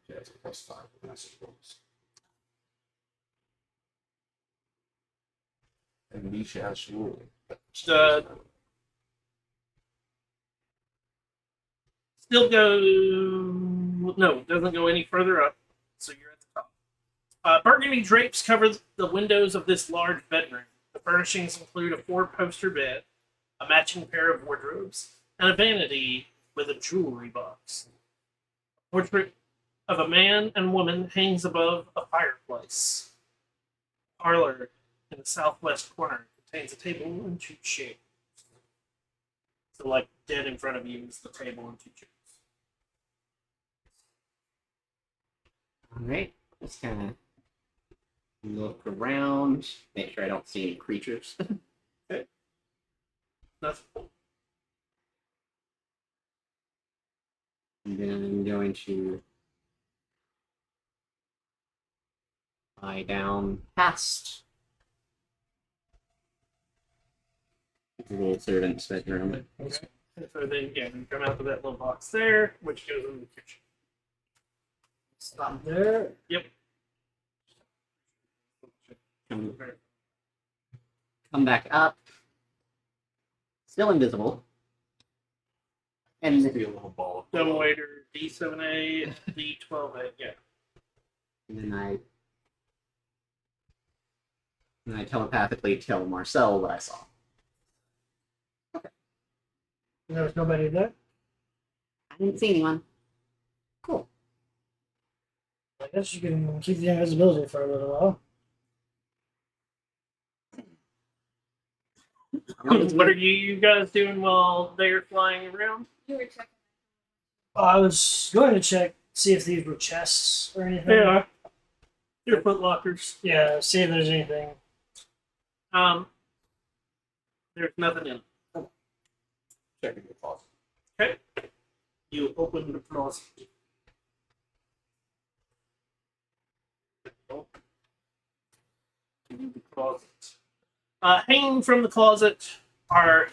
Yeah, it's a +5 massive rolls. And Nisha has rule. Still go. No, it doesn't go any further up. So you're at the top. Burgundy drapes cover the windows of this large bedroom. The furnishings include a 4-poster bed, a matching pair of wardrobes, and a vanity with a jewelry box. A portrait of a man and woman hangs above a fireplace. A parlor in the southwest corner contains a table and 2 chairs. So, like, dead in front of you is the table and 2 chairs. Alright. Just kind of look around. Make sure I don't see any creatures. That's And then I'm going to lie down past the little servant's bedroom. okay. So then, yeah, you come out to that little box there, which goes in the kitchen. Stop there. Come, come back up. Still invisible. And Be a little ball. Dumbwaiter, D7A, D12A, yeah. then I telepathically tell Marcel what I saw. There was nobody there. I didn't see anyone. Cool. I guess you can keep the invisibility for a little while. What are you guys doing while they're flying around? You were checking. I was going to check, see if these were chests or anything. Yeah. Your foot lockers. Yeah, see if there's anything. There's nothing in it. Checking the closet. Okay. You open the closet. The closet. Hanging from the closet are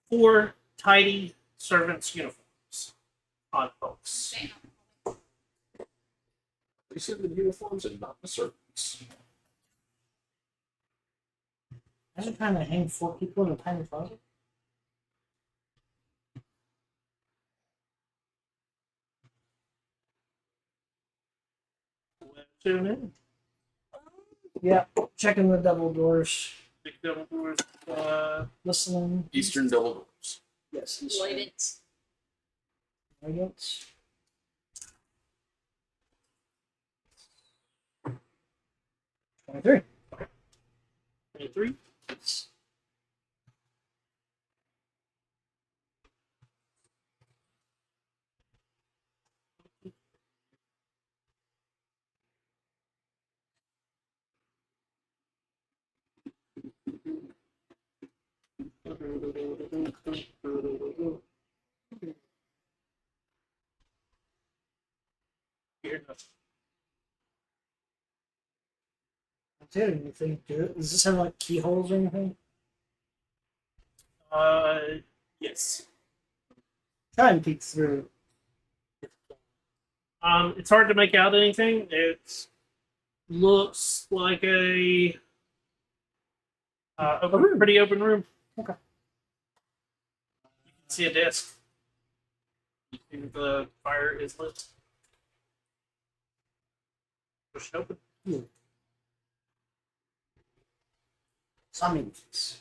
4 tidy servants' uniforms on folks. Damn. These are the uniforms and not the servants. Imagine trying to hang 4 people in a tiny closet. Tune in. Yeah, checking the double doors, Big double doors. listening. Eastern double doors. Yes, Light it. Audience. 23. 23. Hear nothing. Anything? Does this have like keyholes or anything? Yes. Try and peek through. It's hard to make out anything. It looks like a pretty open room. Okay. You can see a desk. You see the fire is lit. Push it open. Summons.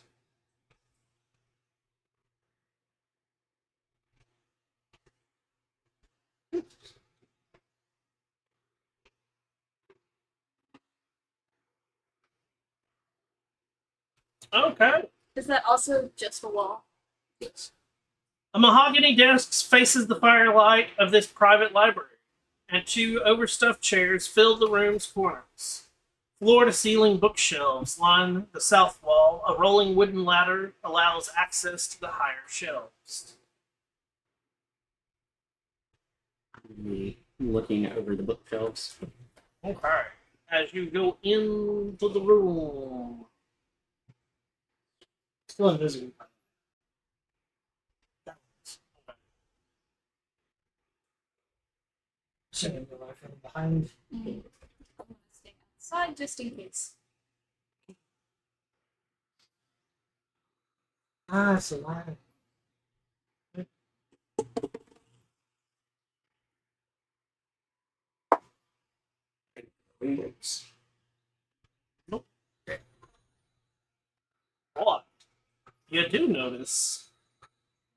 Okay. Is that also just a wall? Yes. A mahogany desk faces the firelight of this private library, and 2 overstuffed chairs fill the room's corners. Floor-to-ceiling bookshelves line the south wall. A rolling wooden ladder allows access to the higher shelves. Looking over the bookshelves. Okay. As you go into the room, Still invisible. Singing the life from behind. I'm gonna stay outside just in case. Ah, it's alive. Windows. what you do notice,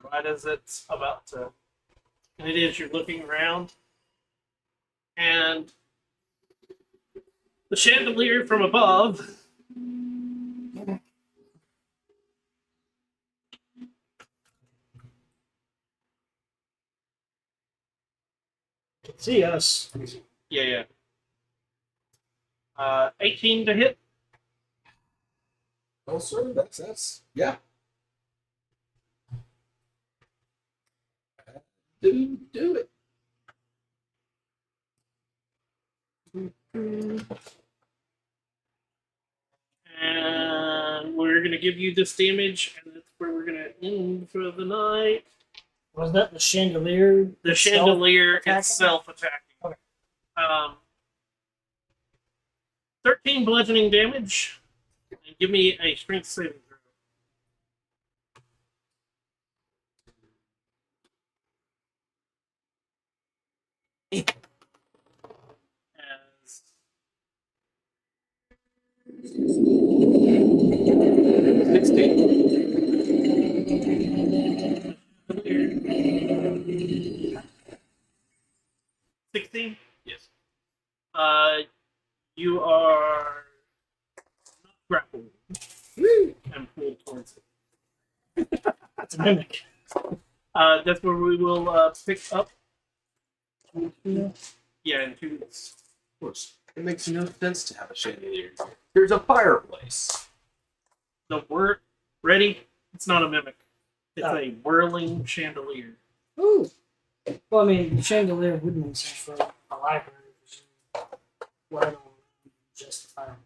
right as it's about to, and it is, you're looking around, and the chandelier from above See us. yeah. 18 to hit. Oh, sir, that's yeah. Do it. And we're going to give you this damage, and that's where we're going to end for the night. Was that the chandelier? The itself chandelier attacking? itself attacking. Okay. 13 bludgeoning damage. And give me a strength saving throw. As 16. towards it. It's a mimic. That's where we will pick up. Yeah, in 2 weeks. Of course. It makes no sense to have a chandelier. There's a fireplace. The word ready? It's not a mimic. It's Oh. a whirling chandelier. Ooh. Well, I mean, the chandelier would make sense for a library. What I don't justify it.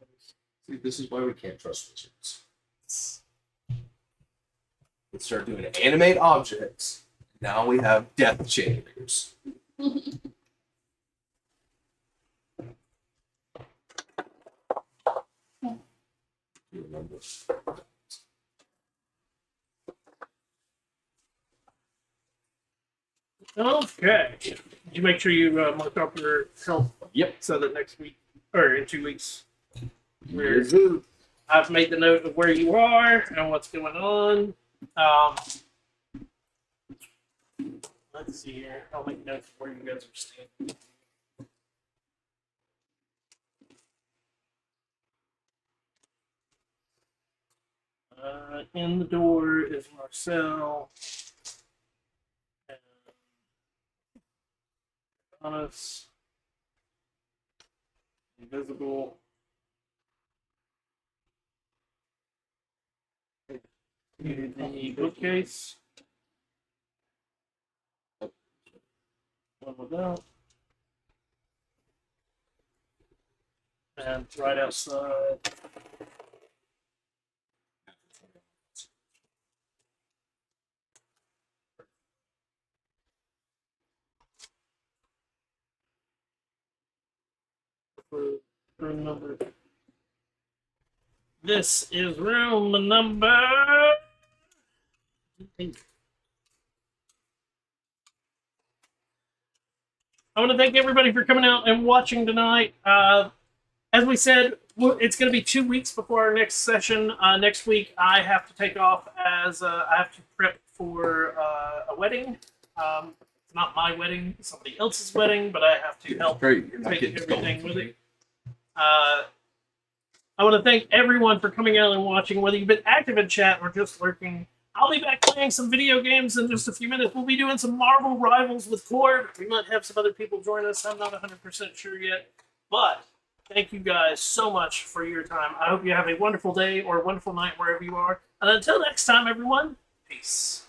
See, this is why we can't trust wizards. Let's start doing animate objects. Now we have death chandeliers. You remember? Okay. Did you make sure you mark up your health? Yep. So that next week, or in 2 weeks, Yes, sir. I've made the note of where you are and what's going on. Let's see here. I'll make notes of where you guys are standing. In the door is Marcel. And Honest. Invisible. To the bookcase. One without. And right outside. For room number. This is room number. I want to thank everybody for coming out and watching tonight. As we said, it's going to be 2 weeks before our next session. Next week, I have to take off as I have to prep for a wedding. It's not my wedding, it's somebody else's wedding, but I have to help Great. You're not take getting everything stolen with it. I want to thank everyone for coming out and watching, whether you've been active in chat or just lurking. I'll be back playing some video games in just a few minutes. We'll be doing some Marvel Rivals with Cord. We might have some other people join us. I'm not 100% sure yet. But thank you guys so much for your time. I hope you have a wonderful day or a wonderful night wherever you are. And until next time, everyone, peace.